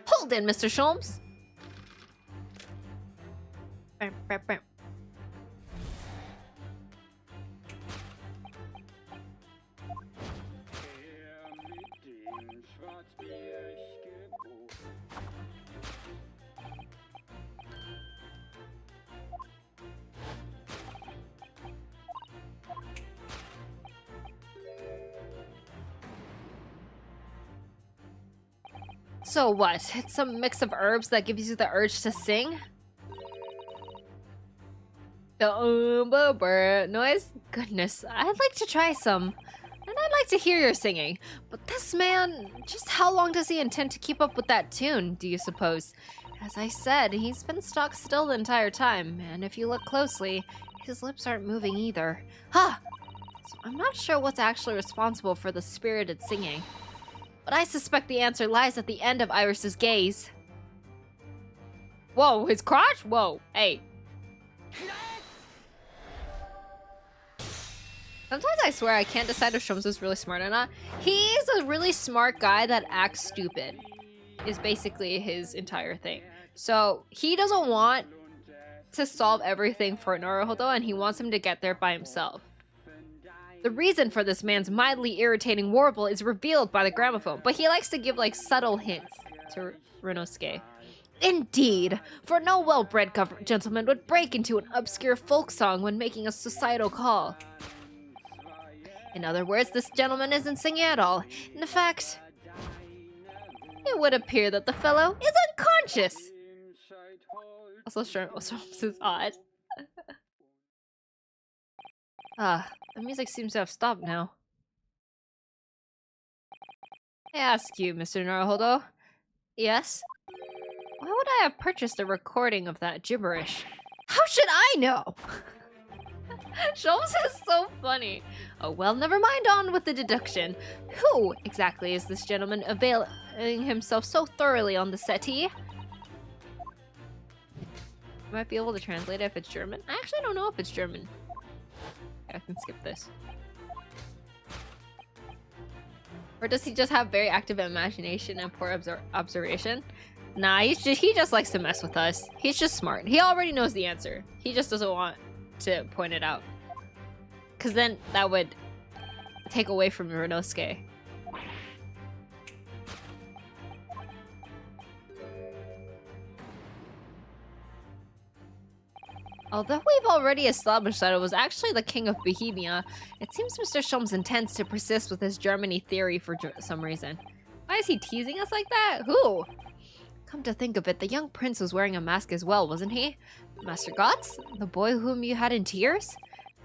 Speaker 1: Hold in, Mr. Sholmes! So what? It's some mix of herbs that gives you the urge to sing? The noise? Goodness, I'd like to try some. And I'd like to hear your singing. But this man, just how long does he intend to keep up with that tune, do you suppose? As I said, he's been stock still the entire time, and if you look closely, his lips aren't moving either. Ha! So I'm not sure what's actually responsible for the spirited singing. But I suspect the answer lies at the end of Iris's gaze. Whoa, his crotch? Whoa, hey. Sometimes I swear I can't decide if Sholmes is really smart or not. He's a really smart guy that acts stupid, is basically his entire thing. So he doesn't want to solve everything for Naruhodo, and he wants him to get there by himself. The reason for this man's mildly irritating warble is revealed by the gramophone, but he likes to give like subtle hints to Renosuke. Indeed, for no well-bred gentleman would break into an obscure folk song when making a societal call. In other words, this gentleman isn't singing at all. In fact, it would appear that the fellow is unconscious. Also, Sherms is odd. The music seems to have stopped now. I ask you, Mr. Naruhodo. Yes? Why would I have purchased a recording of that gibberish? How should I know? Sholmes is so funny. Oh well, never mind, on with the deduction. Who exactly is this gentleman availing himself so thoroughly on the settee? Might be able to translate it if it's German. I actually don't know if it's German. I can skip this. Or does he just have very active imagination and poor observation? Nah, he just likes to mess with us. He's just smart. He already knows the answer. He just doesn't want to point it out. Because then that would take away from Renosuke. Although we've already established that it was actually the king of Bohemia, it seems Mr. Sholmes intends to persist with his Germany theory for some reason. Why is he teasing us like that? Who? Come to think of it, the young prince was wearing a mask as well, wasn't he? Master Gotts? The boy whom you had in tears?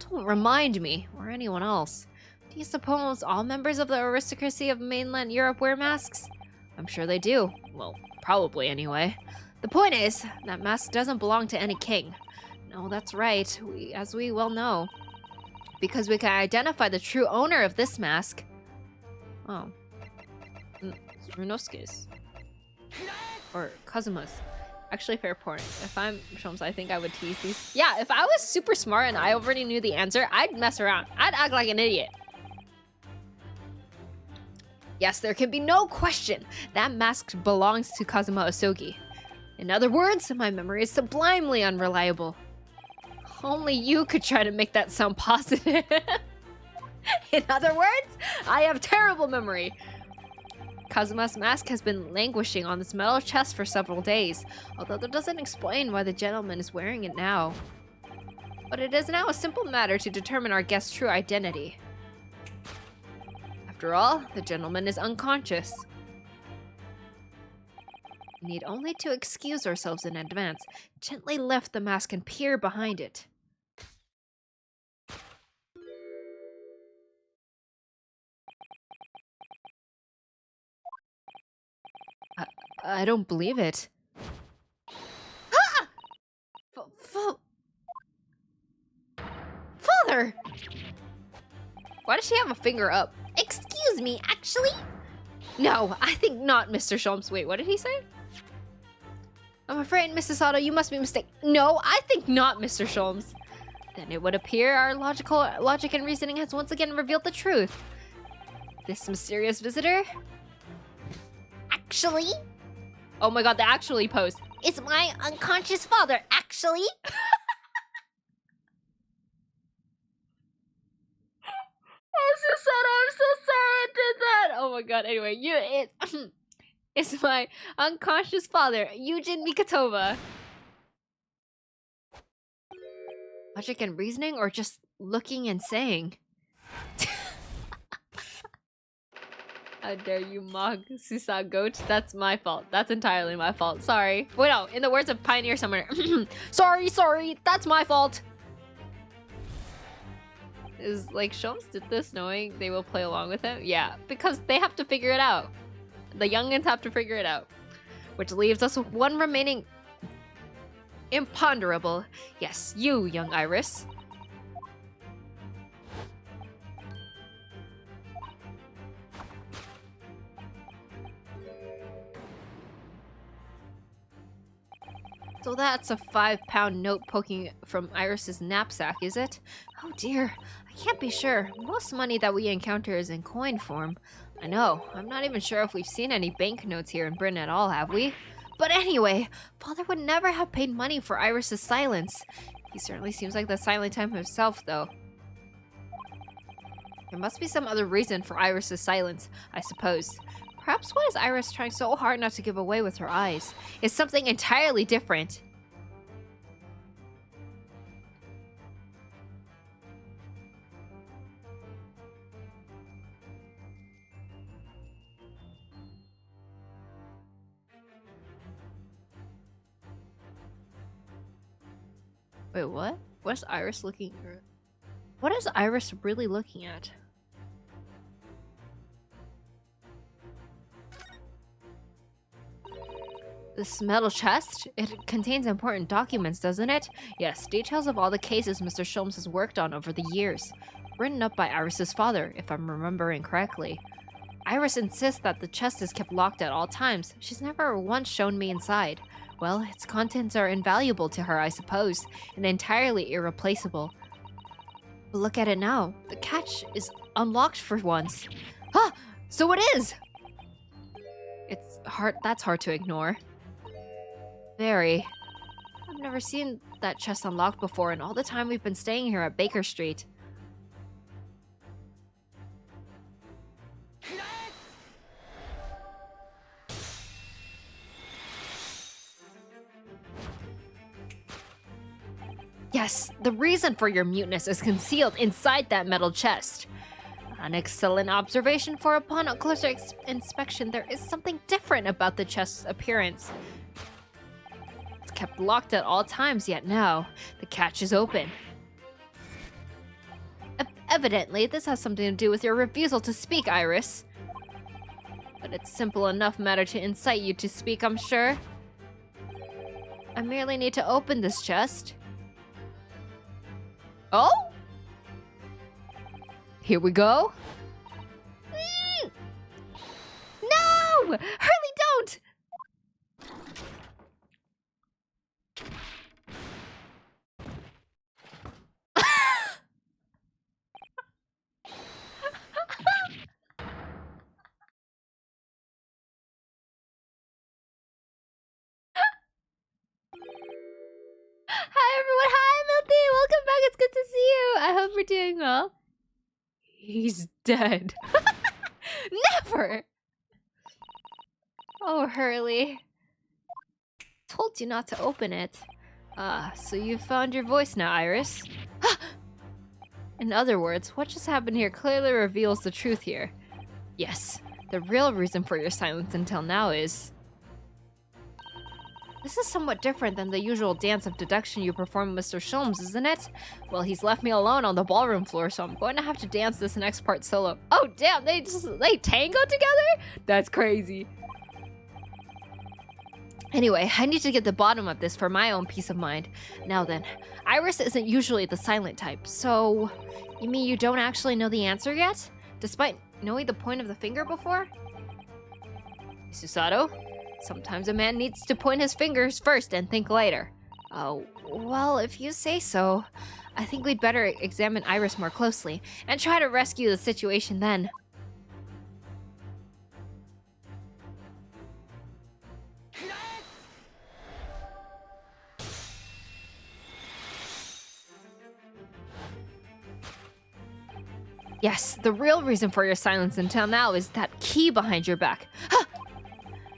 Speaker 1: Don't remind me, or anyone else. Do you suppose all members of the aristocracy of mainland Europe wear masks? I'm sure they do. Well, probably anyway. The point is, that mask doesn't belong to any king. No, that's right, as we well know. Because we can identify the true owner of this mask. Oh. It's Renosuke's. Or Kazuma's. Actually, fair point. If I'm Sholmes, I think I would tease these. Yeah, if I was super smart and I already knew the answer, I'd mess around. I'd act like an idiot. Yes, there can be no question. That mask belongs to Kazuma Osogi. In other words, my memory is sublimely unreliable. Only you could try to make that sound positive. In other words, I have terrible memory. Kazuma's mask has been languishing on this metal chest for several days, although that doesn't explain why the gentleman is wearing it now. But it is now a simple matter to determine our guest's true identity. After all, the gentleman is unconscious. We need only to excuse ourselves in advance, gently lift the mask and peer behind it. I don't believe it. Ah! Father! Why does she have a finger up? Excuse me, actually? No, I think not, Mr. Sholmes. Wait, what did he say? I'm afraid, Mrs. Sato, you must be mistaken. No, I think not, Mr. Sholmes. Then it would appear our logic and reasoning has once again revealed the truth. This mysterious visitor... Actually? Oh my god, the actually pose. It's my unconscious father, actually. I'm so sorry I did that. Oh my god, anyway, it's my unconscious father, Yujin Mikatova. Logic and reasoning, or just looking and saying? How dare you mock Susa Goat? That's my fault. That's entirely my fault. Sorry. Wait, no. In the words of Pioneer Summoner. Sorry. That's my fault. Is like Sholmes did this knowing they will play along with him? Yeah, because they have to figure it out. The youngins have to figure it out. Which leaves us with one remaining imponderable. Yes, you, young Iris. So that's a 5-pound note poking from Iris's knapsack, is it? Oh dear, I can't be sure. Most money that we encounter is in coin form. I know, I'm not even sure if we've seen any banknotes here in Britain at all, have we? But anyway, Father would never have paid money for Iris's silence. He certainly seems like the silent type himself, though. There must be some other reason for Iris's silence, I suppose. Perhaps what is Iris trying so hard not to give away with her eyes is something entirely different. Wait, what? What's Iris looking at? What is Iris really looking at? This metal chest? It contains important documents, doesn't it? Yes, details of all the cases Mr. Sholmes has worked on over the years. Written up by Iris's father, if I'm remembering correctly. Iris insists that the chest is kept locked at all times. She's never once shown me inside. Well, its contents are invaluable to her, I suppose, and entirely irreplaceable. But look at it now. The catch is unlocked for once. Ah! So it is! It's hard. That's hard to ignore. Very. I've never seen that chest unlocked before in all the time we've been staying here at Baker Street. Yes, the reason for your muteness is concealed inside that metal chest. An excellent observation, for upon a closer inspection, there is something different about the chest's appearance. It's kept locked at all times, yet now, the catch is open. Evidently, this has something to do with your refusal to speak, Iris. But it's simple enough matter to incite you to speak, I'm sure. I merely need to open this chest. Oh? Here we go. No! Hurley, don't! Hi everyone, hi Milty! Welcome back, it's good to see you! I hope you're doing well. He's dead. Never! Oh, Hurley. Told you not to open it. Ah, so you found your voice now, Iris. In other words, what just happened here clearly reveals the truth here. Yes, the real reason for your silence until now is... This is somewhat different than the usual dance of deduction you perform with Mr. Sholmes, isn't it? Well, he's left me alone on the ballroom floor, so I'm going to have to dance this next part solo. Oh, damn, they tango together? That's crazy. Anyway, I need to get the bottom of this for my own peace of mind. Now then, Iris isn't usually the silent type, so... You mean you don't actually know the answer yet? Despite knowing the point of the finger before? Susato? Sometimes a man needs to point his fingers first and think later. Oh, well, if you say so. I think we'd better examine Iris more closely and try to rescue the situation then. Yes, the real reason for your silence until now is that key behind your back. Huh!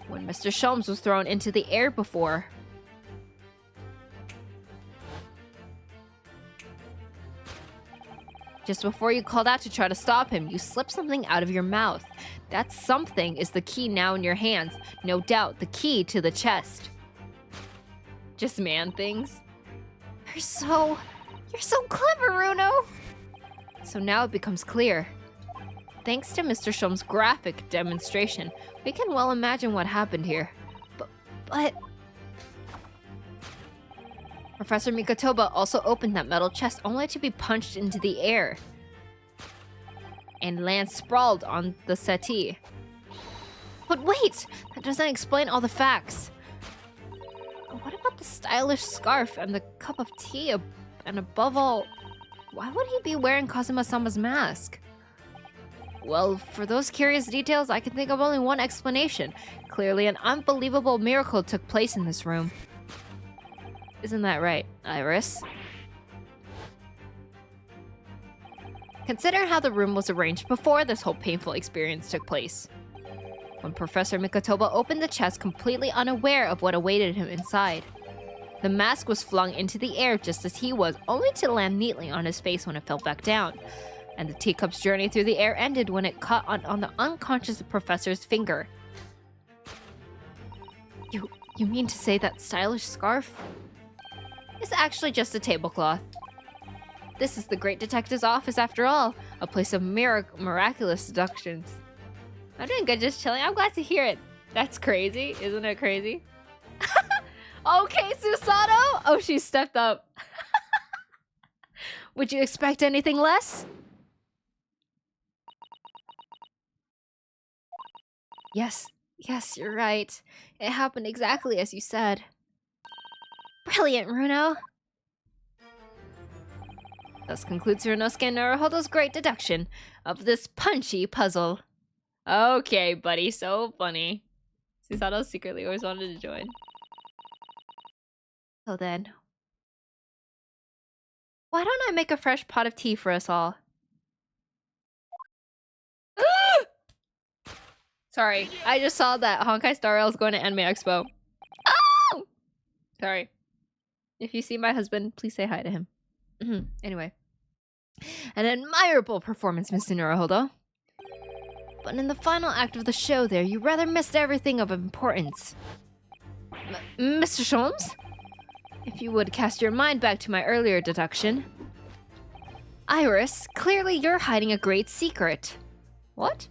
Speaker 1: When Mr. Sholmes was thrown into the air before. Just before you called out to try to stop him, you slipped something out of your mouth. That something is the key now in your hands. No doubt, the key to the chest. Just man things. You're so clever, Runo! So now it becomes clear. Thanks to Mr. Sholmes' graphic demonstration, we can well imagine what happened here. But... Professor Mikotoba also opened that metal chest only to be punched into the air and land sprawled on the settee. But wait! That doesn't explain all the facts. What about the stylish scarf and the cup of tea? And above all, why would he be wearing Kazuma-sama's mask? Well, for those curious details, I can think of only one explanation. Clearly, an unbelievable miracle took place in this room. Isn't that right, Iris? Consider how the room was arranged before this whole painful experience took place. When Professor Mikotoba opened the chest completely unaware of what awaited him inside. The mask was flung into the air just as he was, only to land neatly on his face when it fell back down. And the teacup's journey through the air ended when it caught on the unconscious professor's finger. You mean to say that stylish scarf? It's actually just a tablecloth. This is the great detective's office after all, a place of miraculous deductions. I'm doing good just chilling. I'm glad to hear it. That's crazy. Isn't it crazy? Okay, Susato! Oh, she stepped up. Would you expect anything less? Yes, you're right. It happened exactly as you said. Brilliant, Runo! Thus concludes Runosuke and Naruhodo's great deduction of this punchy puzzle. Okay, buddy, so funny. Susato secretly always wanted to join. So then, why don't I make a fresh pot of tea for us all? Sorry, I just saw that Honkai Star Rail is going to Anime Expo. Oh! Sorry. If you see my husband, please say hi to him. Anyway. An admirable performance, Mr. Naruhodo. But in the final act of the show there, you rather missed everything of importance. Mr. Sholmes? If you would cast your mind back to my earlier deduction. Iris, clearly you're hiding a great secret. What?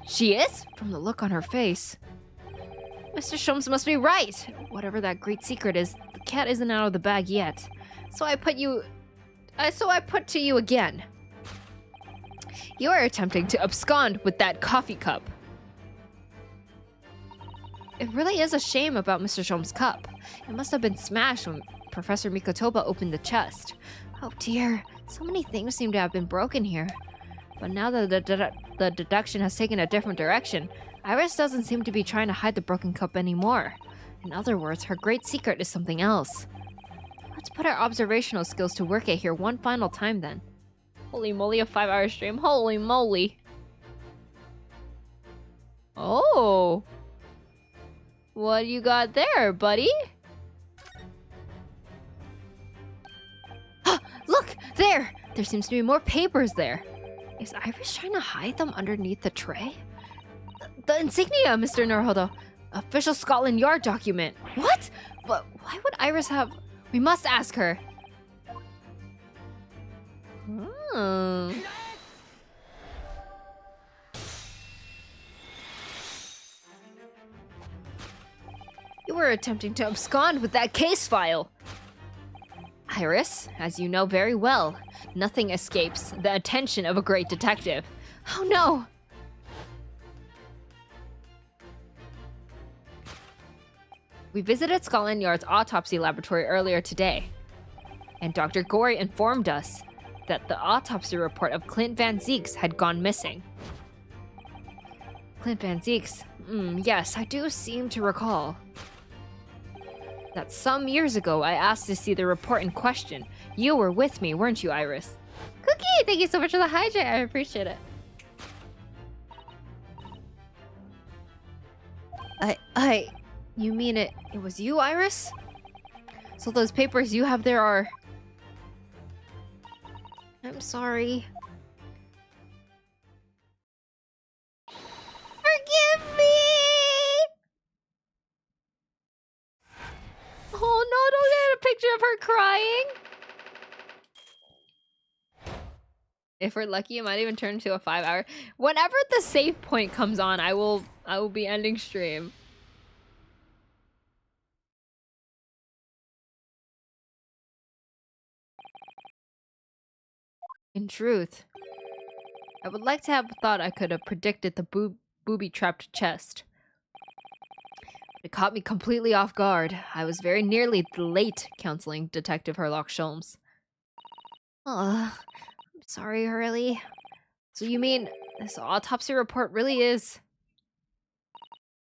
Speaker 1: She is? From the look on her face. Mr. Sholmes must be right. Whatever that great secret is, the cat isn't out of the bag yet. So I put to you again. You are attempting to abscond with that coffee cup. It really is a shame about Mr. Sholmes' cup. It must have been smashed when Professor Mikotoba opened the chest. Oh dear, so many things seem to have been broken here. But now that the deduction has taken a different direction, Iris doesn't seem to be trying to hide the broken cup anymore. In other words, her great secret is something else. Let's put our observational skills to work at here one final time then. Holy moly, a 5-hour stream. Holy moly. Oh. What you got there, buddy? Look! There! There seems to be more papers there. Is Iris trying to hide them underneath the tray? The insignia, Mr. Naruhodo. Official Scotland Yard document. What? But why would Iris have... We must ask her. Hmm. You were attempting to abscond with that case file. Iris, as you know very well, nothing escapes the attention of a great detective. Oh no! We visited Scotland Yard's autopsy laboratory earlier today, and Dr. Gorey informed us that the autopsy report of Clint Van Zeeks had gone missing. Clint Van Zeeks? Yes, I do seem to recall. That some years ago I asked to see the report in question. You were with me, weren't you, Iris? Cookie, thank you so much for the hijack. I appreciate it. You mean it was you, Iris? So those papers you have there are... I'm sorry. Forgive me! Oh no, don't get a picture of her crying! If we're lucky, it might even turn into a 5-hour. Whenever the save point comes on, I will be ending stream. In truth, I would like to have thought I could have predicted the booby-trapped chest. It caught me completely off guard. I was very nearly late counseling Detective Herlock Sholmes. I'm sorry, Hurley. So you mean this autopsy report really is...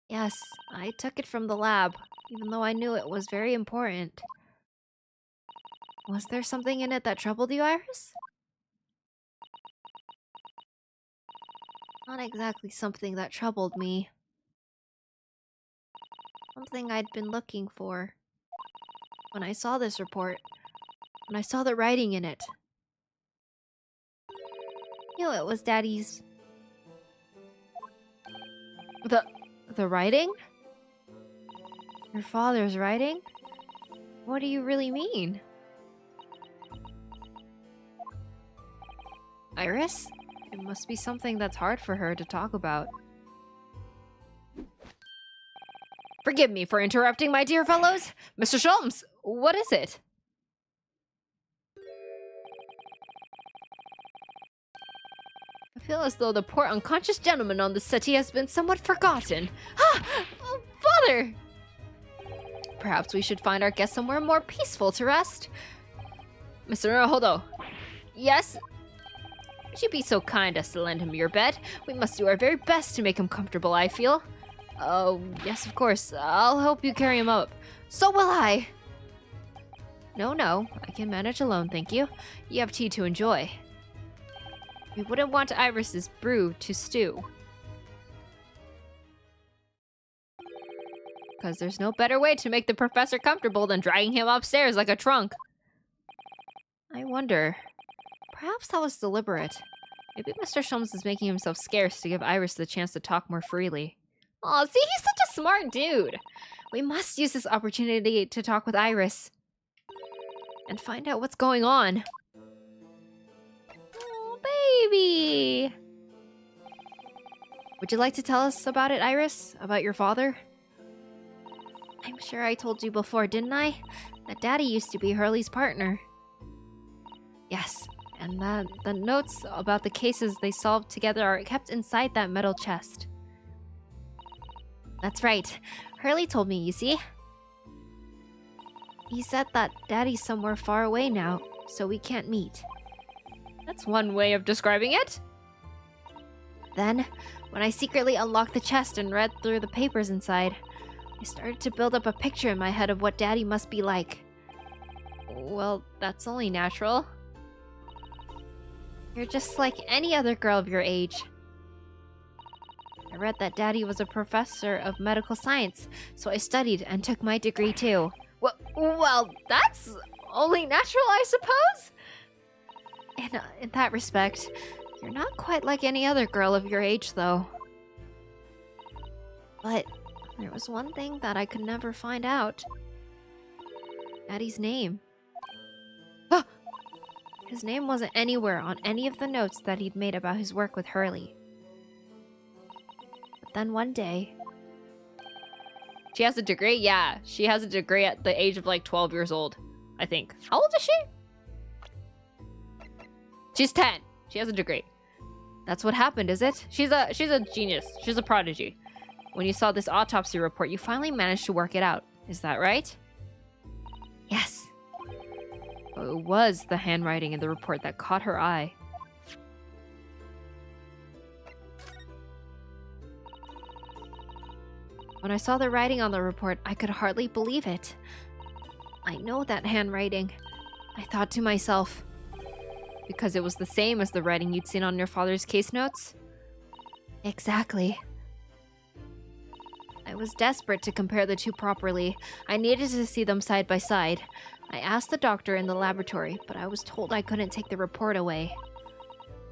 Speaker 1: Yes, I took it from the lab, even though I knew it was very important. Was there something in it that troubled you, Iris? Not exactly something that troubled me. Something I'd been looking for. When I saw this report, when I saw the writing in it, knew it was Daddy's. The writing? Your father's writing? What do you really mean? Iris? It must be something that's hard for her to talk about. Forgive me for interrupting, my dear fellows. Mr. Sholmes, what is it? I feel as though the poor unconscious gentleman on the settee has been somewhat forgotten. Ah! Oh, Father! Perhaps we should find our guest somewhere more peaceful to rest. Mr. Naruhodo. Yes? Would you be so kind as to lend him your bed? We must do our very best to make him comfortable, I feel. Oh, yes, of course. I'll help you carry him up. So will I! No, I can manage alone, thank you. You have tea to enjoy. We wouldn't want Iris's brew to stew. Because there's no better way to make the professor comfortable than dragging him upstairs like a trunk. I wonder... Perhaps that was deliberate. Maybe Mr. Sholmes is making himself scarce to give Iris the chance to talk more freely. Aw, see, he's such a smart dude! We must use this opportunity to talk with Iris. And find out what's going on. Oh, baby! Would you like to tell us about it, Iris? About your father? I'm sure I told you before, didn't I? That Daddy used to be Hurley's partner. Yes, and the notes about the cases they solved together are kept inside that metal chest. That's right. Hurley told me, you see? He said that Daddy's somewhere far away now, so we can't meet. That's one way of describing it. Then, when I secretly unlocked the chest and read through the papers inside, I started to build up a picture in my head of what Daddy must be like. Well, that's only natural. You're just like any other girl of your age. I read that Daddy was a professor of medical science, so I studied and took my degree too. Well, that's only natural, I suppose? In that respect, you're not quite like any other girl of your age, though. But there was one thing that I could never find out. Daddy's name. His name wasn't anywhere on any of the notes that he'd made about his work with Hurley. But then one day... She has a degree? Yeah, she has a degree at the age of like 12 years old, I think. How old is she? She's 10. She has a degree. That's what happened, is it? She's a genius. She's a prodigy. When you saw this autopsy report, you finally managed to work it out. Is that right? Yes. It was the handwriting in the report that caught her eye. When I saw the writing on the report, I could hardly believe it. I know that handwriting. I thought to myself, because it was the same as the writing you'd seen on your father's case notes? Exactly. I was desperate to compare the two properly. I needed to see them side by side. I asked the doctor in the laboratory, but I was told I couldn't take the report away.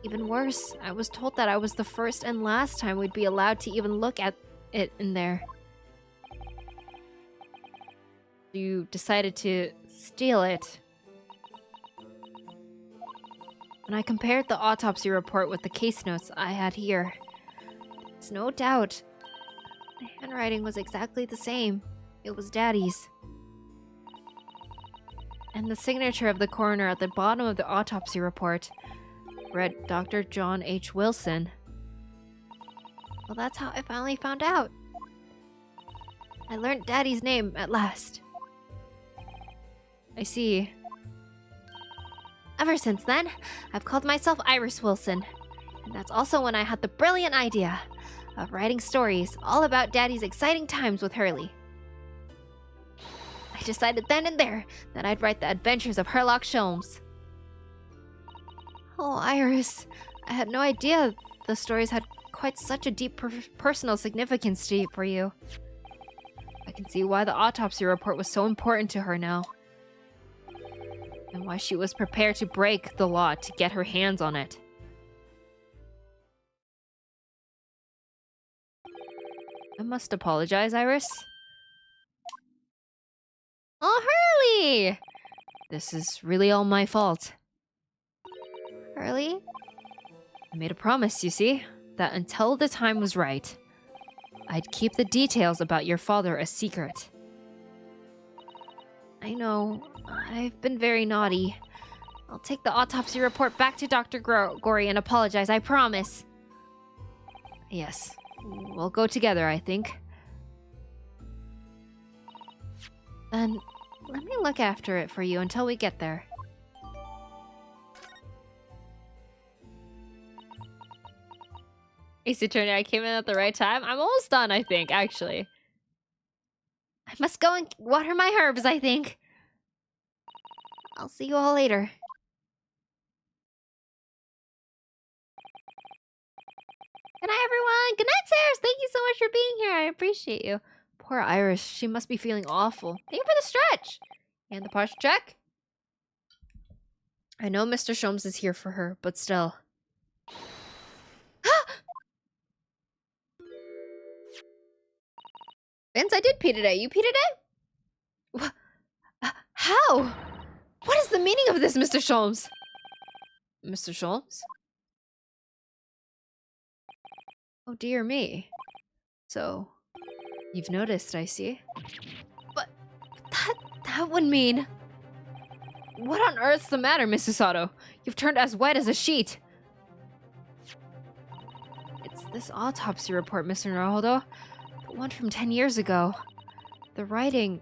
Speaker 1: Even worse, I was told that I was the first and last time we'd be allowed to even look at it in there. You decided to steal it. When I compared the autopsy report with the case notes I had here, there's no doubt the handwriting was exactly the same. It was Daddy's. And the signature of the coroner at the bottom of the autopsy report read Dr. John H. Wilson. Well, that's how I finally found out. I learned Daddy's name at last. I see. Ever since then, I've called myself Iris Wilson. And that's also when I had the brilliant idea of writing stories all about Daddy's exciting times with Hurley. I decided then and there that I'd write the adventures of Sherlock Sholmes. Oh, Iris, I had no idea the stories had quite such a deep personal significance for you. I can see why the autopsy report was so important to her now. And why she was prepared to break the law to get her hands on it. I must apologize, Iris. Oh, Hurley! This is really all my fault. Hurley? I made a promise, you see, that until the time was right, I'd keep the details about your father a secret. I know, I've been very naughty. I'll take the autopsy report back to Dr. Gory and apologize, I promise. Yes, we'll go together, I think. Then, let me look after it for you until we get there. Ace Attorney, I came in at the right time. I'm almost done, I think, actually. I must go and water my herbs, I think. I'll see you all later. Good night, everyone. Good night, Sarah. Thank you so much for being here. I appreciate you. Poor Iris. She must be feeling awful. Thank you for the stretch. And the posture check. I know Mr. Sholmes is here for her, but still. Vince, I did pee today. You pee today? How? What is the meaning of this, Mr. Sholmes? Mr. Sholmes? Oh, dear me. So, you've noticed, I see. But that would mean... What on earth's the matter, Mrs. Otto? You've turned as white as a sheet. It's this autopsy report, Mr. Naruhodo. The one from 10 years ago. The writing...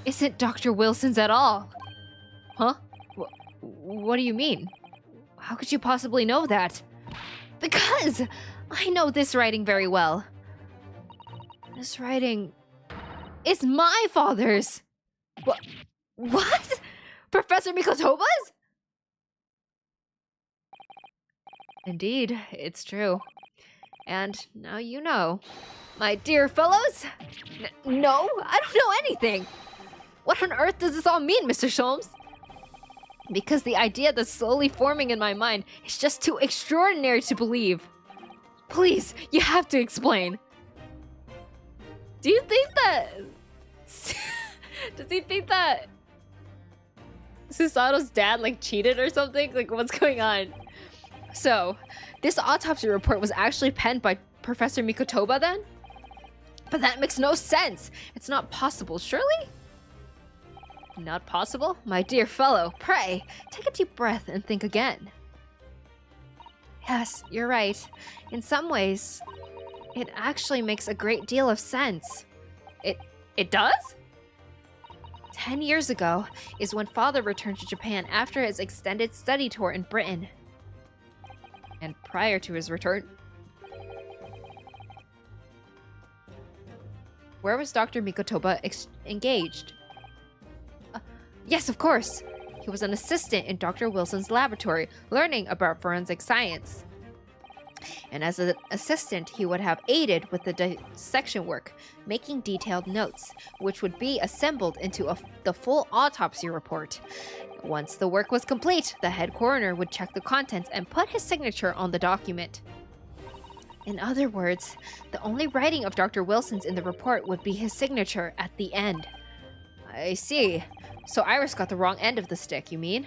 Speaker 1: isn't Dr. Wilson's at all. Huh? What do you mean? How could you possibly know that? Because I know this writing very well. This writing is my father's. What? Professor Mikotoba's? Indeed, it's true. And now you know. My dear fellows? No, I don't know anything. What on earth does this all mean, Mr. Sholmes? Because the idea that's slowly forming in my mind is just too extraordinary to believe. Please, you have to explain. Do you think that... Does he think that... Susato's dad, like, cheated or something? Like, what's going on? So, this autopsy report was actually penned by Professor Mikotoba then? But that makes no sense. It's not possible, surely? Not possible? My dear fellow, pray, take a deep breath and think again. Yes, you're right. In some ways, it actually makes a great deal of sense. It does? 10 years ago is when Father returned to Japan after his extended study tour in Britain. And prior to his return... Where was Dr. Mikotoba engaged? Yes, of course. He was an assistant in Dr. Wilson's laboratory, learning about forensic science. And as an assistant, he would have aided with the dissection work, making detailed notes, which would be assembled into the full autopsy report. Once the work was complete, the head coroner would check the contents and put his signature on the document. In other words, the only writing of Dr. Wilson's in the report would be his signature at the end. I see. So Iris got the wrong end of the stick, you mean?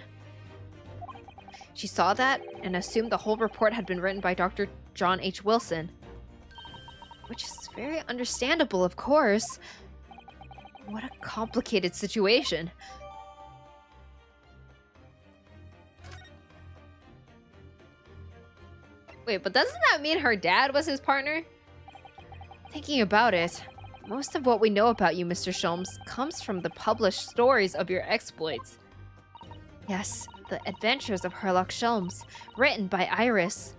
Speaker 1: She saw that and assumed the whole report had been written by Dr. John H. Wilson. Which is very understandable, of course. What a complicated situation. Wait, but doesn't that mean her dad was his partner? Thinking about it, most of what we know about you, Mr. Sholmes, comes from the published stories of your exploits. Yes, the adventures of Sherlock Sholmes, written by Iris.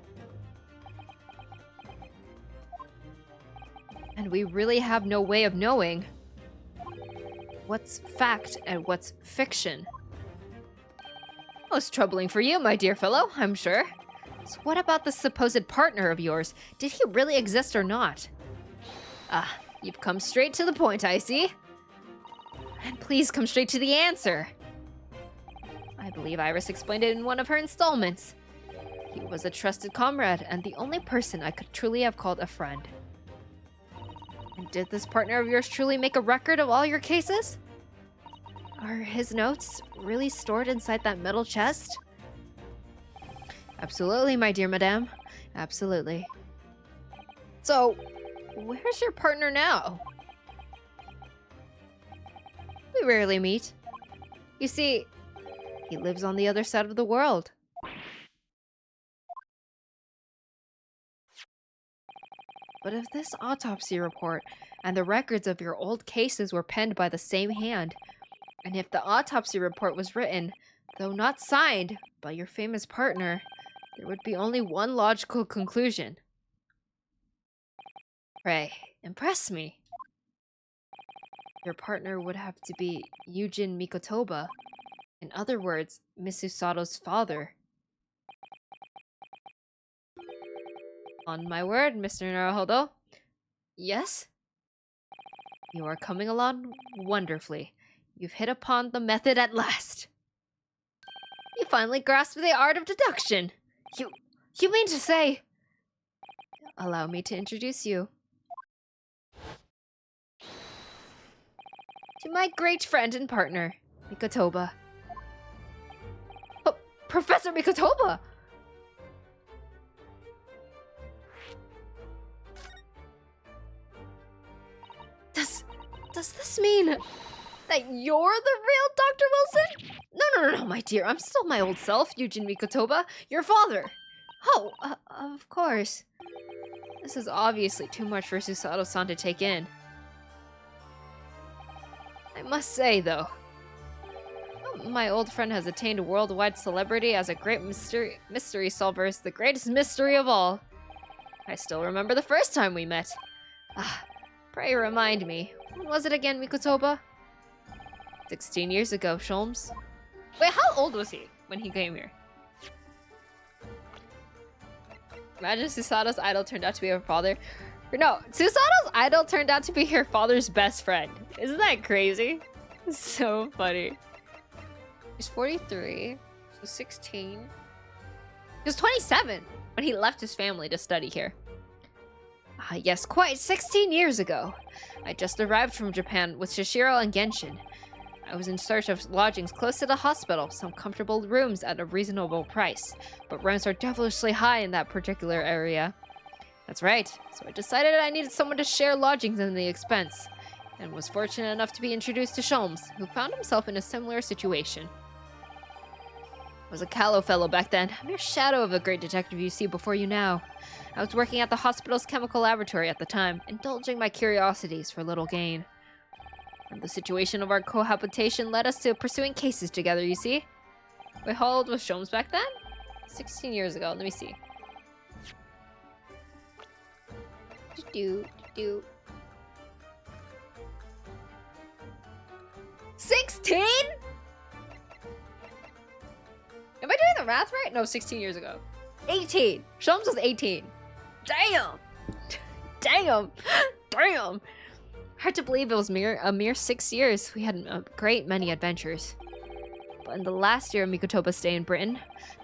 Speaker 1: And we really have no way of knowing. what's fact and what's fiction. Most troubling for you, my dear fellow, I'm sure. So what about the supposed partner of yours? Did he really exist or not? Ah, you've come straight to the point, I see. And please come straight to the answer. I believe Iris explained it in one of her installments. He was a trusted comrade and the only person I could truly have called a friend. And did this partner of yours truly make a record of all your cases? Are his notes really stored inside that metal chest? Absolutely, my dear madame. Absolutely. So, where's your partner now? We rarely meet. You see, he lives on the other side of the world. But if this autopsy report and the records of your old cases were penned by the same hand, and if the autopsy report was written, though not signed, by your famous partner, there would be only one logical conclusion. Pray, impress me. Your partner would have to be Yujin Mikotoba. In other words, Miss Usato's father. On my word, Mr. Naruhodo. Yes? You are coming along wonderfully. You've hit upon the method at last. You finally grasped the art of deduction. You mean to say... Allow me to introduce you. To my great friend and partner, Mikotoba. Oh, Professor Mikotoba! Does this mean that you're the real Dr. Wilson? No, my dear. I'm still my old self, Yujin Mikotoba, your father. Oh, of course. This is obviously too much for Susato-san to take in. I must say, though, my old friend has attained worldwide celebrity as a great mystery solver, the greatest mystery of all. I still remember the first time we met. Pray remind me, when was it again, Mikotoba? 16 years ago, Sholmes. Wait, how old was he when he came here? Imagine Susato's idol turned out to be her father. Or no, Susato's idol turned out to be her father's best friend. Isn't that crazy? So funny. He's 43, so 16. He was 27 when he left his family to study here. Yes, quite 16 years ago. I just arrived from Japan with Shishiro and Genshin. I was in search of lodgings close to the hospital, some comfortable rooms at a reasonable price, but rents are devilishly high in that particular area. That's right, so I decided I needed someone to share lodgings and the expense, and was fortunate enough to be introduced to Sholmes, who found himself in a similar situation. I was a callow fellow back then, a mere shadow of the great detective you see before you now. I was working at the hospital's chemical laboratory at the time, indulging my curiosities for little gain. And the situation of our cohabitation led us to pursuing cases together, you see? Wait, how old was Sholmes back then? 16 years ago, let me see. 16? Am I doing the math right? No, 16 years ago. 18. Sholmes was 18. Damn. Damn. Damn. Hard to believe it was a mere 6 years. We had a great many adventures. But in the last year of Mikotoba's stay in Britain,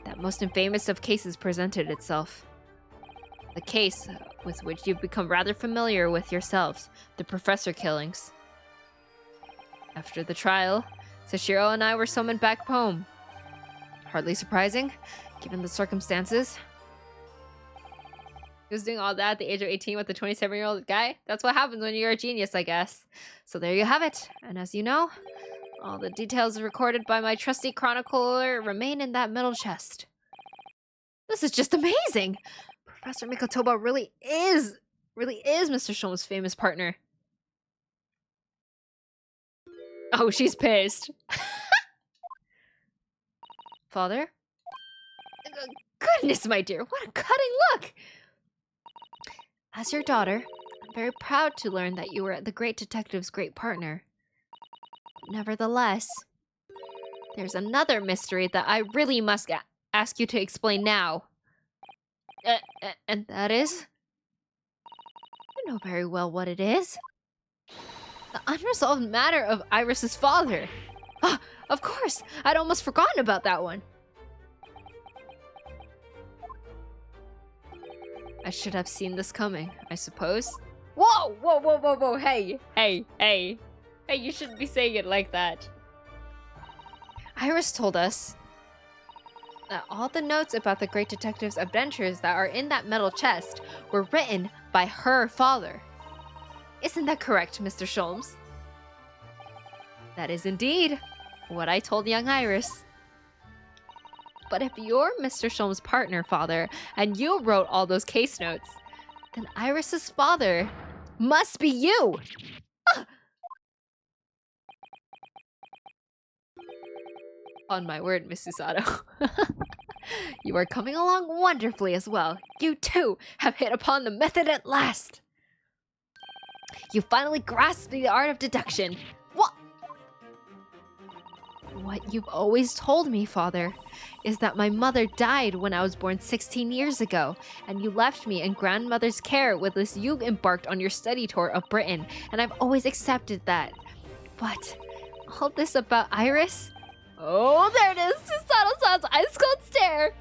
Speaker 1: that most infamous of cases presented itself. The case with which you've become rather familiar with yourselves, the professor killings. After the trial, Sashiro and I were summoned back home. Hardly surprising, given the circumstances. He was doing all that at the age of 18 with a 27-year-old guy. That's what happens when you're a genius, I guess. So there you have it. And as you know, all the details recorded by my trusty chronicler remain in that middle chest. This is just amazing! Professor Mikotoba really is Mr. Sholmes' famous partner. Oh, she's pissed. Father? Goodness, my dear, what a cutting look! As your daughter, I'm very proud to learn that you were the great detective's great partner. nevertheless, there's another mystery that I really must ask you to explain now. And that is? You know very well what it is. The unresolved matter of Iris's father. Ah, of course! I'd almost forgotten about that one. I should have seen this coming, I suppose. Whoa! Whoa, whoa, whoa, whoa, hey! Hey, hey! Hey, you shouldn't be saying it like that. Iris told us that all the notes about the great detective's adventures that are in that metal chest were written by her father. Isn't that correct, Mr. Sholmes? That is indeed what I told young Iris. But if you're Mr. Sholmes' partner, father, and you wrote all those case notes, then Iris's father must be you! Ah! On my word, Miss Susato. You are coming along wonderfully as well. You too have hit upon the method at last. You finally grasped the art of deduction. What you've always told me, father, is that my mother died when I was born 16 years ago, and you left me in grandmother's care with this you embarked on your study tour of Britain, and I've always accepted that. But all this about Iris? Oh, there it is! Susato-san's ice cold stare!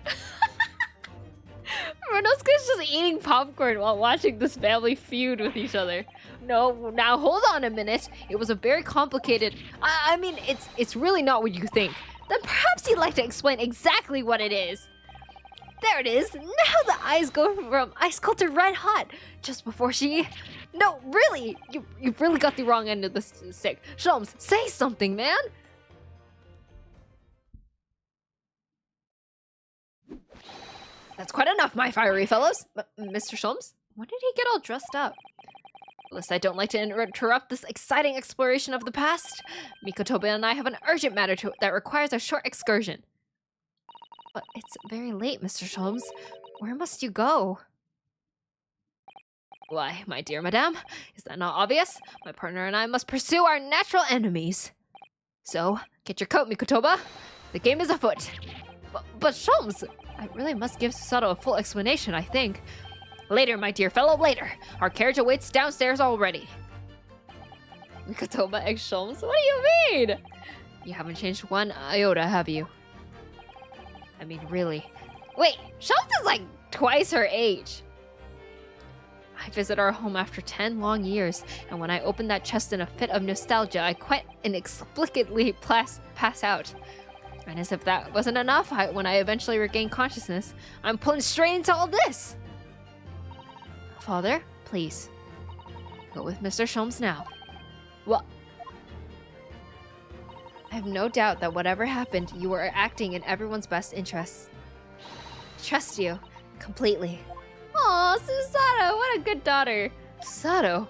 Speaker 1: Runosuke's just eating popcorn while watching this family feud with each other. No, now hold on a minute. It was a very complicated... I mean, it's really not what you think. Then perhaps you'd like to explain exactly what it is. There it is. Now the eyes go from ice cold to red hot. Just before she... No, really! You've really got the wrong end of the stick. Sholmes, say something, man! That's quite enough, my fiery fellows. But, Mr. Sholmes, when did he get all dressed up? Lest I don't like to interrupt this exciting exploration of the past, Mikotoba and I have an urgent matter that requires a short excursion. But it's very late, Mr. Sholmes. Where must you go? Why, my dear madame, is that not obvious? My partner and I must pursue our natural enemies. So, get your coat, Mikotoba. The game is afoot. But Sholmes, I really must give Susato a full explanation, I think. Later, my dear fellow, later. Our carriage awaits downstairs already. Mikotoba egg Sholmes? What do you mean? You haven't changed one iota, have you? I mean, really. Wait, Sholmes is like twice her age. I visit our home after 10 long years, and when I open that chest in a fit of nostalgia, I quite inexplicably pass out. And as if that wasn't enough, when I eventually regain consciousness, I'm pulling straight into all this. Father, please. Go with Mr. Sholmes now. What? I have no doubt that whatever happened, you were acting in everyone's best interests. I trust you. Completely. Aw, Susato, what a good daughter. Susato?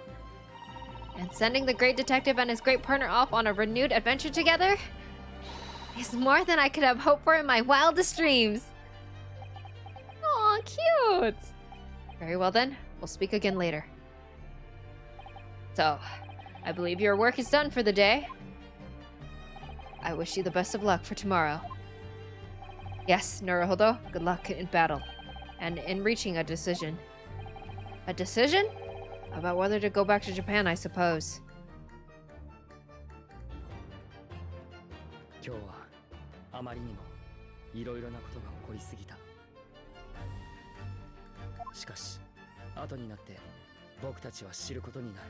Speaker 1: And sending the great detective and his great partner off on a renewed adventure together? Is more than I could have hoped for in my wildest dreams. Aw, cute. Very well then, we'll speak again later. So, I believe your work is done for the day. I wish you the best of luck for tomorrow. Yes, Naruhodo, good luck in battle. And in reaching a decision. A decision? About whether to go back to Japan, I suppose.
Speaker 3: 今日はあまりにもいろいろなことが起こりすぎた。しかし後になって僕たちは知ることになる。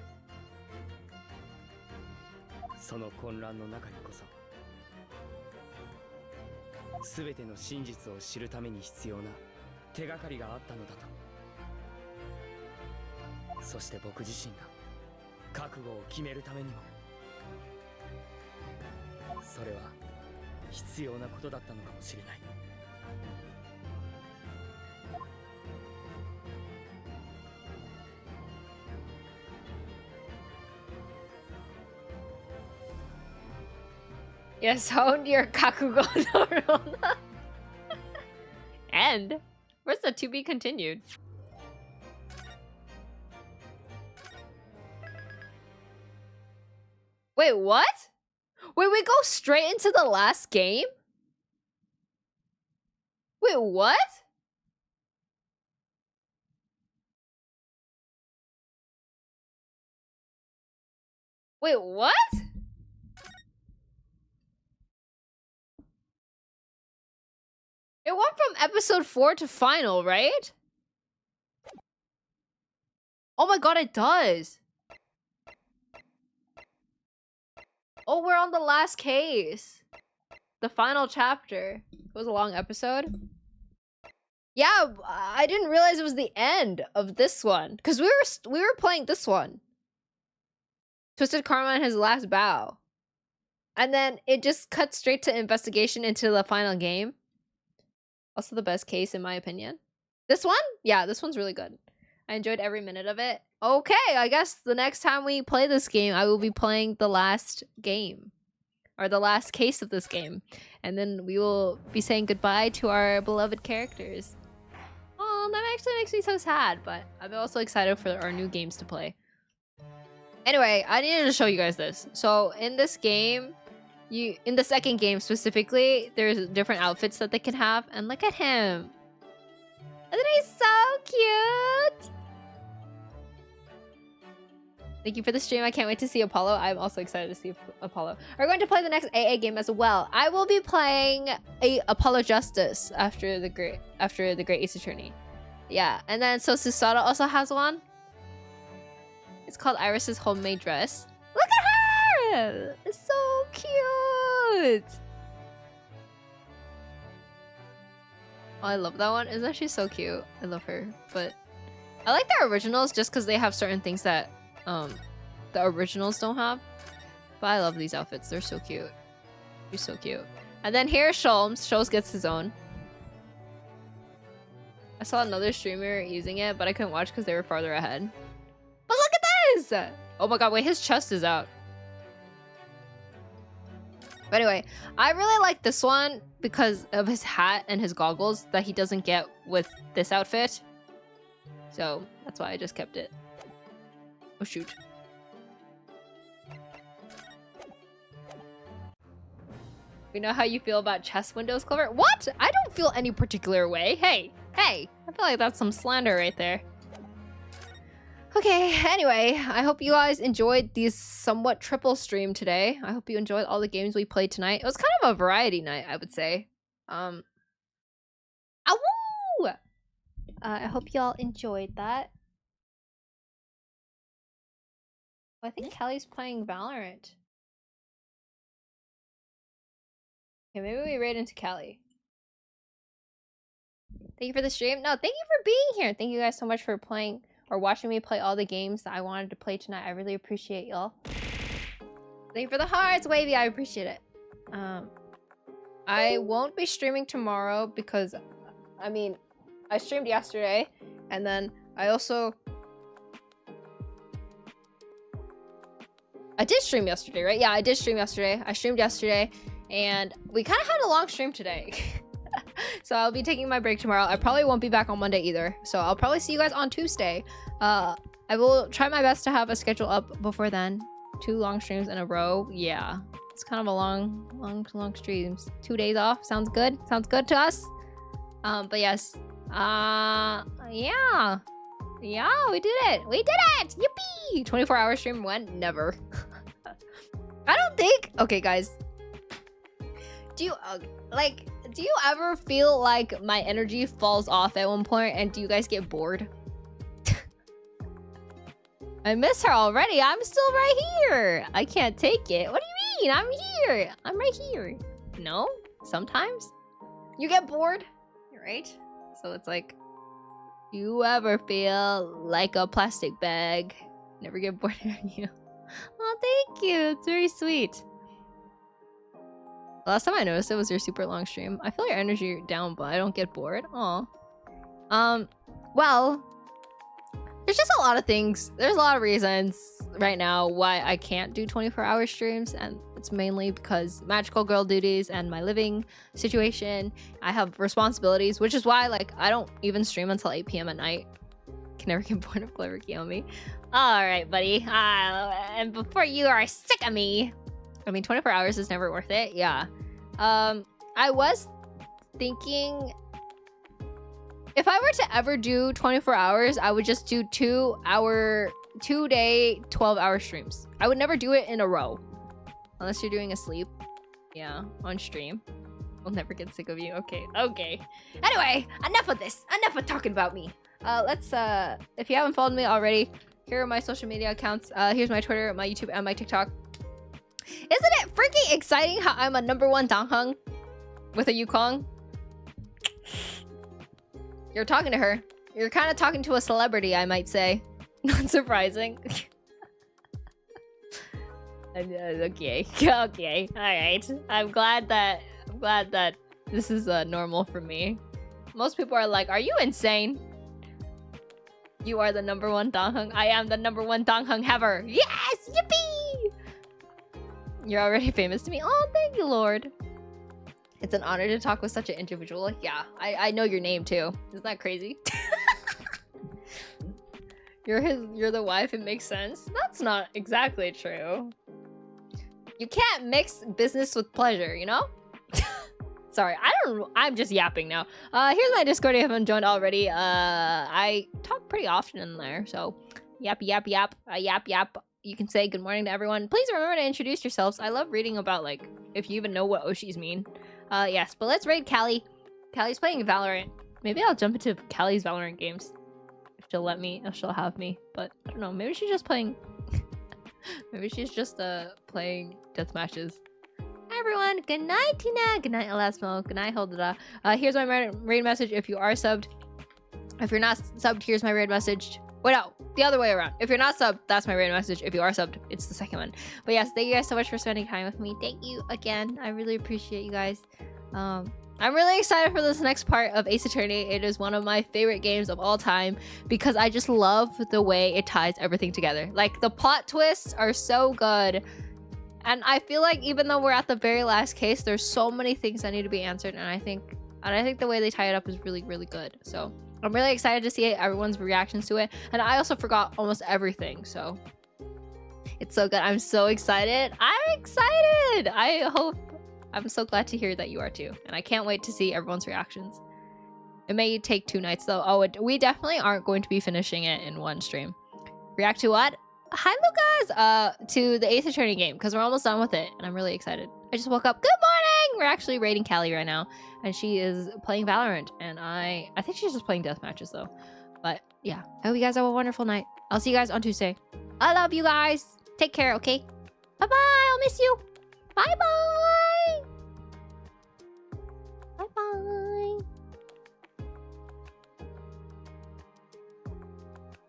Speaker 3: その混乱の中にこそ全ての真実を知るために必要な手がかりがあったのだと。そして僕自身が覚悟を決めるためにもそれは必要なことだったのかもしれない。
Speaker 1: Yes, honed your kakugo, Norona. And where's the to be continued? Wait, what? Wait, we go straight into the last game? Wait, what? Wait, what? It went from episode 4 to final, right? Oh my god, it does. Oh, we're on the last case. The final chapter. It was a long episode. Yeah, I didn't realize it was the end of this one. Because we were playing this one. Twisted Karma and his last bow. And then it just cut straight to investigation into the final game. Also the best case in my opinion. This one? Yeah, this one's really good. I enjoyed every minute of it. Okay, I guess the next time we play this game, I will be playing the last game. Or the last case of this game. And then we will be saying goodbye to our beloved characters. Oh, that actually makes me so sad, but I'm also excited for our new games to play. Anyway, I needed to show you guys this. So in this game, in the second game specifically, there's different outfits that they can have. And look at him. Isn't he so cute? Thank you for the stream. I can't wait to see Apollo. I'm also excited to see Apollo. We're going to play the next AA game as well. I will be playing Apollo Justice after the Great Ace Attorney. Yeah, and then so Susato also has one. It's called Iris's Homemade Dress. Look at her! It's so cute! Oh, I love that one. It's actually so cute. I love her. But I like the originals just because they have certain things that the originals don't have. But I love these outfits. They're so cute. They're so cute. And then here's Sholmes. Sholmes gets his own. I saw another streamer using it, but I couldn't watch because they were farther ahead. But look at this! Oh my god, wait, his chest is out. But anyway, I really like this one because of his hat and his goggles that he doesn't get with this outfit. So that's why I just kept it. Oh shoot. We know how you feel about chest windows, Clover. What? I don't feel any particular way. Hey, hey. I feel like that's some slander right there. Okay, anyway, I hope you guys enjoyed this somewhat triple stream today. I hope you enjoyed all the games we played tonight. It was kind of a variety night, I would say. Ow! I hope y'all enjoyed that. I think Kelly's playing Valorant. Okay, maybe we raid into Kelly. Thank you for the stream. No, thank you for being here. Thank you guys so much for playing or watching me play all the games that I wanted to play tonight. I really appreciate y'all. Thank you for the hearts, Wavy. I appreciate it. I won't be streaming tomorrow because, I mean, I streamed yesterday, and then I did stream yesterday, right? Yeah, I did stream yesterday. I streamed yesterday, and we kind of had a long stream today. So I'll be taking my break tomorrow. I probably won't be back on Monday either. So I'll probably see you guys on Tuesday. I will try my best to have a schedule up before then. 2 long streams in a row. Yeah. It's kind of a long streams. 2 days off. Sounds good. Sounds good to us. But yes. Yeah. Yeah, we did it. We did it. Yippee. 24-hour stream when? Never. I don't think. Okay, guys. Do you ever feel like my energy falls off at one point and do you guys get bored? I miss her already. I'm still right here. I can't take it. What do you mean? I'm here. I'm right here. No? Sometimes? You get bored? Right? So it's like, do you ever feel like a plastic bag? Never get bored of you. Oh, thank you. It's very sweet. Last time I noticed it was your super long stream. I feel your energy down, but I don't get bored. Aw. Well, there's just a lot of things. There's a lot of reasons right now why I can't do 24-hour streams, and it's mainly because magical girl duties and my living situation. I have responsibilities, which is why like I don't even stream until 8 p.m. at night. Can never get bored of Clever Kiyomi. All right, buddy. And before you are sick of me, I mean, 24 hours is never worth it. Yeah. I was thinking if I were to ever do 24 hours, I would just do 2-day, 12-hour streams. I would never do it in a row. Unless you're doing a sleep. Yeah, on stream. I'll never get sick of you. Okay, okay. Anyway, enough of this. Enough of talking about me. Let's, if you haven't followed me already, here are my social media accounts. Here's my Twitter, my YouTube, and my TikTok. Isn't it freaking exciting how I'm a #1 Dangheng with a Yukong? You're talking to her. You're kind of talking to a celebrity, I might say. Not surprising. Okay, okay, all right. I'm glad that this is normal for me. Most people are like, "Are you insane? You are the #1 Dangheng. I am the #1 Dangheng ever. Yes, yippee! You're already famous to me. Oh, thank you, Lord. It's an honor to talk with such an individual. Yeah, I know your name too. Isn't that crazy? You're the wife. It makes sense. That's not exactly true. You can't mix business with pleasure, you know? Sorry, I'm just yapping now. Here's my Discord if you haven't joined already. I talk pretty often in there, so yap. You can say good morning to everyone. Please remember to introduce yourselves. I love reading about, like, if you even know what Oshis mean. Yes, but let's raid Callie. Callie's playing Valorant. Maybe I'll jump into Callie's Valorant games. If she'll let me, if she'll have me. But I don't know, maybe she's just playing... maybe she's just playing death matches. Hi everyone, good night Tina, good night Elasmo, good night Holdada. Here's my raid message if you are subbed. If you're not subbed, here's my raid message. Wait, no, the other way around. If you're not subbed, that's my raid message. If you are subbed, it's the second one. But yes, thank you guys so much for spending time with me. Thank you again. I really appreciate you guys. I'm really excited for this next part of Ace Attorney. It is one of my favorite games of all time because I just love the way it ties everything together. Like, the plot twists are so good. And I feel like even though we're at the very last case, there's so many things that need to be answered. And I think the way they tie it up is really, really good. So I'm really excited to see everyone's reactions to it. And I also forgot almost everything. So it's so good. I'm so excited. I'm excited. I'm so glad to hear that you are too. And I can't wait to see everyone's reactions. It may take 2 nights though. Oh, we definitely aren't going to be finishing it in one stream. React to what? Hi Lucas! To the Ace Attorney game, because we're almost done with it, and I'm really excited. I just woke up. Good morning! We're actually raiding Callie right now, and she is playing Valorant, and I think she's just playing death matches though. But yeah, I hope you guys have a wonderful night. I'll see you guys on Tuesday. I love you guys. Take care, okay? Bye-bye! I'll miss you. Bye-bye!